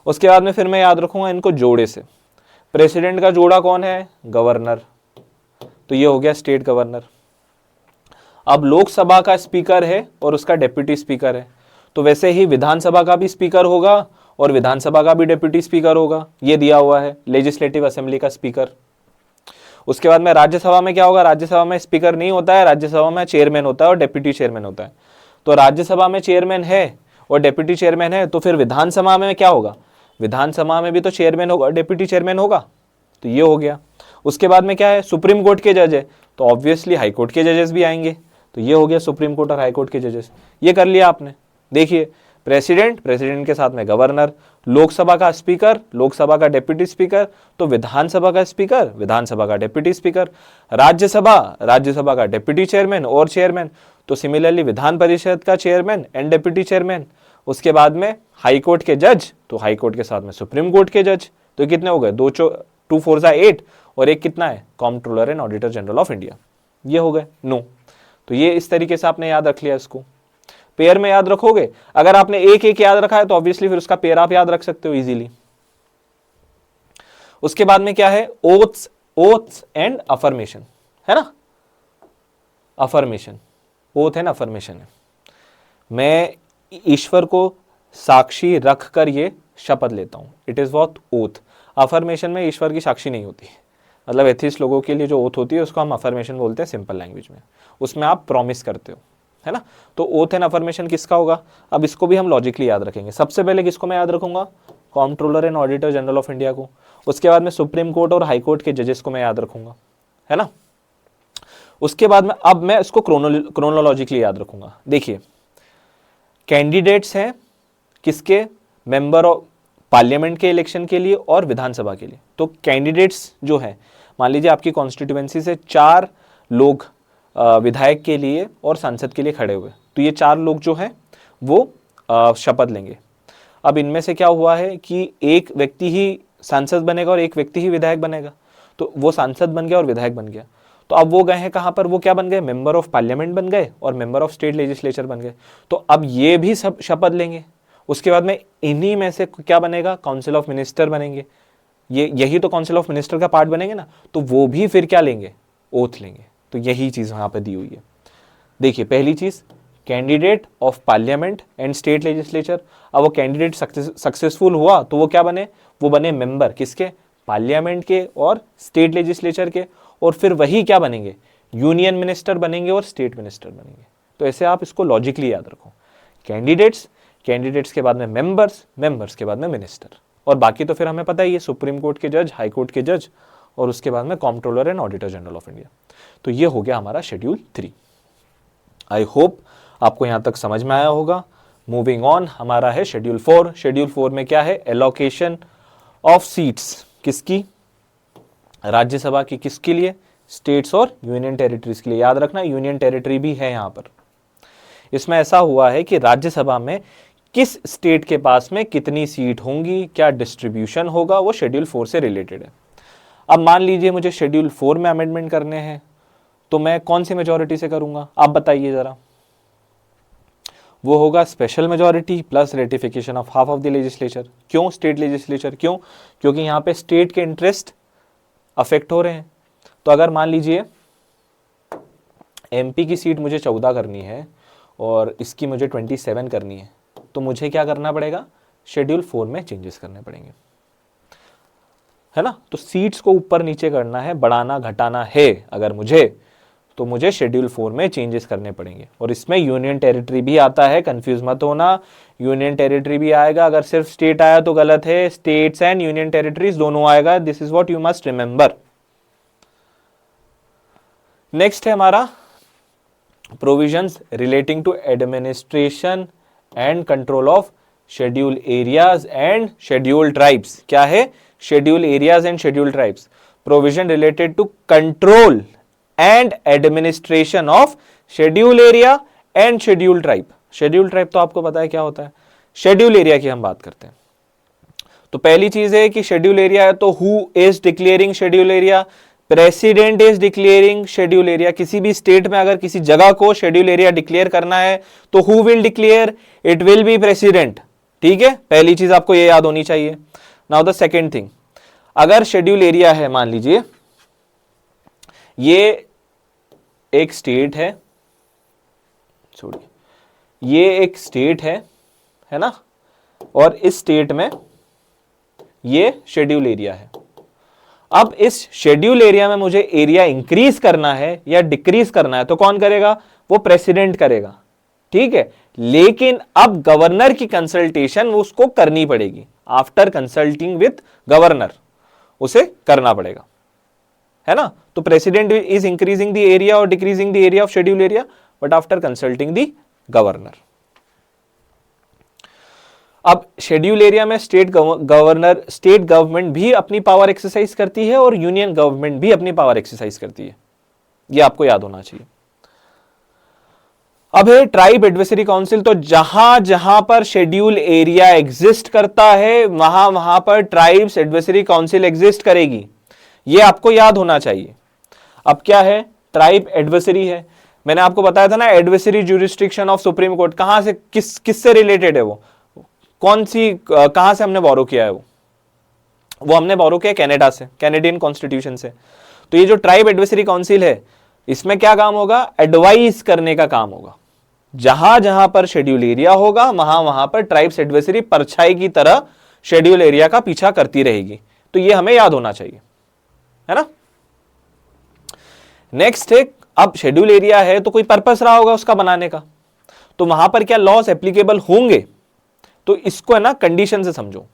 उसके बाद में फिर मैं याद रखूंगा इनको जोड़े से। प्रेसिडेंट का जोड़ा कौन है? गवर्नर। तो ये हो गया स्टेट गवर्नर। अब लोकसभा का स्पीकर है और उसका डेप्यूटी स्पीकर है, तो वैसे ही विधानसभा का भी स्पीकर होगा और विधानसभा का भी डेप्यूटी स्पीकर होगा, ये दिया हुआ है लेजिस्लेटिव असेंबली का स्पीकर। उसके बाद में राज्यसभा में क्या होगा? राज्यसभा में स्पीकर नहीं होता है, राज्यसभा में चेयरमैन होता है और डेप्यूटी चेयरमैन होता है। तो राज्यसभा में चेयरमैन है और डेप्यूटी चेयरमैन है, तो फिर विधानसभा में क्या होगा? विधानसभा में भी तो चेयरमैन होगा, डेप्यूटी चेयरमैन होगा। तो ये हो गया। उसके बाद में क्या है? सुप्रीम कोर्ट के जज है, तो ऑब्वियसली हाई कोर्ट के जजेस भी आएंगे। तो ये हो गया सुप्रीम कोर्ट और हाई कोर्ट के जजेस। ये कर लिया आपने। देखिए, प्रेसिडेंट, प्रेसिडेंट के साथ में गवर्नर, लोकसभा का स्पीकर, लोकसभा का डेप्यूटी स्पीकर, तो विधानसभा का स्पीकर, विधानसभा का डेप्यूटी स्पीकर, राज्यसभा, राज्यसभा का डेप्यूटी चेयरमैन और चेयरमैन, तो सिमिलरली विधान परिषद का चेयरमैन एंड डेप्यूटी चेयरमैन। उसके बाद में हाई कोर्ट के जज, तो हाई कोर्ट के साथ में सुप्रीम कोर्ट के जज। तो कितने हो गए? 2 4 8 और एक कितना है? Comptroller and auditor general of India. ये हो गए 9। तो ये इस तरीके से आपने याद रख लिया। इसको पेयर में याद रखोगे। अगर आपने एक एक याद रखा है तो ऑब्वियसली फिर उसका पेयर आप याद रख सकते हो इजीली। उसके बाद में क्या है? ओथ्स, ओथ्स एंड अफर्मेशन, है ना। अफर्मेशन, ओथ एंड अफर्मेशन है। मैं ईश्वर को साक्षी रखकर ये शपथ लेता हूं, it is what oath. Affirmation में ईश्वर की साक्षी नहीं होती, मतलब एथिस्ट लोगों के लिए जो ओथ होती है उसको हम अफर्मेशन बोलते हैं सिंपल लैंग्वेज में। उसमें आप प्रॉमिस करते हो, है ना। तो ओथ एंड अफर्मेशन किसका होगा? अब इसको भी हम लॉजिकली याद रखेंगे। सबसे पहले किसको मैं याद रखूंगा? Comptroller and auditor general of India को, उसके बाद में सुप्रीम कोर्ट और हाई कोर्ट के जजेस को मैं याद रखूंगा, है ना। उसके बाद में अब मैं इसको क्रोनोलॉजिकली याद रखूंगा। देखिए कैंडिडेट्स हैं किसके, मेंबर ऑफ पार्लियामेंट के इलेक्शन के लिए और विधानसभा के लिए। तो कैंडिडेट्स जो है, मान लीजिए आपकी कॉन्स्टिट्यूएंसी से 4 लोग विधायक के लिए और सांसद के लिए खड़े हुए, तो ये 4 लोग जो हैं वो शपथ लेंगे। अब इनमें से क्या हुआ है कि एक व्यक्ति ही सांसद बनेगा और एक व्यक्ति ही विधायक बनेगा, तो वो सांसद बन गया और विधायक बन गया। तो अब वो गए हैं कहाँ पर, वो क्या बन गए, मेंबर ऑफ पार्लियामेंट बन गए और मेंबर ऑफ स्टेट लेजिस्लेचर बन गए। तो अब ये भी सब शपथ लेंगे। उसके बाद में इन्हीं में से क्या बनेगा, काउंसिल ऑफ मिनिस्टर बनेंगे, यही तो काउंसिल ऑफ मिनिस्टर का पार्ट बनेंगे ना, तो वो भी फिर क्या लेंगे, ओथ लेंगे। तो यही चीज यहाँ पे दी हुई है। देखिए पहली चीज, candidate of parliament and state legislature. अब वो कैंडिडेट सक्सेसफुल हुआ तो वो क्या बने, वो बने मेंबर किसके, पार्लियामेंट के और स्टेट लेजिस्लेचर के, और फिर वही क्या बनेंगे, यूनियन मिनिस्टर बनेंगे और स्टेट मिनिस्टर बनेंगे। तो ऐसे आप इसको लॉजिकली याद रखो, कैंडिडेट्स के बाद में मेंबर्स के बाद में मिनिस्टर, और बाकी तो फिर हमें पता ही है, सुप्रीम कोर्ट के जज, हाई कोर्ट के जज, और उसके बाद में comptroller and auditor general of India. तो ये हो गया हमारा शेड्यूल 3। आई होप आपको यहां तक समझ में आया होगा। मूविंग ऑन, हमारा है शेड्यूल 4। शेड्यूल 4 में क्या है, एलोकेशन ऑफ सीट्स किसकी, राज्यसभा की, किसके लिए, स्टेट्स और यूनियन टेरिटरीज के लिए। याद रखना यूनियन टेरिटरी भी है यहां पर। इसमें ऐसा हुआ है कि राज्यसभा में किस स्टेट के पास में कितनी सीट होंगी, क्या डिस्ट्रीब्यूशन होगा, वो शेड्यूल 4 से रिलेटेड है। अब मान लीजिए मुझे शेड्यूल 4 में अमेंडमेंट करने हैं, तो मैं कौन सी मेजॉरिटी से करूंगा, आप बताइए जरा। वो होगा special majority plus ratification of half of the legislature. क्यों स्टेट लेजिस्लेचर, क्यों, क्योंकि यहां पे स्टेट के इंटरेस्ट अफेक्ट हो रहे हैं। तो अगर मान लीजिए एमपी की सीट मुझे 14 करनी है और इसकी मुझे 27 करनी है, तो मुझे क्या करना पड़ेगा, शेड्यूल 4 में चेंजेस करने पड़ेंगे, है ना। तो सीट्स को ऊपर नीचे करना है, बढ़ाना घटाना है अगर मुझे, तो मुझे शेड्यूल 4 में चेंजेस करने पड़ेंगे। और इसमें यूनियन टेरिटरी भी आता है, कंफ्यूज मत होना, यूनियन टेरिटरी भी आएगा। अगर सिर्फ स्टेट आया तो गलत है, स्टेट्स एंड यूनियन टेरिटरीज दोनों आएगा। This is what you must remember. Next है हमारा provisions relating to administration and control of schedule areas and schedule tribes. क्या है, schedule areas and schedule tribes. Provision related to control and administration of schedule area and schedule tribe. Schedule tribe तो आपको पता है क्या होता है। Schedule area की हम बात करते हैं, तो पहली चीज है कि शेड्यूल एरिया है तो who is declaring schedule area, president is declaring schedule area. किसी भी स्टेट में अगर किसी जगह को शेड्यूल एरिया डिक्लेयर करना है तो who will declare, it will be president. ठीक है, पहली चीज आपको ये याद होनी चाहिए। नाउ द सेकेंड थिंग, अगर शेड्यूल एरिया है, मान लीजिए ये एक स्टेट है, छोड़िए, ये एक स्टेट है ना, और इस स्टेट में ये शेड्यूल एरिया है। अब इस शेड्यूल एरिया में मुझे एरिया इंक्रीज करना है या डिक्रीज करना है तो कौन करेगा, वो प्रेसिडेंट करेगा। ठीक है, लेकिन अब गवर्नर की कंसल्टेशन उसको करनी पड़ेगी। आफ्टर कंसल्टिंग विथ गवर्नर उसे करना पड़ेगा, है ना। तो president is increasing the area और decreasing the area of schedule area, but after consulting the governor. अब शेड्यूल एरिया में स्टेट गवर्नमेंट भी अपनी पावर एक्सरसाइज करती है और यूनियन गवर्नमेंट भी अपनी पावर एक्सरसाइज करती है, यह आपको याद होना चाहिए। अब है ट्राइब एडवाइजरी काउंसिल, तो जहां जहां पर शेड्यूल एरिया एग्जिस्ट करता है वहां वहां पर ट्राइब्स एडवाइजरी काउंसिल एग्जिस्ट करेगी, यह आपको याद होना चाहिए। अब क्या है, ट्राइब एडवाइजरी है, मैंने आपको बताया था ना, advisory jurisdiction of supreme court, कहां से किससे रिलेटेड है, वो कौन सी, कहां से हमने बोरो किया है, वो हमने बोरो किया कनाडा से, कैनेडियन कॉन्स्टिट्यूशन से। तो ये जो ट्राइब एडवाइजरी काउंसिल है, इसमें क्या काम होगा, एडवाइस करने का काम होगा। जहां जहां पर शेड्यूल एरिया होगा वहां वहां पर ट्राइब्स एडवाइजरी परछाई की तरह शेड्यूल एरिया का पीछा करती रहेगी। तो ये हमें याद होना चाहिए, है ना। नेक्स्ट है, अब शेड्यूल एरिया है तो कोई पर्पस रहा होगा उसका बनाने का, तो वहां पर क्या लॉस एप्लीकेबल होंगे, तो इसको है ना कंडीशन से समझो।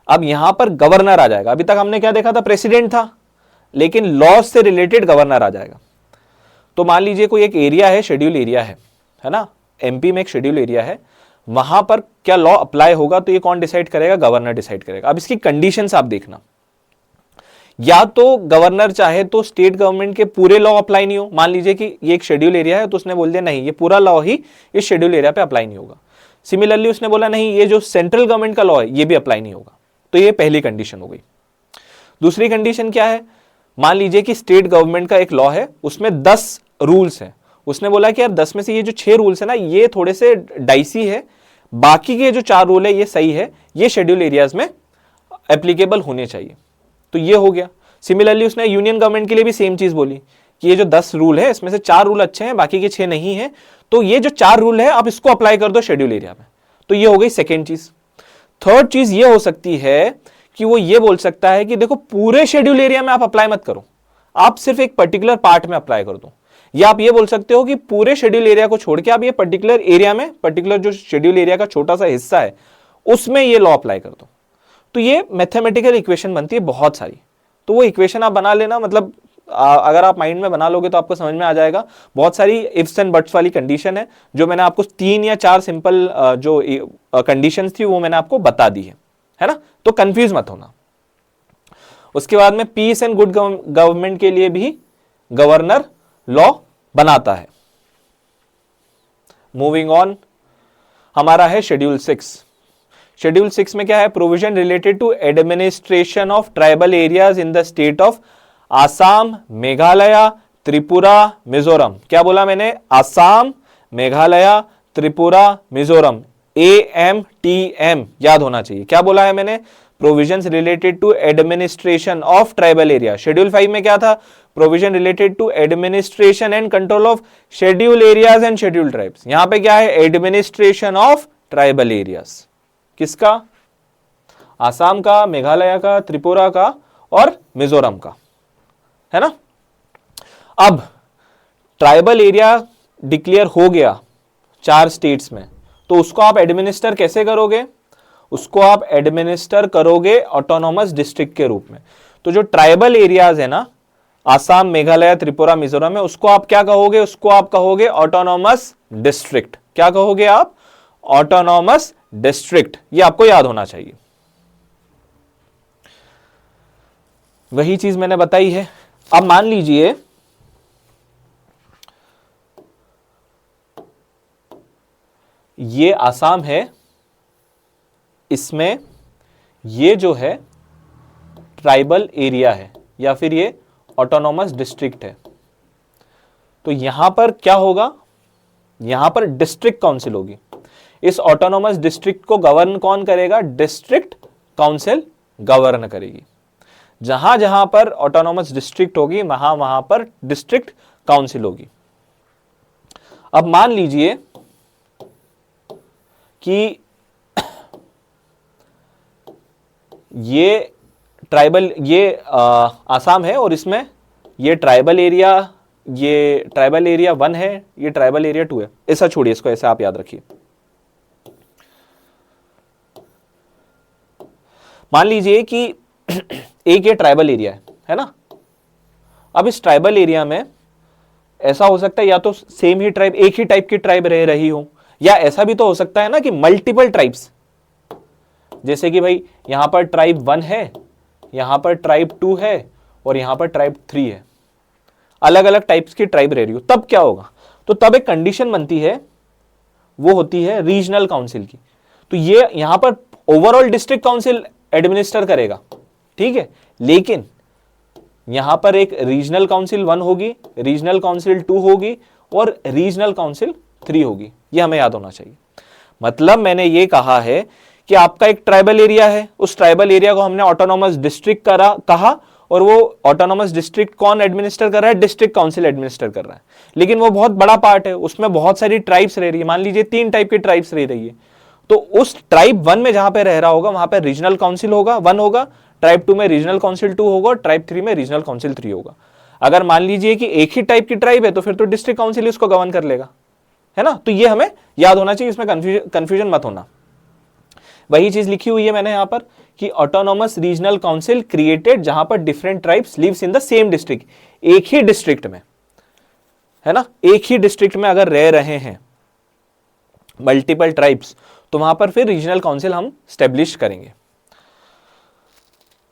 अब यहां पर गवर्नर आ जाएगा। अभी तक हमने क्या देखा था, प्रेसिडेंट था, लेकिन लॉ से रिलेटेड गवर्नर आ जाएगा। तो मान लीजिए कोई एक एरिया है, शेड्यूल एरिया है ना, एमपी में एक शेड्यूल एरिया है, वहां पर क्या लॉ अप्लाई होगा, तो ये कौन डिसाइड करेगा, गवर्नर डिसाइड करेगा। अब इसकी कंडीशंस आप देखना, या तो गवर्नर चाहे तो स्टेट गवर्नमेंट के पूरे लॉ अप्लाई नहीं हो, मान लीजिए कि ये एक शेड्यूल एरिया है तो उसने बोल दिया नहीं ये पूरा लॉ ही इस शेड्यूल एरिया पे अप्लाई नहीं होगा। सिमिलरली उसने बोला नहीं ये जो सेंट्रल गवर्नमेंट का लॉ है ये भी अप्लाई नहीं होगा, तो ये पहली कंडीशन हो गई। दूसरी कंडीशन क्या है, मान लीजिए कि स्टेट गवर्नमेंट का एक लॉ है, उसमें 10 रूल्स हैं, उसने बोला कि यार 10 में से ये जो 6 रूल्स है ना ये थोड़े से डाइसी है, बाकी के जो 4 रूल है ये सही है, ये शेड्यूल एरियाज में एप्लीकेबल होने चाहिए, तो ये हो गया। सिमिलरली उसने यूनियन गवर्नमेंट के लिए भी सेम चीज बोली कि ये जो 10 रूल है इसमें से 4 रूल अच्छे हैं, बाकी के 6 नहीं है, तो ये जो 4 रूल है आप इसको अप्लाई कर दो शेड्यूल एरिया में, तो ये हो गई सेकेंड चीज। थर्ड चीज ये हो सकती है कि वो ये बोल सकता है कि देखो पूरे शेड्यूल एरिया में आप अप्लाई मत करो, आप सिर्फ एक पर्टिकुलर पार्ट में अप्लाई कर दो, या आप ये बोल सकते हो कि पूरे शेड्यूल एरिया को छोड़ के आप ये पर्टिकुलर एरिया में, पर्टिकुलर जो शेड्यूल एरिया का छोटा सा हिस्सा है उसमें ये लॉ अप्लाई कर दो। तो ये मैथमेटिकल इक्वेशन बनती है बहुत सारी, तो वो इक्वेशन आप बना लेना, मतलब अगर आप माइंड में बना लोगे तो आपको समझ में आ जाएगा। बहुत सारी इफ्स एंड बट्स वाली कंडीशन है, जो मैंने आपको 3 या 4 सिंपल जो कंडीशंस थी वो मैंने आपको बता दी है ना, तो कंफ्यूज मत होना। उसके बाद में पीस एंड गुड गवर्नमेंट के लिए भी गवर्नर लॉ बनाता है। मूविंग ऑन, हमारा है शेड्यूल 6। शेड्यूल 6 में क्या है, provision related to administration of tribal areas in the state of Assam, Meghalaya, Tripura, Mizoram. क्या बोला मैंने, आसाम, मेघालय, त्रिपुरा, मिजोरम, AMTM याद होना चाहिए। क्या बोला है मैंने, provisions related to administration of tribal area. Schedule 5 में क्या था, provision related to administration and control of schedule areas and schedule tribes. यहां पे क्या है, एडमिनिस्ट्रेशन ऑफ ट्राइबल एरियाज। किसका, आसाम का, मेघालय का, त्रिपुरा का और मिजोरम का, है ना। अब ट्राइबल एरिया डिक्लेयर हो गया 4 स्टेट्स में, तो उसको आप एडमिनिस्टर कैसे करोगे, उसको आप एडमिनिस्टर करोगे ऑटोनॉमस डिस्ट्रिक्ट के रूप में। तो जो ट्राइबल एरियाज है ना, आसाम, मेघालय, त्रिपुरा, मिजोरम में, उसको आप क्या कहोगे, उसको आप कहोगे ऑटोनॉमस डिस्ट्रिक्ट। क्या कहोगे आप, ऑटोनॉमस डिस्ट्रिक्ट। ये आपको याद होना चाहिए, वही चीज मैंने बताई है। अब मान लीजिए ये आसाम है, इसमें ये जो है ट्राइबल एरिया है या फिर ये ऑटोनॉमस डिस्ट्रिक्ट है, तो यहां पर क्या होगा, यहां पर डिस्ट्रिक्ट काउंसिल होगी। इस ऑटोनॉमस डिस्ट्रिक्ट को गवर्न कौन करेगा, डिस्ट्रिक्ट काउंसिल गवर्न करेगी। जहां जहां पर ऑटोनॉमस डिस्ट्रिक्ट होगी वहां वहां पर डिस्ट्रिक्ट काउंसिल होगी। अब मान लीजिए कि ये ट्राइबल, ये आसाम है और इसमें ये ट्राइबल एरिया, ये ट्राइबल एरिया 1 है, ये ट्राइबल एरिया 2 है। ऐसा छोड़िए इसको, ऐसा आप याद रखिए। मान लीजिए कि एक ये ट्राइबल एरिया है ना। अब इस ट्राइबल एरिया में ऐसा हो सकता है या तो सेम ही ट्राइब, एक ही टाइप की ट्राइब रह रही हो, या ऐसा भी तो हो सकता है ना कि मल्टीपल ट्राइब्स, जैसे कि भाई यहां पर ट्राइब 1 है, यहां पर ट्राइब 2 है और यहां पर ट्राइब 3 है, अलग अलग टाइप्स की ट्राइब रह रही हो, तब क्या होगा, तो तब एक कंडीशन बनती है, वो होती है रीजनल काउंसिल की। तो ये यहां पर ओवरऑल डिस्ट्रिक्ट काउंसिल एडमिनिस्टर करेगा, ठीक है, लेकिन यहां पर एक रीजनल काउंसिल 1 होगी, रीजनल काउंसिल 2 होगी और रीजनल काउंसिल 3 होगी। ये हमें याद होना चाहिए। मतलब मैंने ये कहा है कि आपका एक ट्राइबल एरिया है, उस ट्राइबल एरिया को हमने ऑटोनॉमस डिस्ट्रिक्ट कहा, और वो ऑटोनॉमस डिस्ट्रिक्ट कौन एडमिनिस्टर कर रहा है, डिस्ट्रिक्ट काउंसिल एडमिनिस्टर कर रहा है। लेकिन वो बहुत बड़ा पार्ट है, उसमें बहुत सारी ट्राइब्स रह रही है, मान लीजिए 3 टाइप की ट्राइब्स रह रही है, तो उस ट्राइब 1 में जहां पे रह रहा होगा वहां पे रीजनल काउंसिल होगा 1 होगा, ट्राइब 2 में रीजनल काउंसिल 2 होगा, ट्राइब 3 में रीजनल काउंसिल 3 होगा। अगर मान लीजिए कि एक ही टाइप की ट्राइब है तो फिर तो डिस्ट्रिक्ट काउंसिल इसको गवर्न कर लेगा, है ना। तो ये हमें याद होना चाहिए, इसमें कंफ्यूजन मत होना। वही चीज लिखी हुई है मैंने यहां पर कि ऑटोनॉमस रीजनल काउंसिल क्रिएटेड जहां पर different tribes lives in the same district, एक ही डिस्ट्रिक्ट में, है ना, एक ही डिस्ट्रिक्ट में अगर रह रहे हैं मल्टीपल ट्राइब्स, तो वहां पर फिर रीजनल काउंसिल हम स्टेब्लिश करेंगे।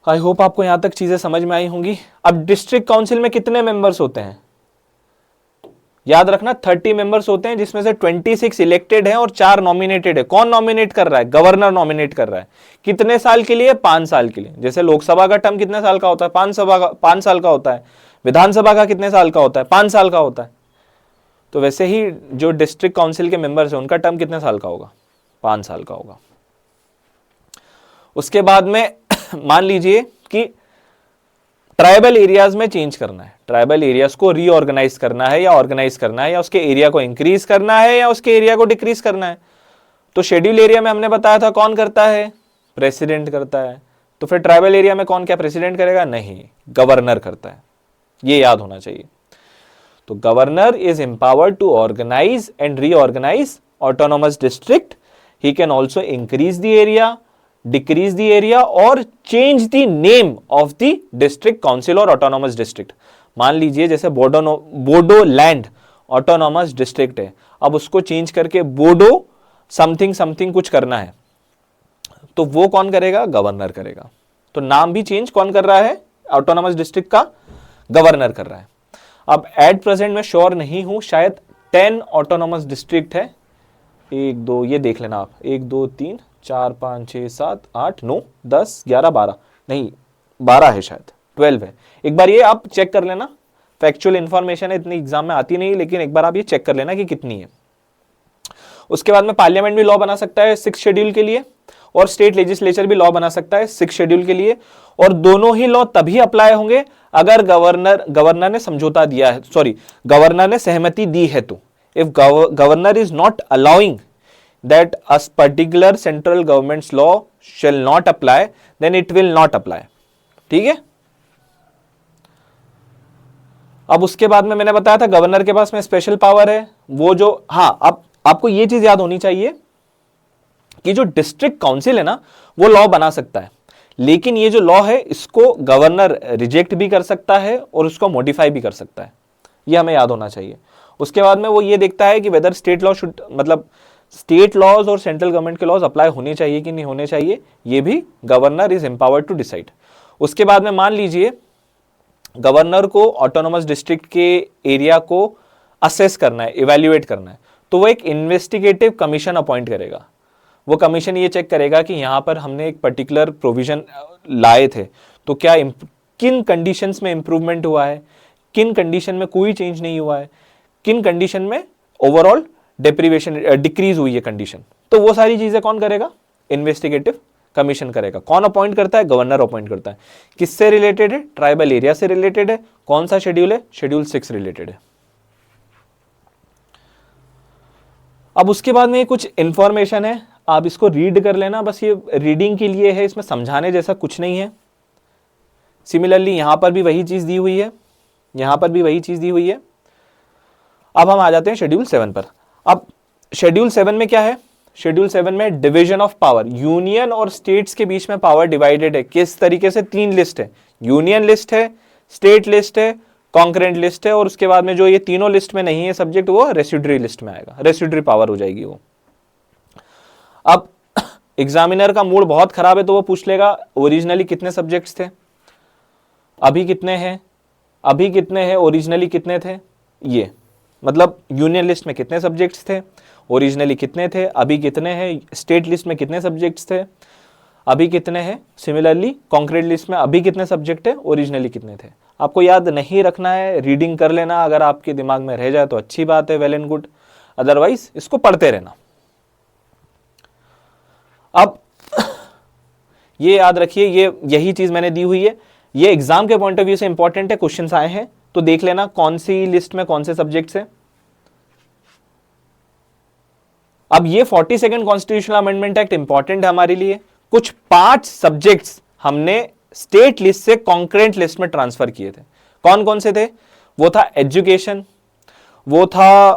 आई होप आपको यहां तक चीजें समझ में आई होंगी। अब डिस्ट्रिक्ट काउंसिल में कितने मेंबर्स होते हैं, याद रखना 30 मेंबर्स होते हैं, जिसमें से 26 इलेक्टेड है और 4 नॉमिनेटेड है। कौन नॉमिनेट कर रहा है, गवर्नर नॉमिनेट कर रहा है। कितने साल के लिए, 5 साल के लिए। जैसे लोकसभा का टर्म कितने साल का होता है, 5 साल का होता है। विधानसभा का कितने साल का होता है, 5 साल का होता है। तो वैसे ही जो डिस्ट्रिक्ट काउंसिल के मेंबर्स हैं उनका टर्म कितने साल का होगा, 5 साल का होगा। उसके बाद में मान लीजिए कि ट्राइबल एरियाज में चेंज करना है, ट्राइबल एरियाज को रीऑर्गेनाइज करना है या ऑर्गेनाइज करना है, या उसके एरिया को इंक्रीज करना है या उसके एरिया को डिक्रीज करना है। तो शेड्यूल एरिया में हमने बताया था कौन करता है, प्रेसिडेंट करता है। तो फिर ट्राइबल एरिया में कौन, क्या प्रेसिडेंट करेगा, नहीं, गवर्नर करता है। ये याद होना चाहिए। तो governor is empowered to organise and reorganise autonomous district. He can also increase the area, decrease the area और change the name of the district council और ऑटोनॉमस डिस्ट्रिक्ट। मान लीजिए जैसे बोडो लैंड ऑटोनॉमस डिस्ट्रिक्ट है, अब उसको चेंज करके Bodo something something कुछ करना है, तो वो कौन करेगा, गवर्नर करेगा। तो नाम भी चेंज कौन कर रहा है, ऑटोनॉमस डिस्ट्रिक्ट का गवर्नर कर रहा है। अब एट प्रेजेंट में श्योर नहीं हूं, शायद 10 ऑटोनॉमस डिस्ट्रिक्ट है। 1 2 ये देख लेना आप, 1 2 3 4 5 6 7 8 9 10 11 12, नहीं 12 है, शायद 12 है। एक बार ये आप चेक कर लेना, फैक्चुअल इंफॉर्मेशन है, इतनी एग्जाम में आती नहीं, लेकिन एक बार आप ये चेक कर लेना कि कितनी है। उसके बाद में पार्लियामेंट भी लॉ बना सकता है 6 शेड्यूल के लिए, और स्टेट लेजिस्लेचर भी लॉ बना सकता है 6 शेड्यूल के लिए। और दोनों ही लॉ तभी अप्लाई होंगे अगर गवर्नर ने समझौता दिया है, सॉरी गवर्नर ने सहमति दी है। तो if governor is not allowing that a particular central government's law shall not apply, then it will not apply। ठीक है। अब उसके बाद में मैंने बताया था गवर्नर के पास में स्पेशल पावर है, वो जो, हाँ, अब आपको ये चीज याद होनी चाहिए कि जो डिस्ट्रिक्ट काउंसिल है ना, वो लॉ बना सकता है, लेकिन ये जो लॉ है इसको गवर्नर रिजेक्ट भी कर सकता है और उसको मॉडिफाई भी कर सकता है। ये हमें याद होना चाहिए। उसके बाद में वो ये देखता है कि वेदर स्टेट लॉ शुड, मतलब स्टेट लॉज और सेंट्रल गवर्नमेंट के लॉज अप्लाई होने चाहिए कि नहीं होने चाहिए, ये भी governor is empowered to decide. उसके बाद में मान लीजिए गवर्नर को ऑटोनोमस डिस्ट्रिक्ट के एरिया को असेस करना है, इवैल्यूएट करना है, तो वो एक इन्वेस्टिगेटिव कमीशन अपॉइंट करेगा। वो कमीशन ये चेक करेगा कि यहाँ पर हमने एक पर्टिकुलर प्रोविजन लाए थे, तो क्या किन कंडीशंस में इंप्रूवमेंट हुआ है, किन कंडीशन में कोई चेंज नहीं हुआ है, किन कंडीशन में ओवरऑल डेप्रीवेशन डिक्रीज हुई है कंडीशन। तो वो सारी चीजें कौन करेगा, इन्वेस्टिगेटिव कमीशन करेगा। कौन अपॉइंट करता है, गवर्नर अपॉइंट करता है। किससे रिलेटेड है, ट्राइबल एरिया से रिलेटेड है। कौन सा शेड्यूल है, शेड्यूल 6 रिलेटेड है। अब उसके बाद में कुछ इंफॉर्मेशन है, आप इसको रीड कर लेना, बस ये रीडिंग के लिए है, इसमें समझाने जैसा कुछ नहीं है। सिमिलरली यहां पर भी वही चीज दी हुई है, यहां पर भी वही चीज दी हुई है। अब हम आ जाते हैं शेड्यूल 7 पर। अब शेड्यूल 7 में क्या है, शेड्यूल 7 में डिवीजन ऑफ पावर, यूनियन और स्टेट्स के बीच में पावर डिवाइडेड है। किस तरीके से, 3 लिस्ट है, यूनियन लिस्ट है, स्टेट लिस्ट है, कॉन्करेंट लिस्ट है, और उसके बाद में जो ये तीनों लिस्ट में नहीं है सब्जेक्ट, वो रेसिड्यूरी लिस्ट में आएगा, रेसिड्यूरी पावर हो जाएगी वो। अब एग्जामिनर का मूड बहुत खराब है तो वो पूछ लेगा ओरिजिनली कितने सब्जेक्ट्स थे, अभी कितने हैं, अभी कितने हैं, ओरिजिनली कितने थे। ये मतलब यूनियन लिस्ट में कितने सब्जेक्ट्स थे, ओरिजिनली कितने थे, अभी कितने हैं, स्टेट लिस्ट में कितने सब्जेक्ट्स थे, अभी कितने हैं, सिमिलरली कॉन्क्रीट लिस्ट में अभी कितने सब्जेक्ट है, ओरिजिनली कितने थे। आपको याद नहीं रखना है, रीडिंग कर लेना, अगर आपके दिमाग में रह जाए तो अच्छी बात है, वेल एंड गुड, अदरवाइज इसको पढ़ते रहना। अब ये याद रखिए, ये यही चीज मैंने दी हुई है, ये एग्जाम के पॉइंट ऑफ व्यू से इंपॉर्टेंट है, क्वेश्चंस आए हैं तो देख लेना कौन सी लिस्ट में कौन से सब्जेक्ट्स हैं। अब ये 42nd constitutional amendment act important है हमारे लिए। कुछ 5 सब्जेक्ट्स हमने स्टेट लिस्ट से कॉन्करेंट लिस्ट में ट्रांसफर किए थे। कौन कौन से थे, वो था एजुकेशन, वो था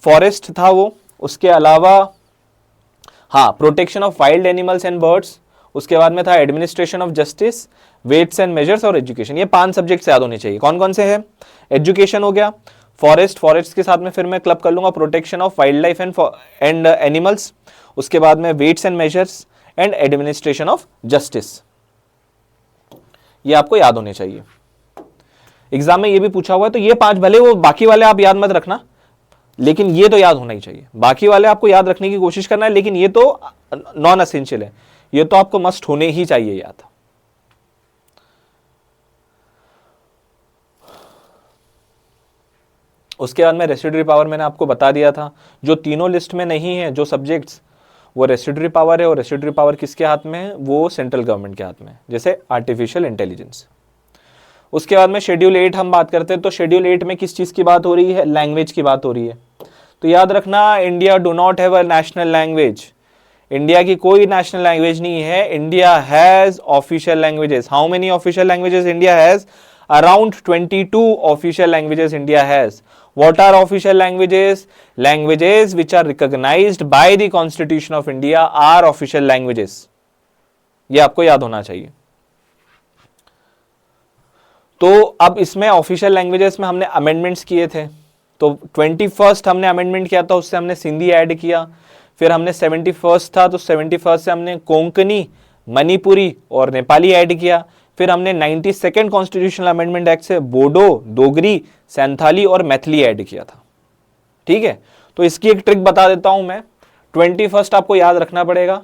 फॉरेस्ट था वो, उसके अलावा हाँ, protection of wild animals and birds, उसके बाद में था administration of justice, weights and measures और एजुकेशन। ये 5 सब्जेक्ट्स याद होने चाहिए। कौन कौन से हैं? एजुकेशन हो गया, फॉरेस्ट के साथ में फिर मैं क्लब कर लूंगा protection of wildlife and animals, उसके बाद में weights and measures and administration of justice. ये आपको याद होने चाहिए। एग्जाम में ये भी पूछा हुआ है, तो ये 5 भले वो बाकी वाले आप याद मत रखना, लेकिन ये तो याद होना ही चाहिए। बाकी वाले आपको याद रखने की कोशिश करना है, लेकिन ये तो नॉन एसेंशियल है, ये तो आपको मस्ट होने ही चाहिए याद। उसके बाद में रेसिडुअरी पावर मैंने आपको बता दिया था, जो तीनों लिस्ट में नहीं है जो सब्जेक्ट्स, वो रेसिडुअरी पावर है, और रेसिडुअरी पावर किसके हाथ में है? वो सेंट्रल गवर्नमेंट के हाथ में, जैसे आर्टिफिशियल इंटेलिजेंस। उसके बाद में शेड्यूल 8 हम बात करते हैं, तो शेड्यूल 8 में किस चीज की बात हो रही है? लैंग्वेज की बात हो रही है। तो याद रखना, India do not have a national language, India की कोई नेशनल लैंग्वेज नहीं है। India has official languages. How many official languages India has? Around 22 official languages India has. What are official languages? Languages which are recognized by the Constitution of India are official languages. ये आपको याद होना चाहिए। तो अब इसमें official languages में हमने अमेंडमेंट्स किए थे। तो 21st हमने अमेंडमेंट किया था, उससे हमने सिंधी ऐड किया। फिर हमने 71st था, तो 71st से हमने कोंकणी, मणिपुरी और नेपाली ऐड किया। फिर हमने 92nd कॉन्स्टिट्यूशनल अमेंडमेंट एक्ट से बोडो, डोगरी, सैंथाली और मैथिली ऐड किया था। ठीक है, तो इसकी एक ट्रिक बता देता हूं मैं। 21st आपको याद रखना पड़ेगा।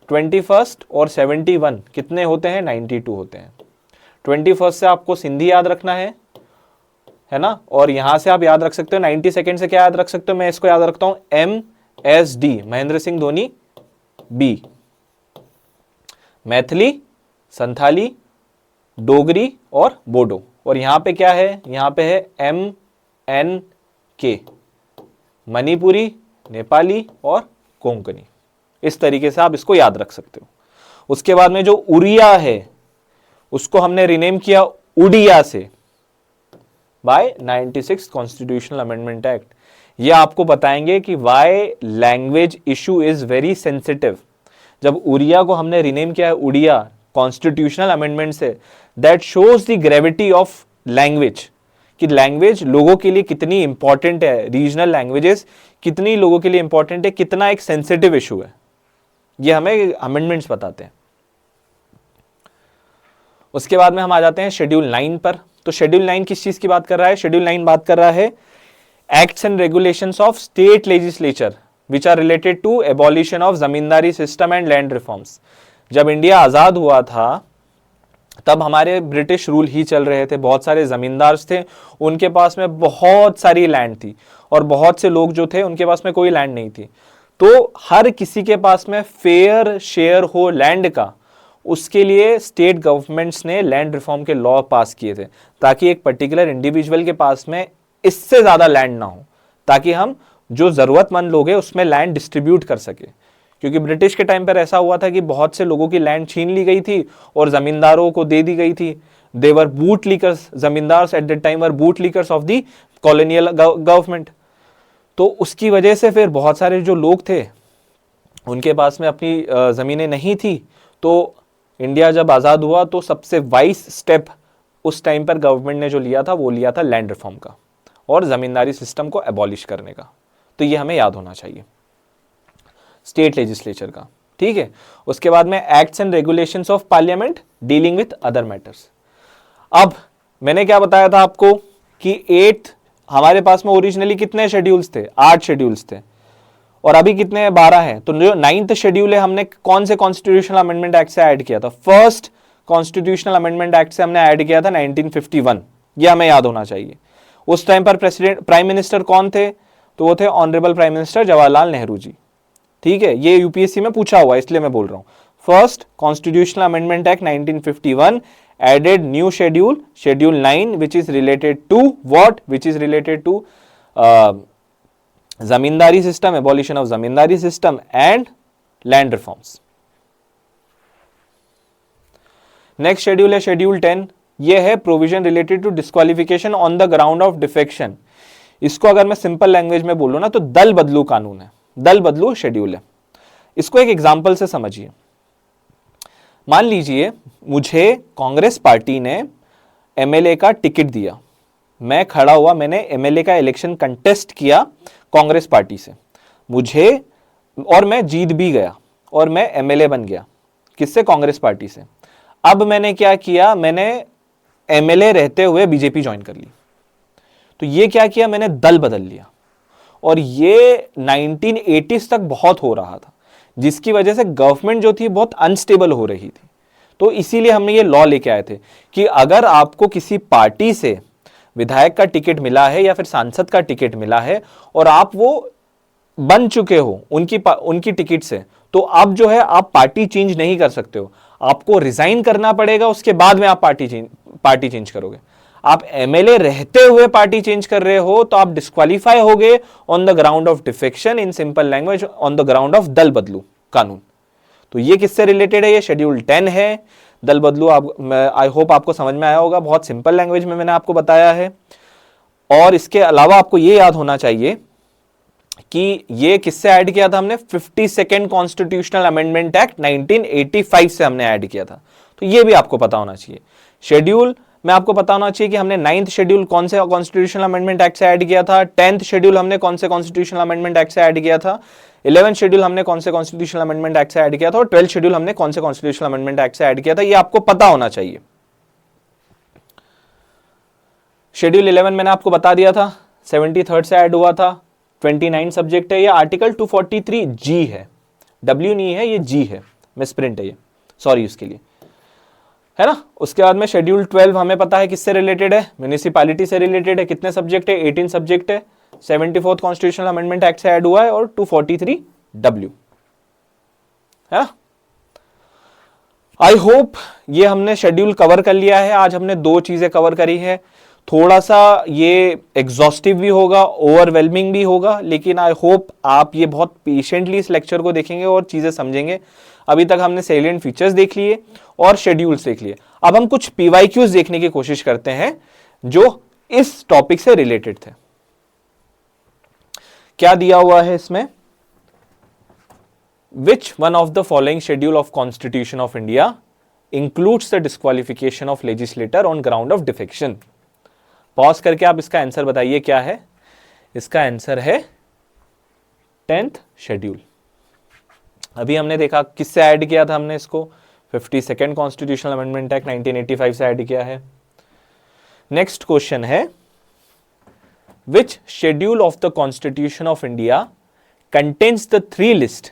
21st और 71 कितने होते हैं? 92 होते हैं। 21st से आपको सिंधी याद रखना है ना, और यहां से आप याद रख सकते हो 92nd से क्या याद रख सकते हो? मैं इसको याद रखता हूं MSD, महेंद्र सिंह धोनी B। मैथिली, संथाली, डोगरी और बोडो, और यहां पे क्या है? यहां पे है MNK, मणिपुरी, नेपाली और कोंकणी। इस तरीके से आप इसको याद रख सकते हो। उसके बाद में जो उड़िया है उसको हमने रिनेम किया उड़िया से बाय 96 कॉन्स्टिट्यूशनल अमेंडमेंट एक्ट। ये आपको बताएंगे कि why language issue is very sensitive. जब उड़िया को हमने रिनेम किया है उड़िया कॉन्स्टिट्यूशनल अमेंडमेंट से, that shows the gravity of language, कि लैंग्वेज लोगों के लिए कितनी इंपॉर्टेंट है, रीजनल लैंग्वेजेस कितनी लोगों के लिए इंपॉर्टेंट है, कितना एक सेंसिटिव इशू है, ये हमें अमेंडमेंट्स बताते हैं। उसके बाद में हम आ जाते हैं शेड्यूल 9 पर। तो शेड्यूल 9 किस चीज की बात कर रहा है? शेड्यूल 9 बात कर रहा है acts and regulations of state legislature which are related to abolition of zamindari system and land reforms. जब इंडिया आजाद हुआ था तब हमारे ब्रिटिश रूल ही चल रहे थे, बहुत सारे जमींदार थे, उनके पास में बहुत सारी लैंड थी, और बहुत से लोग जो थे उनके पास में कोई लैंड नहीं थी। तो हर किसी के पास में फेयर शेयर हो लैंड का, उसके लिए स्टेट गवर्नमेंट्स ने लैंड रिफॉर्म के लॉ पास किए थे, ताकि एक पर्टिकुलर इंडिविजुअल के पास में इससे ज्यादा लैंड ना हो, ताकि हम जो जरूरतमंद लोग हैं उसमें लैंड डिस्ट्रीब्यूट कर सके। क्योंकि ब्रिटिश के टाइम पर ऐसा हुआ था कि बहुत से लोगों की लैंड छीन ली गई थी और जमींदारों को दे दी गई थी। They were boot lickers, zamindars at that time were boot lickers of the colonial government. तो उसकी वजह से फिर बहुत सारे जो लोग थे उनके पास में अपनी जमीनें नहीं थी। तो इंडिया जब आज़ाद हुआ तो सबसे वाइस स्टेप उस टाइम पर गवर्नमेंट ने जो लिया था वो लिया था लैंड रिफॉर्म का और जमींदारी सिस्टम को एबॉलिश करने का। तो ये हमें याद होना चाहिए स्टेट लेजिस्लेचर का। ठीक है, उसके बाद में acts and regulations of parliament dealing with other matters. अब मैंने क्या बताया था आपको कि 8th हमारे पास में ओरिजिनली कितने शेड्यूल्स थे? 8 शेड्यूल्स थे, और अभी कितने हैं? 12 हैं। तो जो 9th शेड्यूल है हमने कौन से कॉन्स्टिट्यूशनल अमेंडमेंट एक्ट से ऐड किया था? फर्स्ट कॉन्स्टिट्यूशनल अमेंडमेंट एक्ट से हमने ऐड किया था 1951। ये हमें याद होना चाहिए। उस टाइम पर प्राइम मिनिस्टर कौन थे? तो वो थे honourable prime minister Jawaharlal Nehru ji. ठीक है, ये यूपीएससी में पूछा हुआ है इसलिए मैं बोल रहा हूं। First constitutional amendment act 1951 added new schedule 9 which is related to what? Which is related to zamindari system, abolition of zamindari system and land reforms. Next schedule है schedule 10। ये है provision related to disqualification on the ground of defection। इसको अगर मैं simple language में बोलूं ना तो दल बदलू कानून है, दल बदलू शेड्यूल है। इसको एक एग्जाम्पल से समझिए। मान लीजिए मुझे कांग्रेस पार्टी ने एमएलए का टिकट दिया, मैं खड़ा हुआ, मैंने एमएलए का इलेक्शन कंटेस्ट किया कांग्रेस पार्टी से, मुझे, और मैं जीत भी गया और मैं एमएलए बन गया। किससे? कांग्रेस पार्टी से। अब मैंने क्या किया, मैंने एमएलए रहते हुए बीजेपी ज्वाइन कर ली। तो ये क्या किया, मैंने दल बदल लिया। और ये 1980s तक बहुत हो रहा था, जिसकी वजह से गवर्नमेंट जो थी बहुत अनस्टेबल हो रही थी। तो इसीलिए हमने ये लॉ लेके आए थे कि अगर आपको किसी पार्टी से विधायक का टिकट मिला है या फिर सांसद का टिकट मिला है और आप वो बन चुके हो उनकी टिकट से, तो अब जो है आप पार्टी चेंज नहीं कर सकते हो, आपको रिजाइन करना पड़ेगा, उसके बाद में आप पार्टी चेंज करोगे। आप एमएलए रहते हुए पार्टी चेंज कर रहे हो तो आप डिस्क्वालीफाई हो गए on the ground of defection, in simple language on the ground of दल बदलू कानून। तो ये किससे रिलेटेड है? ये शेड्यूल 10 है, दल बदलू। आई होप आपको समझ में आया होगा, बहुत सिंपल लैंग्वेज में मैंने आपको बताया है। और इसके अलावा आपको ये याद होना चाहिए कि ये किससे ऐड किया था हमने? 52nd कॉन्स्टिट्यूशनल अमेंडमेंट एक्ट 1985 से हमने ऐड किया था। तो ये भी आपको पता होना चाहिए। शेड्यूल में आपको पता होना चाहिए कि हमने 9th शेड्यूल कौन से कॉन्स्टिट्यूशनल अमेंडमेंट एक्ट से ऐड किया था, 10th शेड्यूल हमने कौन से कॉन्स्टिट्यूशनल अमेंडमेंट एक्ट से ऐड किया था, 11th शेड्यूल हमने कौन से कॉन्स्टिट्यूशनल अमेंडमेंट एक्ट से ऐड किया था, और 12th शेड्यूल हमने कौन से कॉन्स्टिट्यूशनल अमेंडमेंट एक्ट से ऐड किया था। ये आपको पता होना चाहिए। शेड्यूल 11 मैंने आपको बता दिया था, 73rd से ऐड हुआ था, 29 सब्जेक्ट है। ये आर्टिकल 243 जी है, डब्ल्यू नहीं है, ये जी है, मिसप्रिंट है ये, सॉरी उसके लिए, है ना। उसके बाद में शेड्यूल 12 हमें पता है किससे रिलेटेड है? म्यूनिसिपैलिटी से रिलेटेड है। कितने सब्जेक्ट है? 18 सब्जेक्ट है। 74th कॉन्स्टिट्यूशनल अमेंडमेंट एक्ट से ऐड हुआ है, और 243 डब्ल्यू है। आई होप ये हमने शेड्यूल कवर कर लिया है। आज हमने 2 चीजें कवर करी है। थोड़ा सा ये एग्जॉस्टिव भी होगा, ओवरवेलमिंग भी होगा, लेकिन आई होप आप ये बहुत पेशेंटली इस लेक्चर को देखेंगे और चीजें समझेंगे। अभी तक हमने सेलिएंट फीचर्स देख लिए और शेड्यूल्स देख लिए। अब हम कुछ पीवाईक्यूज देखने की कोशिश करते हैं जो इस टॉपिक से रिलेटेड थे। क्या दिया हुआ है इसमें? विच one of the following schedule of constitution of India includes the disqualification of legislator on ground of defection? Pause करके आप इसका आंसर बताइए क्या है। इसका आंसर है 10th शेड्यूल। अभी हमने देखा किससे ऐड किया था हमने इसको, 52nd कॉन्स्टिट्यूशनल अमेंडमेंट एक्ट 1985 से ऐड किया है। नेक्स्ट क्वेश्चन है, which schedule of the constitution of India contains the 3 list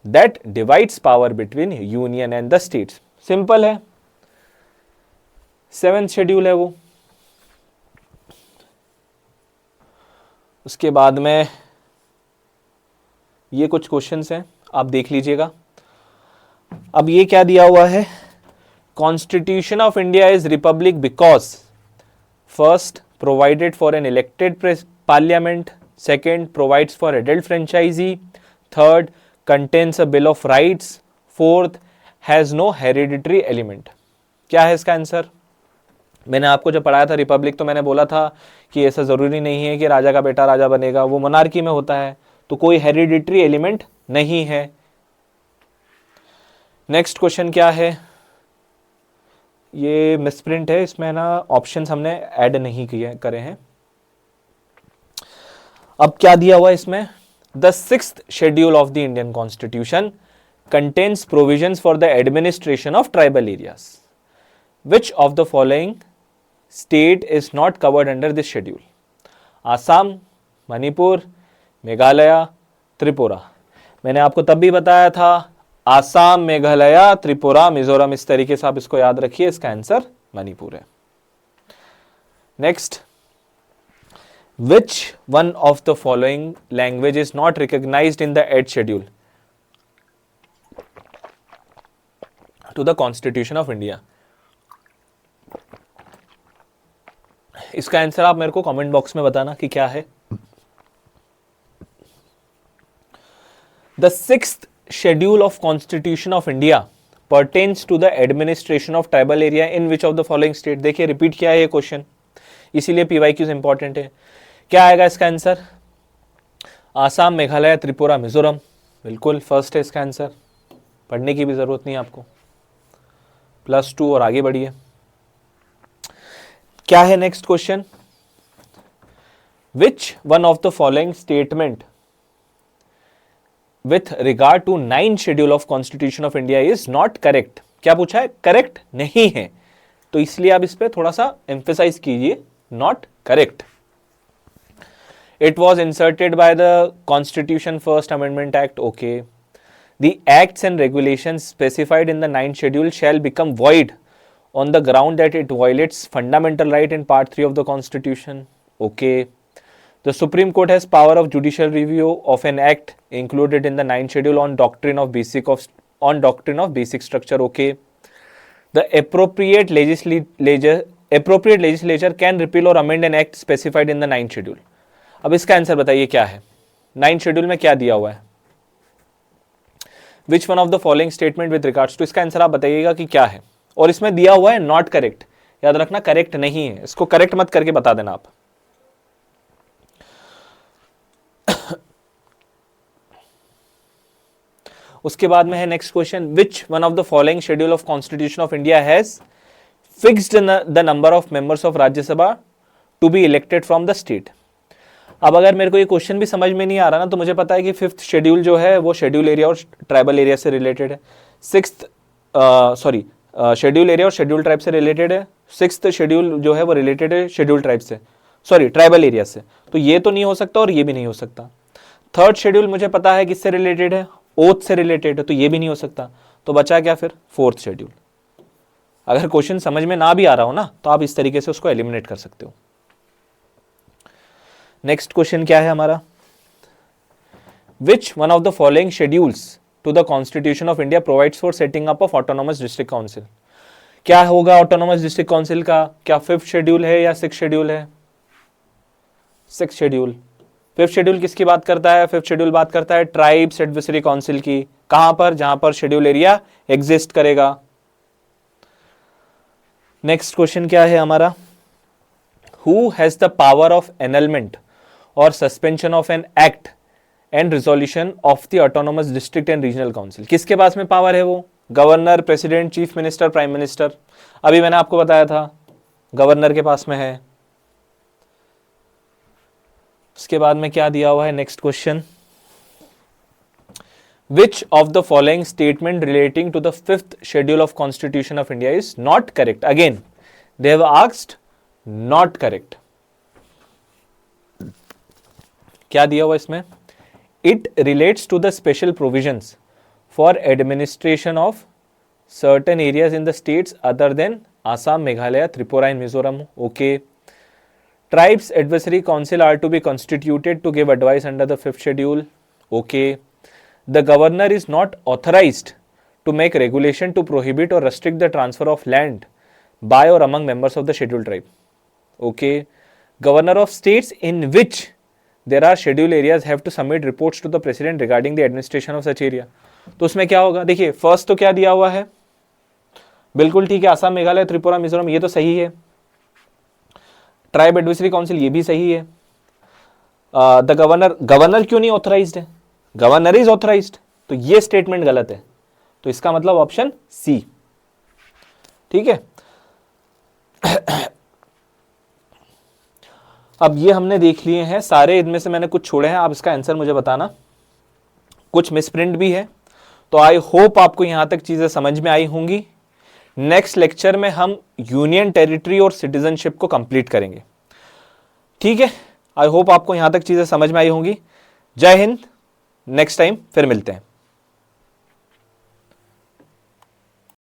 that divides power between union and the states? Simple है, 7th शेड्यूल है वो। उसके बाद में ये कुछ क्वेश्चंस हैं, आप देख लीजिएगा। अब ये क्या दिया हुआ है? Constitution of India is republic because first provided for an elected parliament, second provides for adult franchise, third contains a bill of rights, fourth has no hereditary element. क्या है इसका आंसर? मैंने आपको जब पढ़ाया था रिपब्लिक तो मैंने बोला था कि ऐसा जरूरी नहीं है कि राजा का बेटा राजा बनेगा, वो मोनार्की में होता है, तो कोई हेरिडिटरी एलिमेंट नहीं है। नेक्स्ट क्वेश्चन क्या है? ये मिसप्रिंट है, इसमें ना ऑप्शंस हमने ऐड नहीं किए करे हैं। अब क्या दिया हुआ इसमें? The 6th schedule of the Indian constitution contains provisions for the administration of tribal areas. Which of the following state is not covered under this schedule? Assam, Manipur, Meghalaya, Tripura. मैंने आपको तब भी बताया था आसाम, मेघालय, त्रिपुरा, मिजोरम, इस तरीके से आप इसको याद रखिए। इसका आंसर मणिपुर है। Next, which one of the following language is not recognized in the 8th schedule to the constitution of India? इसका आंसर आप मेरे को कमेंट बॉक्स में बताना कि क्या है। The 6th schedule of constitution of India pertains to the administration of tribal area in which of the following state? देखिए रिपीट किया है ये क्वेश्चन, इसीलिए पीवाईक्यूज इंपॉर्टेंट है। क्या आएगा इसका आंसर? आसाम, मेघालय, त्रिपुरा, मिजोरम। बिल्कुल फर्स्ट है इसका आंसर, पढ़ने की भी जरूरत नहीं आपको। +2 और आगे बढ़िए। क्या है next question? Which one of the following statement with regard to 9 schedule of constitution of India is not correct? क्या पूछा है? करेक्ट नहीं है, तो इसलिए आप इस पे थोड़ा सा एम्फेसाइज कीजिए, not correct. It was inserted by the Constitution First Amendment Act. Okay. The acts and regulations specified in the 9th schedule shall become void on the ground that it violates fundamental right in part 3 of the Constitution. Okay. The Supreme Court has power of judicial review of an act included in the 9th schedule on doctrine of basic structure. Okay. The appropriate legislature can repeal or amend an act specified in the 9th schedule. अब इसका answer बताइए क्या है? 9 schedule में क्या दिया हुआ है? Which one of the following statement with regards to, इसका आंसर आप बताइएगा कि क्या है। और इसमें दिया हुआ है नॉट करेक्ट, याद रखना करेक्ट नहीं है, इसको करेक्ट मत करके बता देना आप। उसके बाद में है next question, which one of the following schedule of constitution of India has fixed the number of members of Rajya Sabha to be elected from the state. अब अगर मेरे को ये क्वेश्चन भी समझ में नहीं आ रहा ना, तो मुझे पता है कि 5th शेड्यूल जो है वो शेड्यूल एरिया और ट्राइबल एरिया से रिलेटेड है। 6th शेड्यूल एरिया और शेड्यूल ट्राइब से रिलेटेड है। 6th शेड्यूल जो है वो रिलेटेड है शेड्यूल ट्राइब से, ट्राइबल एरिया से, तो ये तो नहीं हो सकता और ये भी नहीं हो सकता। 3rd शेड्यूल मुझे पता है किससे रिलेटेड है, ओथ से रिलेटेड है, तो ये भी नहीं हो सकता। तो बचा क्या फिर? 4th schedule. अगर क्वेश्चन समझ में ना भी आ रहा हो ना, तो आप इस तरीके से उसको एलिमिनेट कर सकते हो। नेक्स्ट क्वेश्चन क्या है हमारा? Which one of the following schedules to the constitution of India provides for setting up of autonomous district council? क्या होगा ऑटोनोमस डिस्ट्रिक्ट काउंसिल का? क्या 5th शेड्यूल है या 6th शेड्यूल है? 6th schedule. 5th शेड्यूल किसकी बात करता है? 5th शेड्यूल बात करता है ट्राइब्स एडवाइजरी काउंसिल की। कहां पर? जहां पर शेड्यूल एरिया एग्जिस्ट करेगा। नेक्स्ट क्वेश्चन क्या है हमारा? Who has the power of annulment और suspension of an act and resolution of the autonomous district and regional council? किसके पास में पावर है वो? Governor, president, chief minister, prime minister. अभी मैंने आपको बताया था गवर्नर के पास में है। उसके बाद में क्या दिया हुआ है? Next question, which of the following statement relating to the 5th schedule of constitution of India is not correct? Again they have asked not correct. क्या दिया हुआ इसमें? It relates to the special provisions for administration of certain areas in the states other than Assam, Meghalaya, Tripura and Mizoram. Okay. Tribes advisory council are to be constituted to give advice under the 5th schedule. Okay. The governor is not authorised to make regulation to prohibit और restrict the transfer of land by or among members of the scheduled tribe. Okay. Governor of states in which there are scheduled areas have to submit reports to the president regarding the administration of such area. तो उसमें क्या होगा? देखिए first तो क्या दिया हुआ है, बिल्कुल ठीक है, आसाम, मेघालय, त्रिपुरा, मिजोरम, ये तो सही है। ट्राइब एडवाइजरी काउंसिल ये भी सही है। द गवर्नर क्यों नहीं ऑथराइज्ड है? गवर्नर इज ऑथराइज्ड, तो ये स्टेटमेंट गलत है, तो इसका मतलब ऑप्शन सी। ठीक है। अब ये हमने देख लिए हैं सारे, इनमें से मैंने कुछ छोड़े हैं, आप इसका आंसर मुझे बताना। कुछ मिसप्रिंट भी है, तो आई होप आपको यहां तक चीजें समझ में आई होंगी। नेक्स्ट लेक्चर में हम यूनियन टेरिटरी और सिटीजनशिप को कंप्लीट करेंगे। ठीक है, आई होप आपको यहां तक चीजें समझ में आई होंगी। जय हिंद, नेक्स्ट टाइम फिर मिलते हैं।